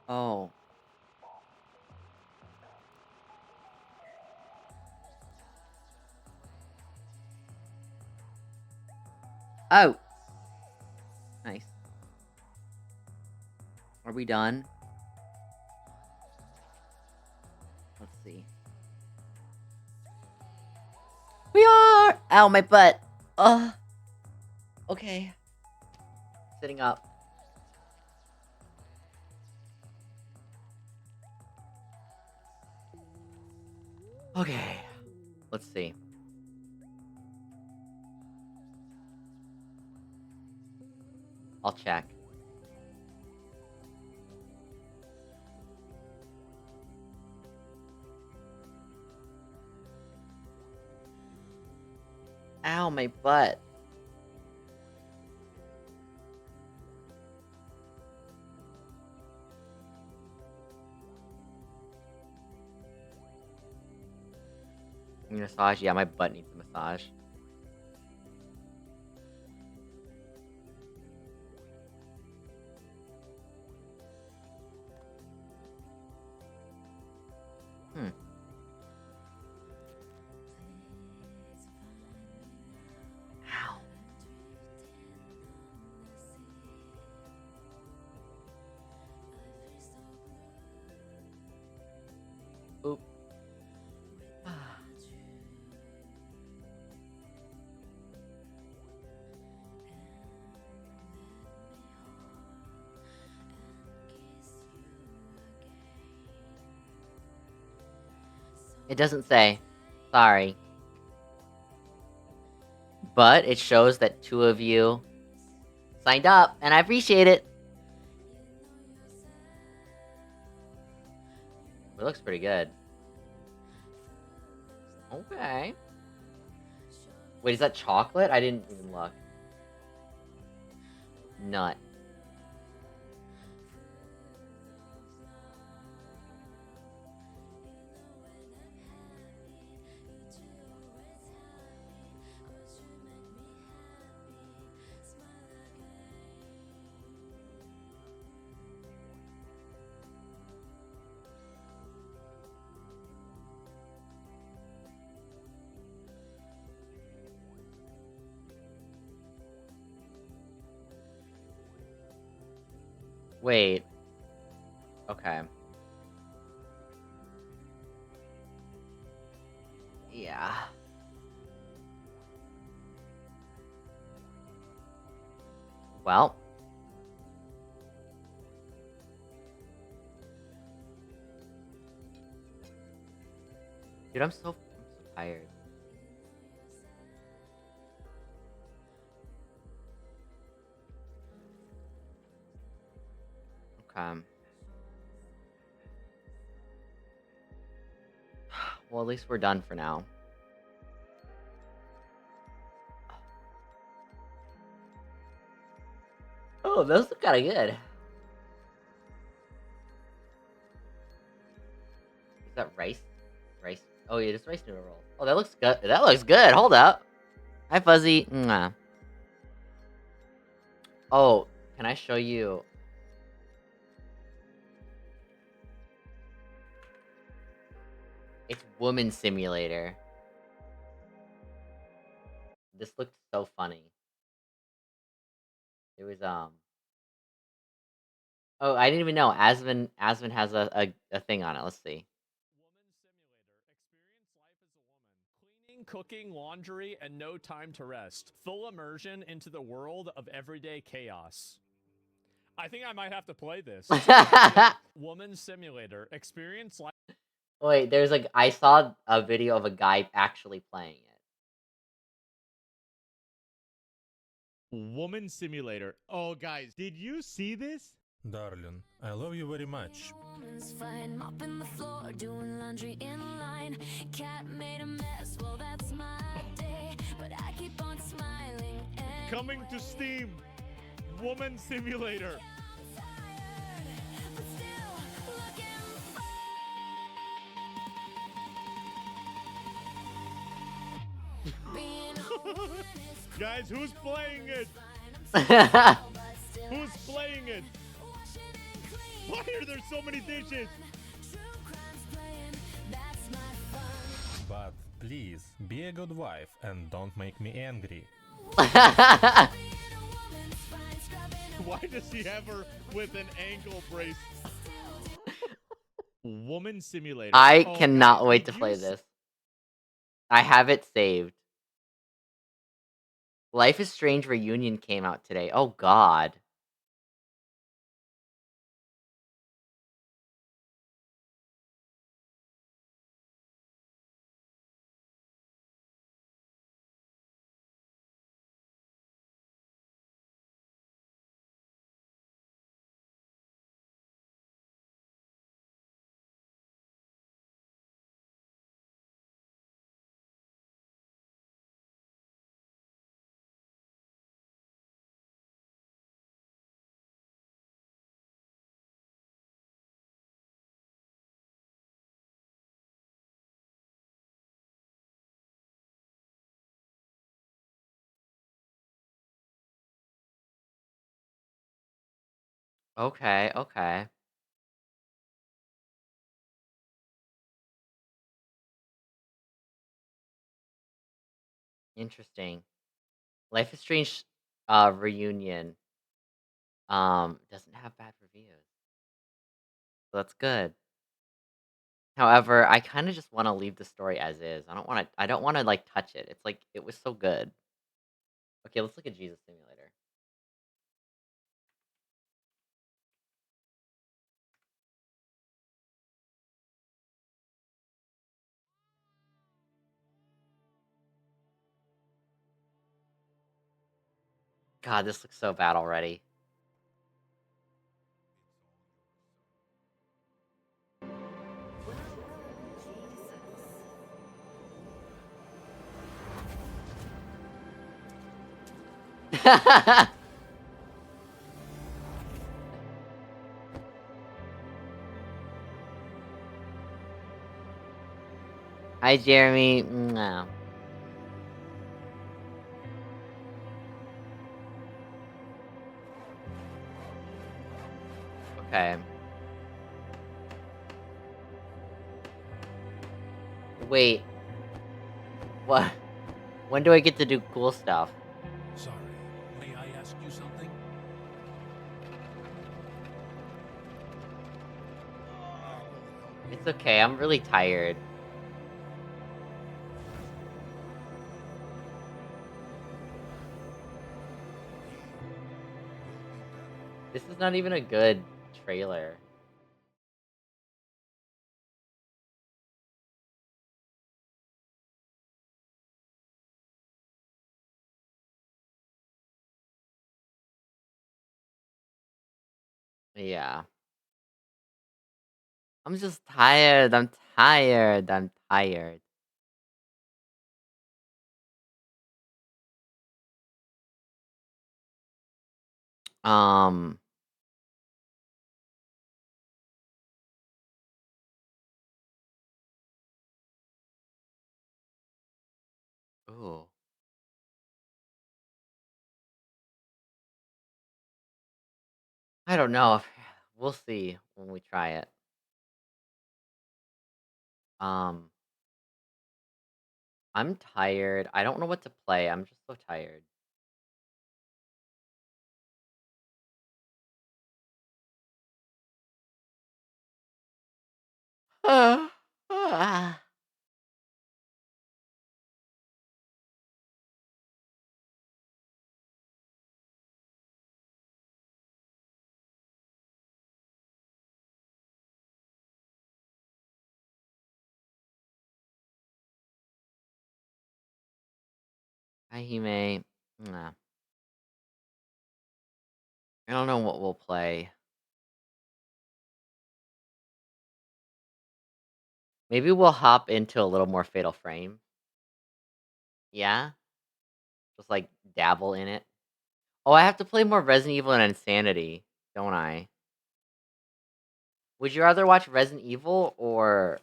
Oh. Oh. Nice. Are we done? Let's see. We are! Ow, my butt. Ugh. Okay. Sitting up. Okay. Let's see. I'll check. Ow, my butt. Massage? Yeah, my butt needs a massage. It doesn't say. Sorry. But it shows that 2 of you signed up, and I appreciate it. It looks pretty good. Okay. Wait, is that chocolate? I didn't even look. Nut. Wait. Okay. Yeah. Well. Dude, I'm so tired. Okay. Well, at least we're done for now. Oh, those look kinda good. Is that rice? Rice? Oh, yeah, it's rice noodle roll. Oh, that looks good. That looks good. Hold up. Hi, Fuzzy. Mwah. Oh, can I show you? It's Woman Simulator. This looked so funny. It was, Oh, I didn't even know. Asvin has a thing on it. Let's see. Cleaning, cooking, laundry, and no time to rest. Full immersion into the world of everyday chaos. I think I might have to play this. Woman Simulator. Experience life. Wait, there's like I saw a video of a guy actually playing it. Woman Simulator. Oh, guys, did you see this? Darling, I love you very much. Fine, mopping the floor, doing laundry in line. Cat made a mess, well that's my day, but I keep on smiling. Coming to Steam. Woman Simulator. Guys, who's playing it? Who's playing it? Why are there so many dishes? But please, be a good wife and don't make me angry. Why does he have her with an ankle brace? Woman Simulator. I Oh, cannot guys, wait to did play you this. I have it saved. Life is Strange Reunion came out today. Oh god. Okay, okay. Interesting. Life is Strange Reunion doesn't have bad reviews. So that's good. However, I kind of just want to leave the story as is. I don't want to like touch it. It's like it was so good. Okay, let's look at Jesus Simulator. God, this looks so bad already. Hi, Jeremy. No. Okay. Wait. What? When do I get to do cool stuff? Sorry, may I ask you something? It's okay, I'm really tired. This is not even a good trailer. Yeah. I'm just tired. I'm tired. I'm tired. Um. Ooh. I don't know. We'll see when we try it. Um. I'm tired. I don't know what to play. I'm just so tired. Hi, Hime. Nah. I don't know what we'll play. Maybe we'll hop into a little more Fatal Frame. Yeah? Just like dabble in it. Oh, I have to play more Resident Evil and Insanity, don't I? Would you rather watch Resident Evil or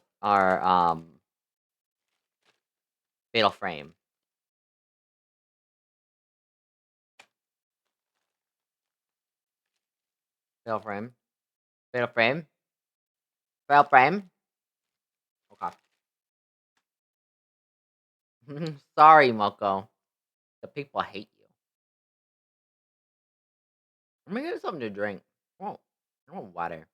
Fatal Frame? Fatal Frame? Fatal Frame? Fatal Frame? Okay. Sorry, Moko. The people hate you. I'm gonna get something to drink. I want water.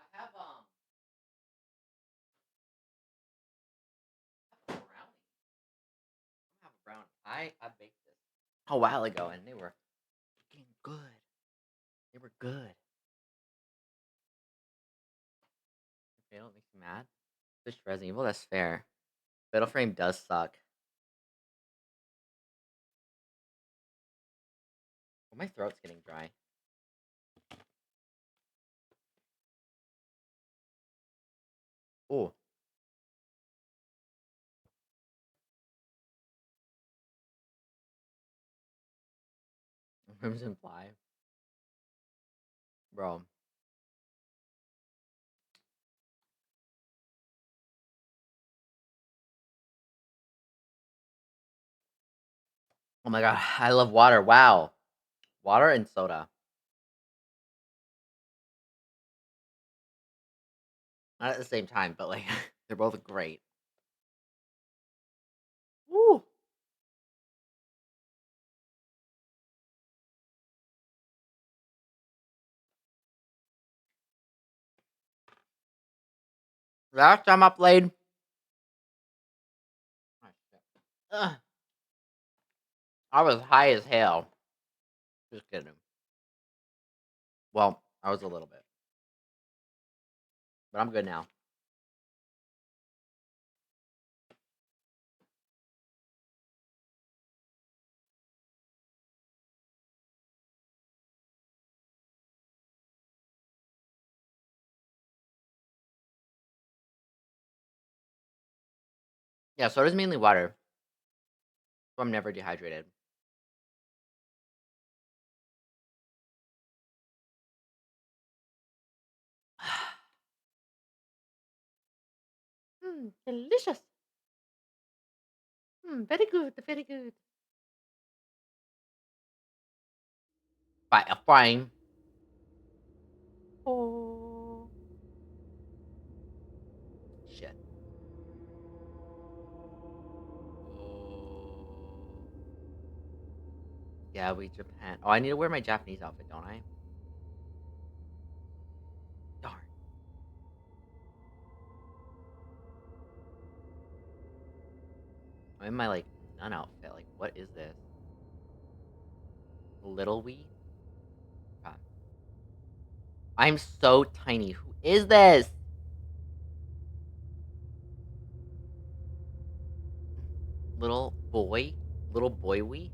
I have brownie. I baked this a while ago and they were fucking good. They were good. Fatal makes me mad. Switch to Resident Evil, that's fair. Fatal Frame does suck. Oh, my throat's getting dry. Oh. Crimson Fly. Bro. Oh my god, I love water. Wow. Water and soda. Not at the same time, but like they're both great. Woo! Last time I played, I was high as hell. Just kidding. Well, I was a little bit, but I'm good now. Yeah, soda's mainly water, so I'm never dehydrated. Delicious. Very good, very good. Fine. Oh. Shit. Yeah, we Japan. Oh, I need to wear my Japanese outfit, don't I? Darn. I'm in my like nun outfit. Like, what is this? Little wee? God. I'm so tiny. Who is this? Little boy? Little boy wee?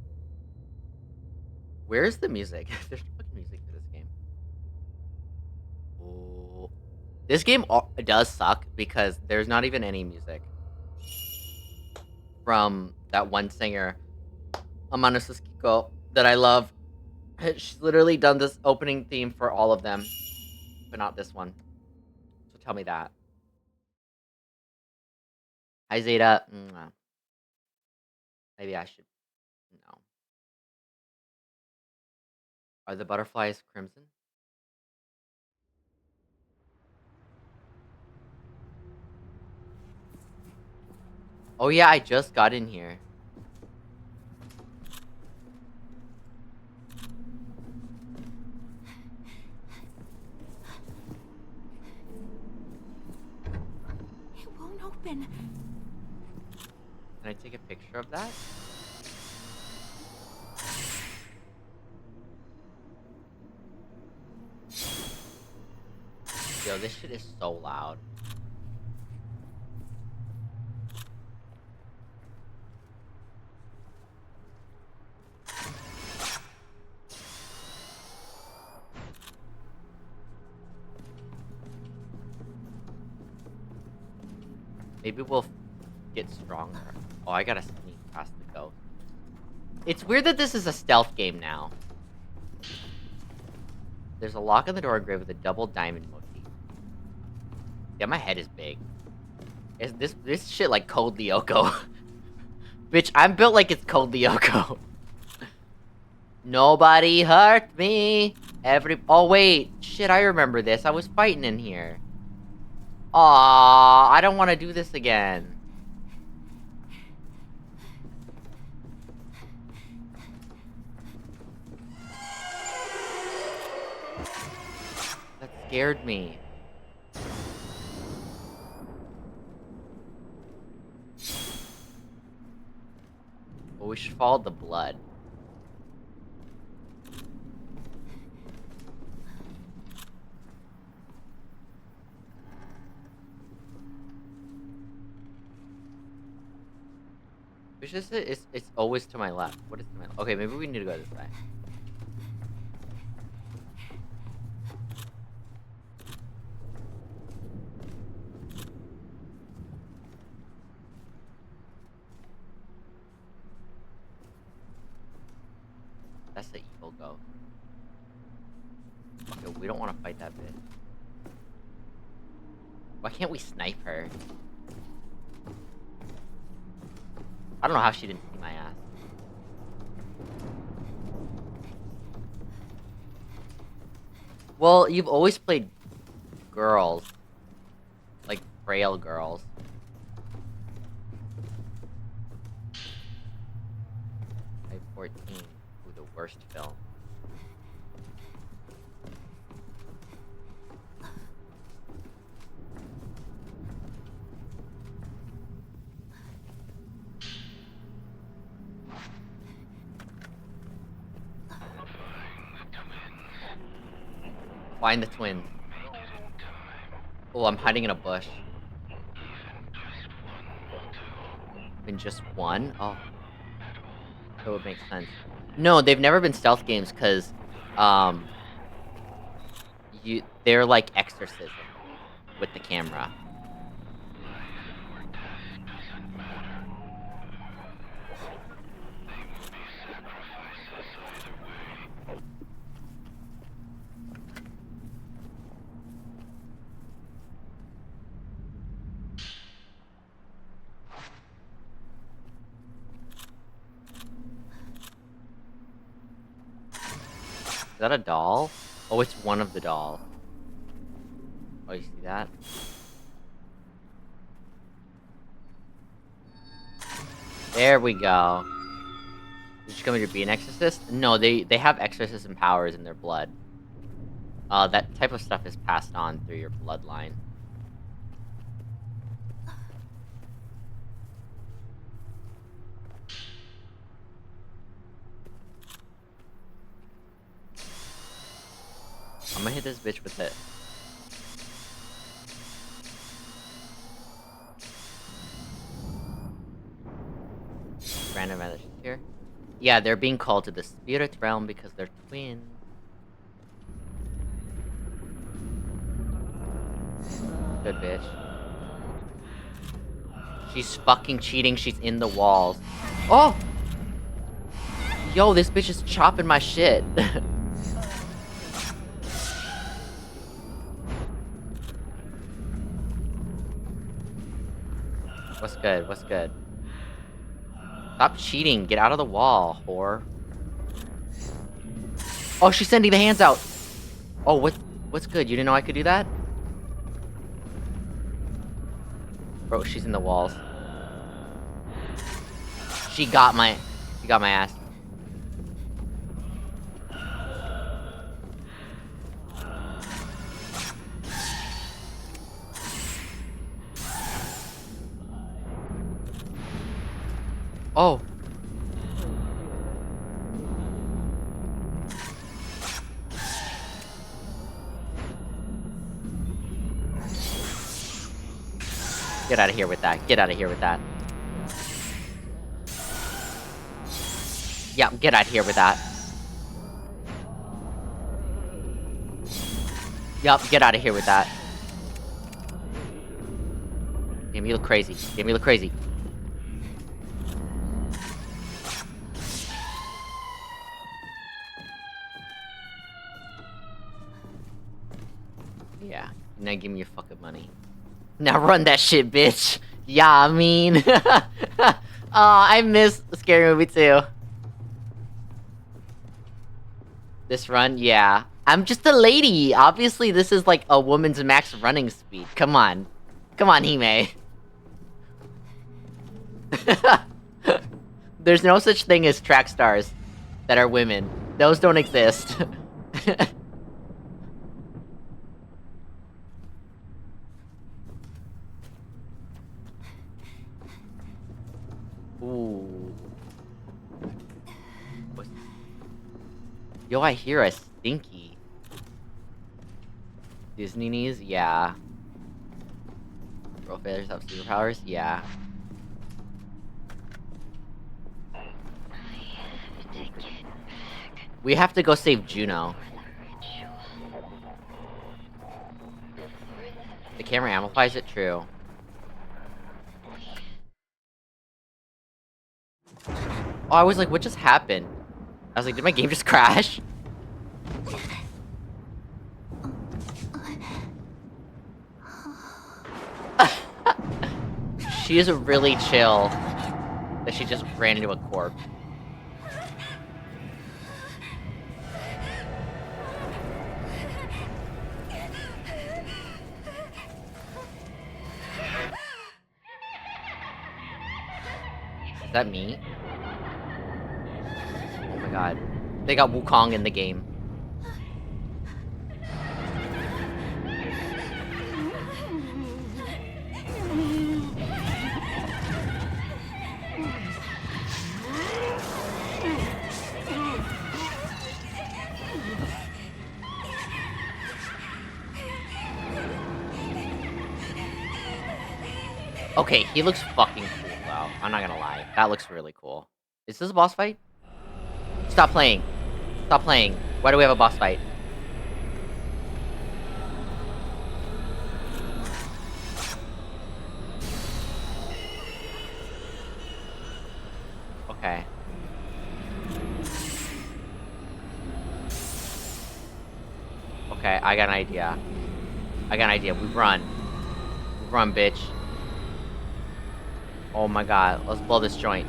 Where's the music? There's no fucking music for this game. Oh. This game does suck because there's not even any music from that one singer, Amano Suskiko, that I love. She's literally done this opening theme for all of them, but not this one. So tell me that. Hi, Zeta. Mwah. Maybe I should. No. Are the butterflies crimson? Oh yeah, I just got in here. It won't open. Can I take a picture of that? Yo, this shit is so loud. Maybe we'll get stronger. Oh, I gotta sneak past the ghost. It's weird that this is a stealth game now. There's a lock on the door engraved with a double diamond motif. Yeah, my head is big. Is this shit like Code Lyoko? Bitch, I'm built like it's Code Lyoko. Nobody hurt me. Oh wait, shit, I remember this. I was fighting in here. Aww, I don't want to do this again. That scared me. Well, we should follow the blood. Which is it? It's always to my left. What is to my left? Okay, maybe we need to go this way. That's the evil ghost. Okay, we don't want to fight that bitch. Why can't we snipe her? I don't know how she didn't see my ass. Well, you've always played girls. frail girls. 14. Ooh, the worst film. Find the twin. Oh, I'm hiding in a bush. In just one? Oh. That would make sense. No, they've never been stealth games because, they're like exorcism with the camera. Is that a doll? Oh, it's one of the dolls. Oh, you see that? There we go. Did you come here to be an exorcist? No, they have exorcism powers in their blood. That type of stuff is passed on through your bloodline. I'm gonna hit this bitch with it. Random message here. Yeah, they're being called to the spirit realm because they're twins. Good bitch. She's fucking cheating. She's in the walls. Oh! Yo, this bitch is chopping my shit. What's good? What's good? Stop cheating. Get out of the wall, whore. Oh, she's sending the hands out. Oh, what's good? You didn't know I could do that? Bro, she's in the walls. She got my ass. Oh. Get out of here with that. Get out of here with that. Yeah, get out of here with that. Yup, get out of here with that. Damn, you look crazy. Damn, you look crazy. Yeah, now give me your fucking money. Now run that shit, bitch. Yeah, I mean. Oh, I miss Scary Movie 2. This run, yeah. I'm just a lady. Obviously, this is like a woman's max running speed. Come on. Come on, Hime. There's no such thing as track stars that are women. Those don't exist. Ooh. Yo, I hear a stinky. Disney knees? Yeah. Girl failures have superpowers? Yeah. We have to go save Juno. The camera amplifies it? True. Oh, I was like, what just happened? I was like, did my game just crash? She is really chill that she just ran into a corpse. that me? Oh my god. They got Wukong in the game. Okay, he looks fucking cool, though. I'm not gonna lie. That looks really cool. Is this a boss fight? Stop playing. Stop playing. Why do we have a boss fight? Okay. Okay, I got an idea. I got an idea. We run. We run, bitch. Oh my god. Let's blow this joint.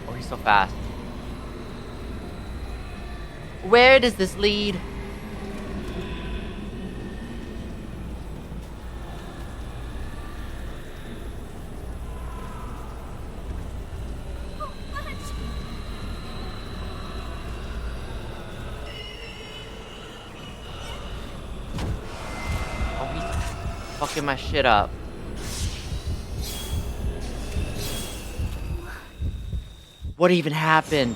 Oh, he's so fast. Where does this lead? Fucking my shit up. What even happened?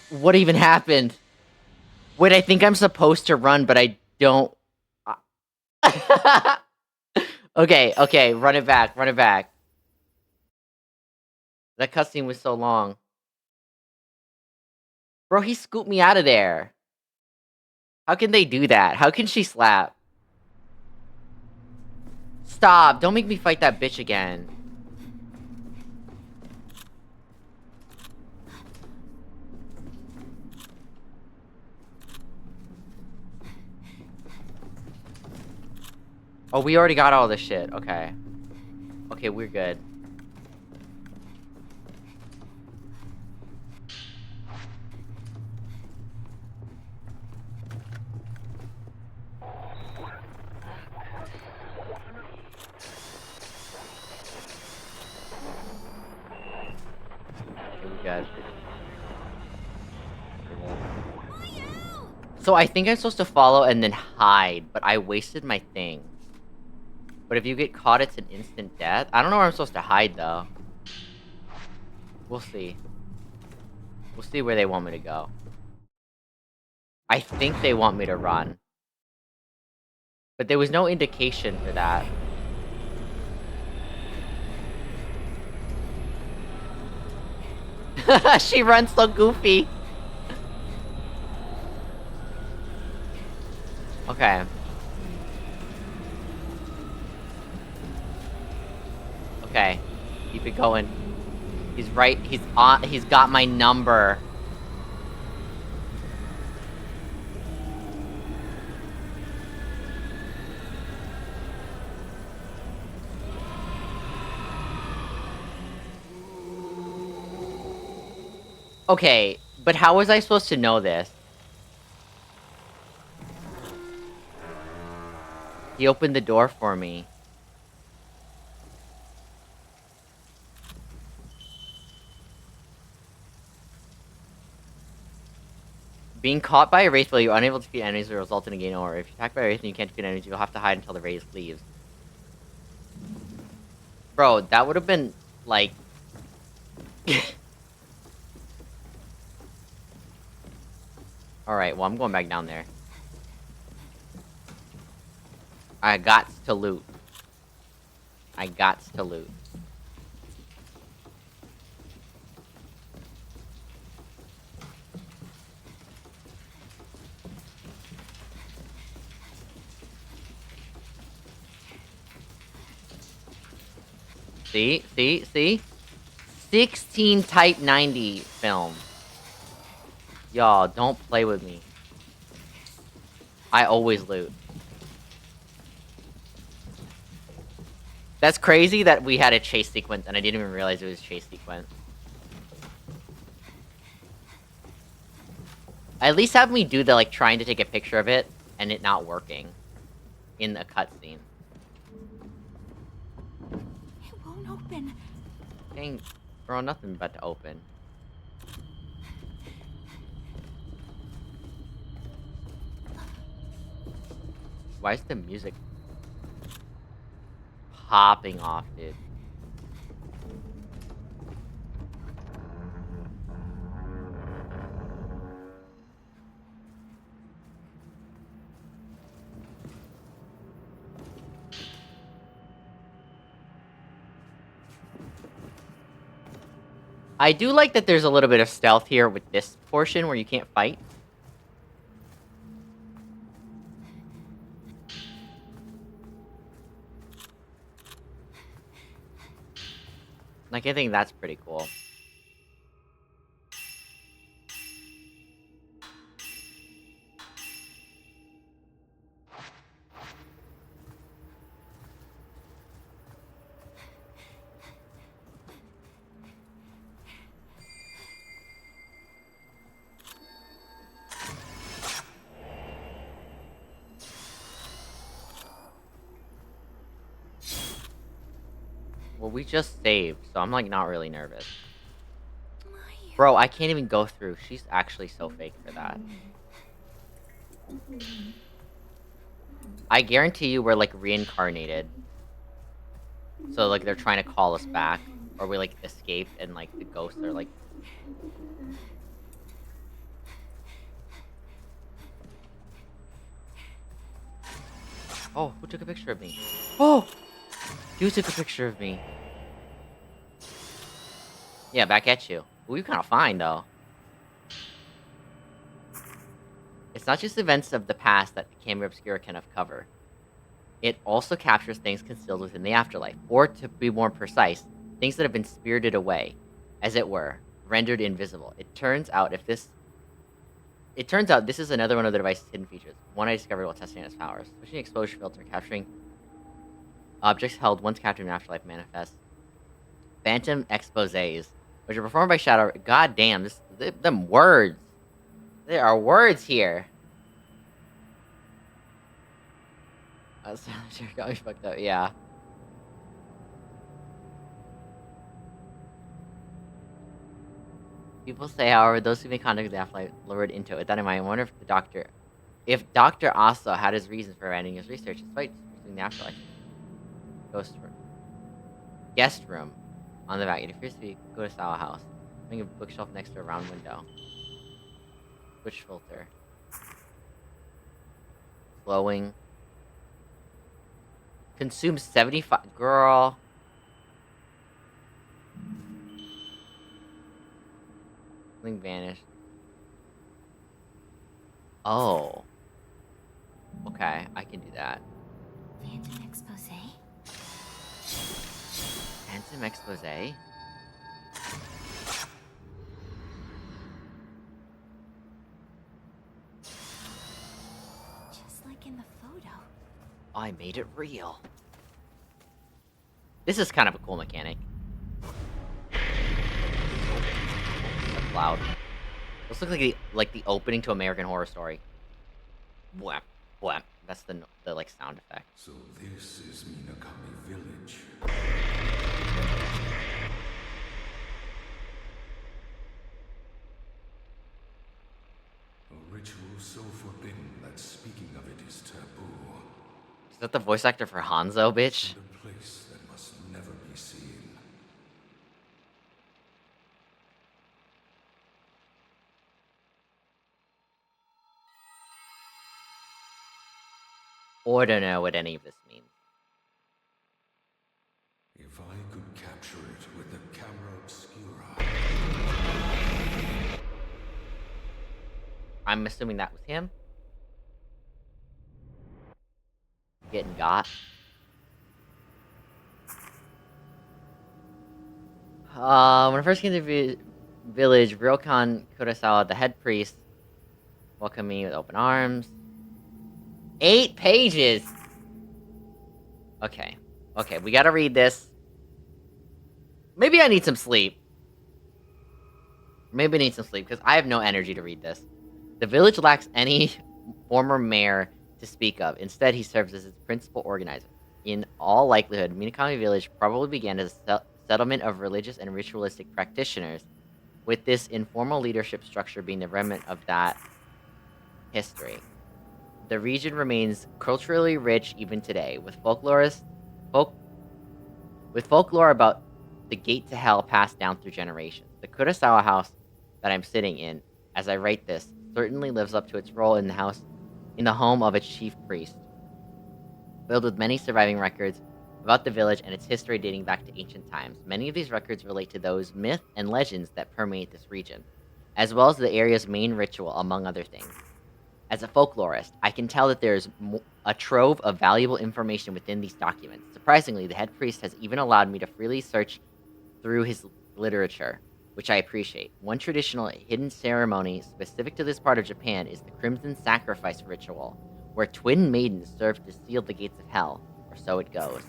What even happened? Wait, I think I'm supposed to run, but I don't. Okay, run it back, run it back. That cutscene was so long. Bro, he scooped me out of there. How can they do that? How can she slap? Stop! Don't make me fight that bitch again. Oh, we already got all this shit. Okay. Okay, we're good. Good. So I think I'm supposed to follow and then hide, but I wasted my thing. But if you get caught, it's an instant death. I don't know where I'm supposed to hide, though. We'll see. We'll see where they want me to go. I think they want me to run. But there was no indication for that. She runs so goofy. Okay. Okay. Keep it going. He's right. He's on. He's got my number. Okay, but how was I supposed to know this? He opened the door for me. Being caught by a wraith while you're unable to defeat enemies will result in a game over. If you're attacked by a wraith and you can't defeat enemies, you'll have to hide until the wraith leaves. Bro, that would have been, like... Alright, well, I'm going back down there. I got to loot. I got to loot. See? 16 Type 90 film. Y'all, don't play with me. I always loot. That's crazy that we had a chase sequence and I didn't even realize it was a chase sequence. At least have me do the, like, trying to take a picture of it and it not working in a cutscene. It won't open. Dang, girl, nothing but to open. Why is the music popping off, dude? I do like that there's a little bit of stealth here with this portion where you can't fight. Like, I think that's pretty cool. Well, we just saved, so I'm, like, not really nervous. Bro, I can't even go through. She's actually so fake for that. I guarantee you we're, like, reincarnated. So, like, they're trying to call us back. Or we, like, escaped and, like, the ghosts are, like... Oh, who took a picture of me? Oh! You took a picture of me. Yeah, back at you. Ooh, you're kind of fine, though. It's not just events of the past that the camera obscura can cover. It also captures things concealed within the afterlife, or to be more precise, things that have been spirited away, as it were, rendered invisible. It turns out this is another one of the device's hidden features, one I discovered while testing its powers. Switching exposure filter, capturing objects held once captured in afterlife manifest. Phantom exposés, which are performed by Shadow. God damn, them words. There are words here. Sure got me fucked up, yeah. People say, however, those who may contact the afterlife lured into it. With that in mind, I wonder if Dr. Asa had his reasons for abandoning his research despite pursuing the afterlife. Ghost room. Guest room. On the back, it appears to be a Kurosawa house. Having a bookshelf next to a round window. Switch filter. Glowing. Consumes 75. Girl. Something vanished. Oh. Okay, I can do that. Phantom expose? Phantom expose? Just like in the photo. I made it real. This is kind of a cool mechanic. That's loud. This looks like the opening to American Horror Story. Whap, whap. That's the like sound effect. So this is Minakami Village. A ritual so forbidden that speaking of it is taboo. Is that the voice actor for Hanzo, bitch? A place that must never be seen. Or I don't know what any of this means. If I could capture it with the camera obscura. I'm assuming that was him. Getting got. When I first came to the village, Ryokan Kurosawa, the head priest, welcomed me with open arms. 8 pages! Okay. Okay, we gotta read this. Maybe I need some sleep. Maybe I need some sleep, because I have no energy to read this. The village lacks any former mayor to speak of. Instead, he serves as its principal organizer. In all likelihood, Minakami Village probably began as a settlement of religious and ritualistic practitioners, with this informal leadership structure being the remnant of that history. The region remains culturally rich even today, with folklore about the gate to hell passed down through generations. The Kurosawa house that I'm sitting in, as I write this, certainly lives up to its role in the home of its chief priest, filled with many surviving records about the village and its history dating back to ancient times. Many of these records relate to those myths and legends that permeate this region, as well as the area's main ritual, among other things. As a folklorist, I can tell that there is a trove of valuable information within these documents. Surprisingly, the head priest has even allowed me to freely search through his literature, which I appreciate. One traditional hidden ceremony specific to this part of Japan is the Crimson Sacrifice ritual, where twin maidens serve to seal the gates of hell, or so it goes.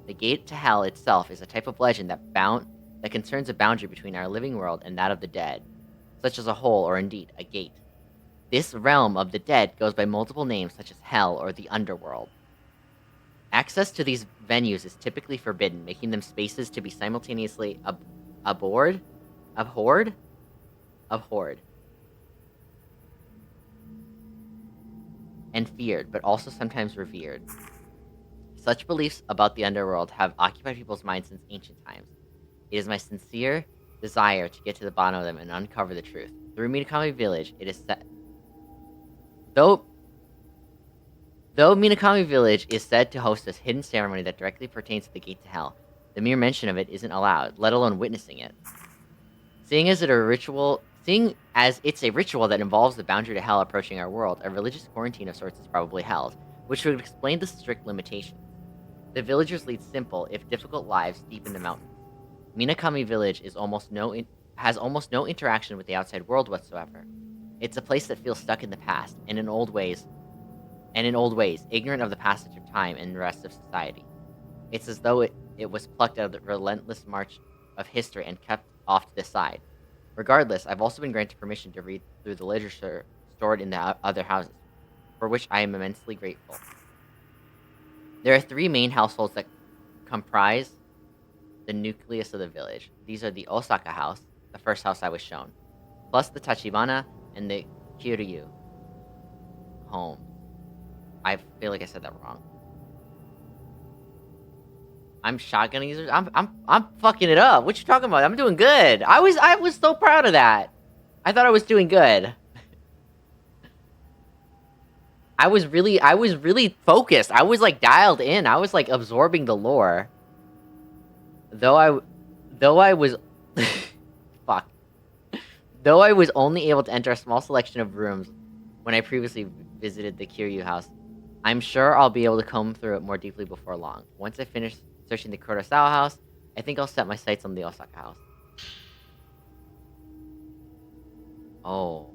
The gate to hell itself is a type of legend that concerns a boundary between our living world and that of the dead, such as a hole or indeed a gate. This realm of the dead goes by multiple names such as hell or the underworld. Access to these venues is typically forbidden, making them spaces to be simultaneously abhorred, and feared, but also sometimes revered. Such beliefs about the underworld have occupied people's minds since ancient times. It is my sincere desire to get to the bottom of them and uncover the truth. Through Minakami Village, it is said... Though Minakami Village is said to host a hidden ceremony that directly pertains to the gate to hell, the mere mention of it isn't allowed, let alone witnessing it. Seeing as it's a ritual that involves the boundary to hell approaching our world, a religious quarantine of sorts is probably held, which would explain the strict limitations. The villagers lead simple, if difficult, lives deep in the mountains. Minakami Village has almost no interaction with the outside world whatsoever. It's a place that feels stuck in the past, and in old ways, ignorant of the passage of time and the rest of society. It's as though it was plucked out of the relentless march of history and kept off to the side. Regardless, I've also been granted permission to read through the literature stored in the other houses, for which I am immensely grateful. There are 3 main households that comprise the nucleus of the village. These are the Osaka house, the first house I was shown, plus the Tachibana and the Kiryu home. I feel like I said that wrong. I'm shotgun user. I'm fucking it up. What you talking about? I'm doing good. I was so proud of that. I thought I was doing good. I was really focused. I was like dialed in. I was like absorbing the lore. Though I was fuck. Though I was only able to enter a small selection of rooms when I previously visited the Kiryu house, I'm sure I'll be able to comb through it more deeply before long. Once I finish searching the Kurosawa house, I think I'll set my sights on the Osaka house. Oh.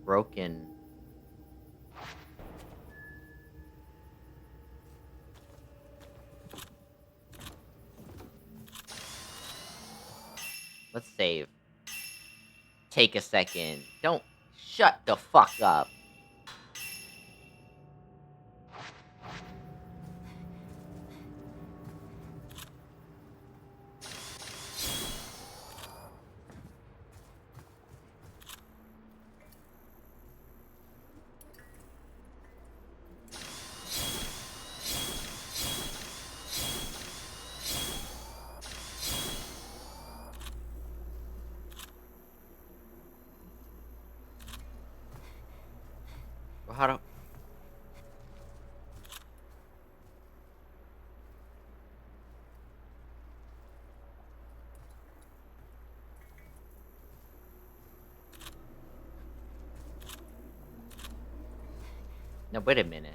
Broken. Let's save. Take a second. Don't shut the fuck up. Well, how do... Now, wait a minute.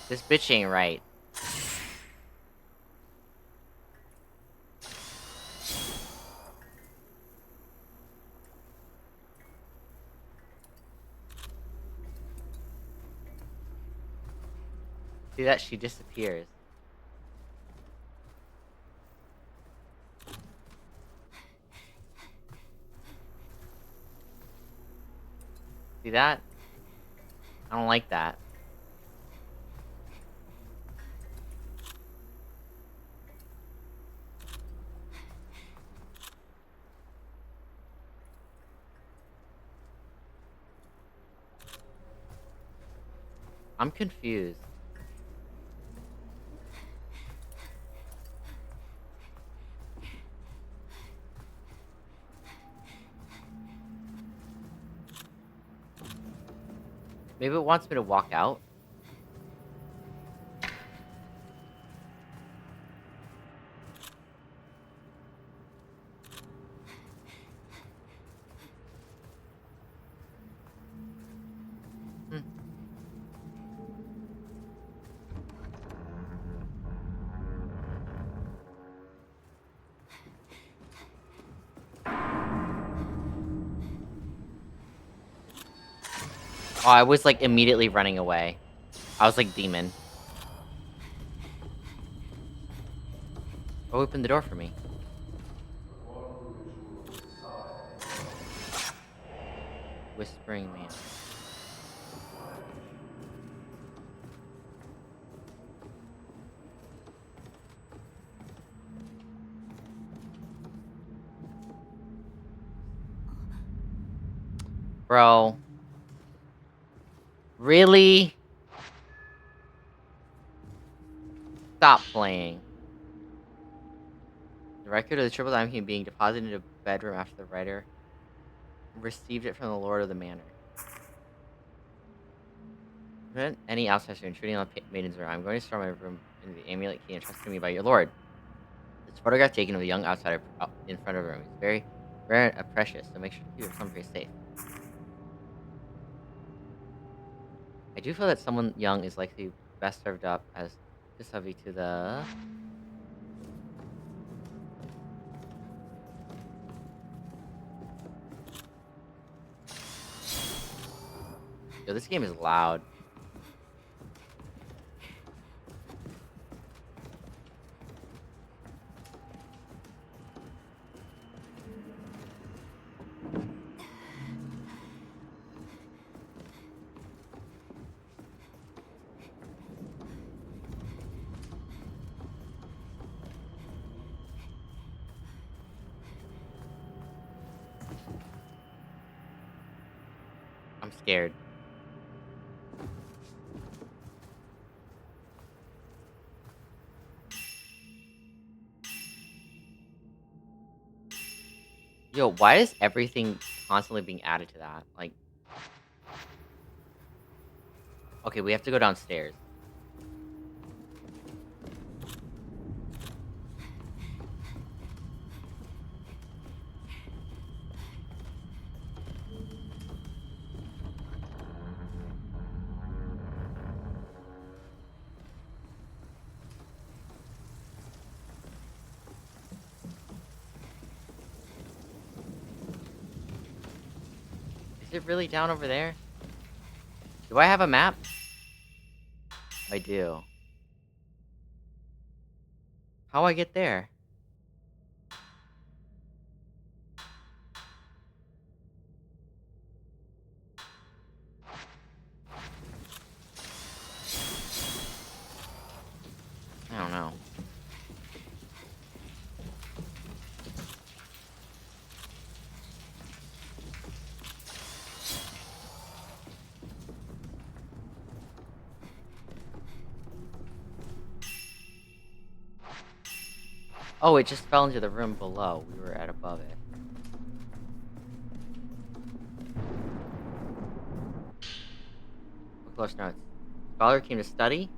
This bitch ain't right. See that? She disappears. See that? I don't like that. I'm confused. Maybe it wants me to walk out. Oh, I was like immediately running away. I was like demon. Oh, open the door for me. Whispering man. Bro. Really? Stop playing. The record of the triple diamond being deposited into a bedroom after the writer received it from the lord of the manor. Prevent any outsiders from intruding on the maiden's room. I'm going to store my room in the amulet key entrusted to me by your lord. This photograph taken of a young outsider in front of the room is very rare and precious, so make sure to keep it someplace safe. I do feel that someone young is likely best served up as vis-a-vis to the... Yo, this game is loud. I'm scared. Yo, why is everything constantly being added to that? Like... Okay, we have to go downstairs. Is it really down over there? Do I have a map? I do. How I get there? I don't know. Oh, it just fell into the room below. We were at above it. Close notes. Scholar came to study.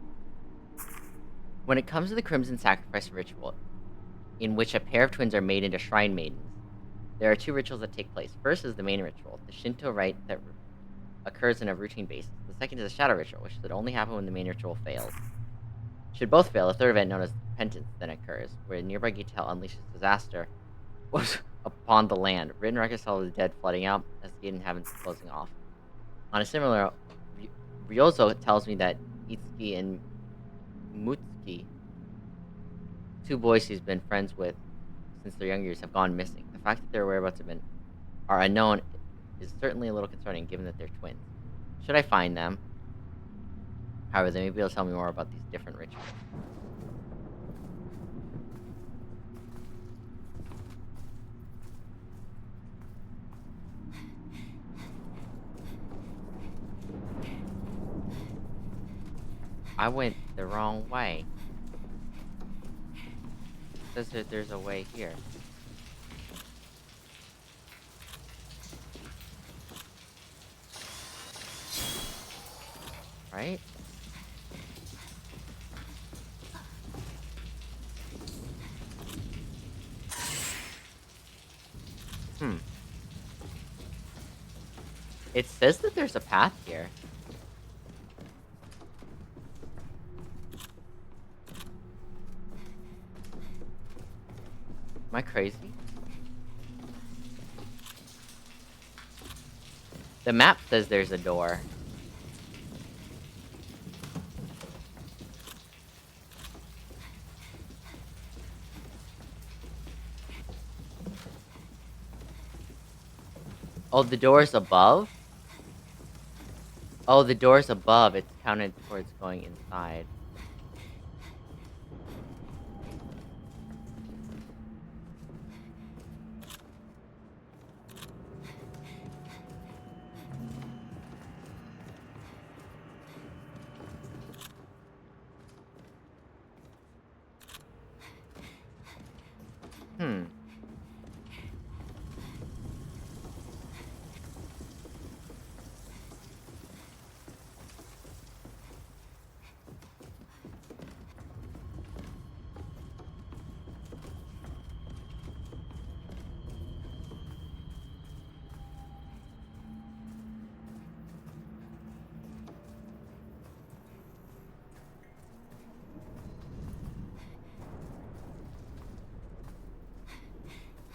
When it comes to the Crimson Sacrifice ritual, in which a pair of twins are made into shrine maidens, there are two rituals that take place. First is the main ritual, the Shinto rite that occurs on a routine basis. The second is a shadow ritual, which should only happen when the main ritual fails. Should both fail, a third event known as repentance then occurs, where a nearby Gitel unleashes disaster upon the land. Written records tell of the dead flooding out as the gate inhabitants closing off. On a similar, Ryozo tells me that Itsuki and Mutsuki, two boys he's been friends with since their younger years, have gone missing. The fact that their whereabouts are unknown is certainly a little concerning, given that they're twins. Should I find them? However, they may be able to tell me more about these different rituals. I went the wrong way. It says that there's a way here. Right? It says that there's a path here. Am I crazy? The map says there's a door. Oh, the door's above? Oh, the door's above. It's counted towards going inside.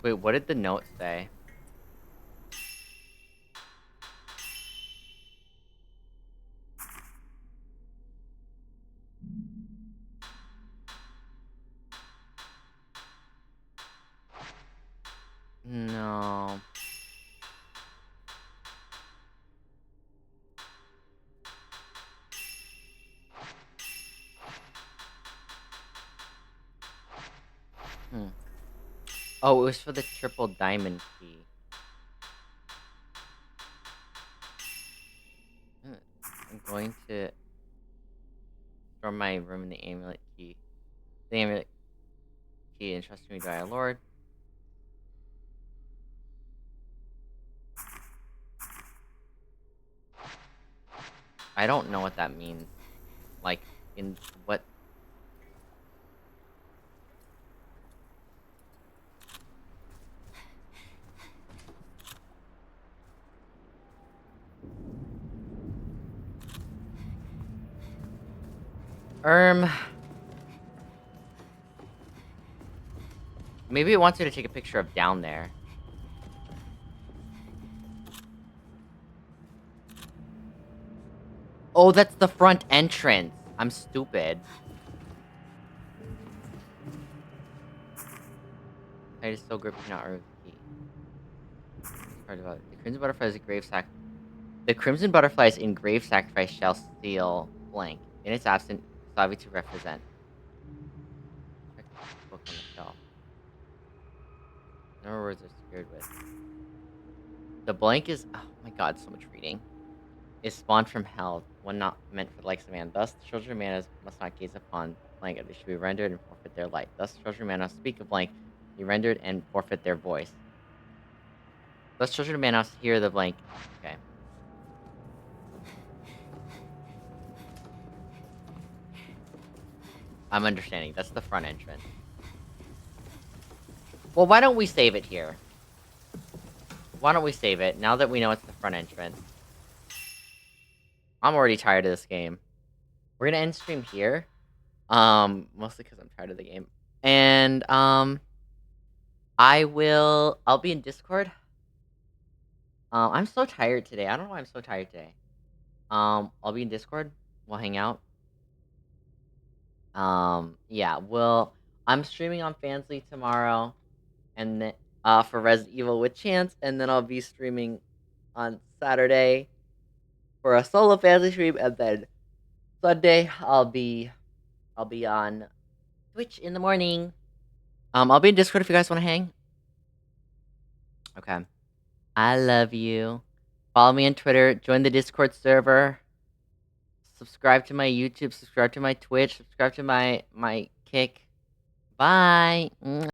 Wait, what did the note say? No. Oh, it was for the triple diamond key. I'm going to store my room in the amulet key. The amulet key entrusted me by our Lord. I don't know what that means. Like, in what... Maybe it wants you to take a picture of down there. Oh, that's the front entrance. I'm stupid. I just still grip not remove the key. Part about it. The crimson butterfly is a grave sac. The crimson butterflies in grave sacrifice shall seal blank. In its absence, Slavi to represent. Book on the shelf. No words are scared with. The blank is, oh my god, so much reading. Is spawned from hell, one not meant for the likes of man. Thus, the children of man must not gaze upon blank, or they should be rendered and forfeit their light. Thus, the children of man must speak of blank, be rendered and forfeit their voice. Thus, children of man must hear the blank. Okay. I'm understanding. That's the front entrance. Well, why don't we save it here? Why don't we save it, now that we know it's the front entrance? I'm already tired of this game. We're gonna end stream here. Mostly because I'm tired of the game. And, I'll be in Discord. I'm so tired today. I don't know why I'm so tired today. I'll be in Discord. We'll hang out. Yeah, I'm streaming on Fansly tomorrow. And then, for Resident Evil with Chance. And then I'll be streaming on Saturday for a solo family stream, and then Sunday I'll be on Twitch in the morning. I'll be in Discord if you guys want to hang. Okay. I love you. Follow me on Twitter. Join the Discord server. Subscribe to my YouTube. Subscribe to my Twitch. Subscribe to my Kick. Bye.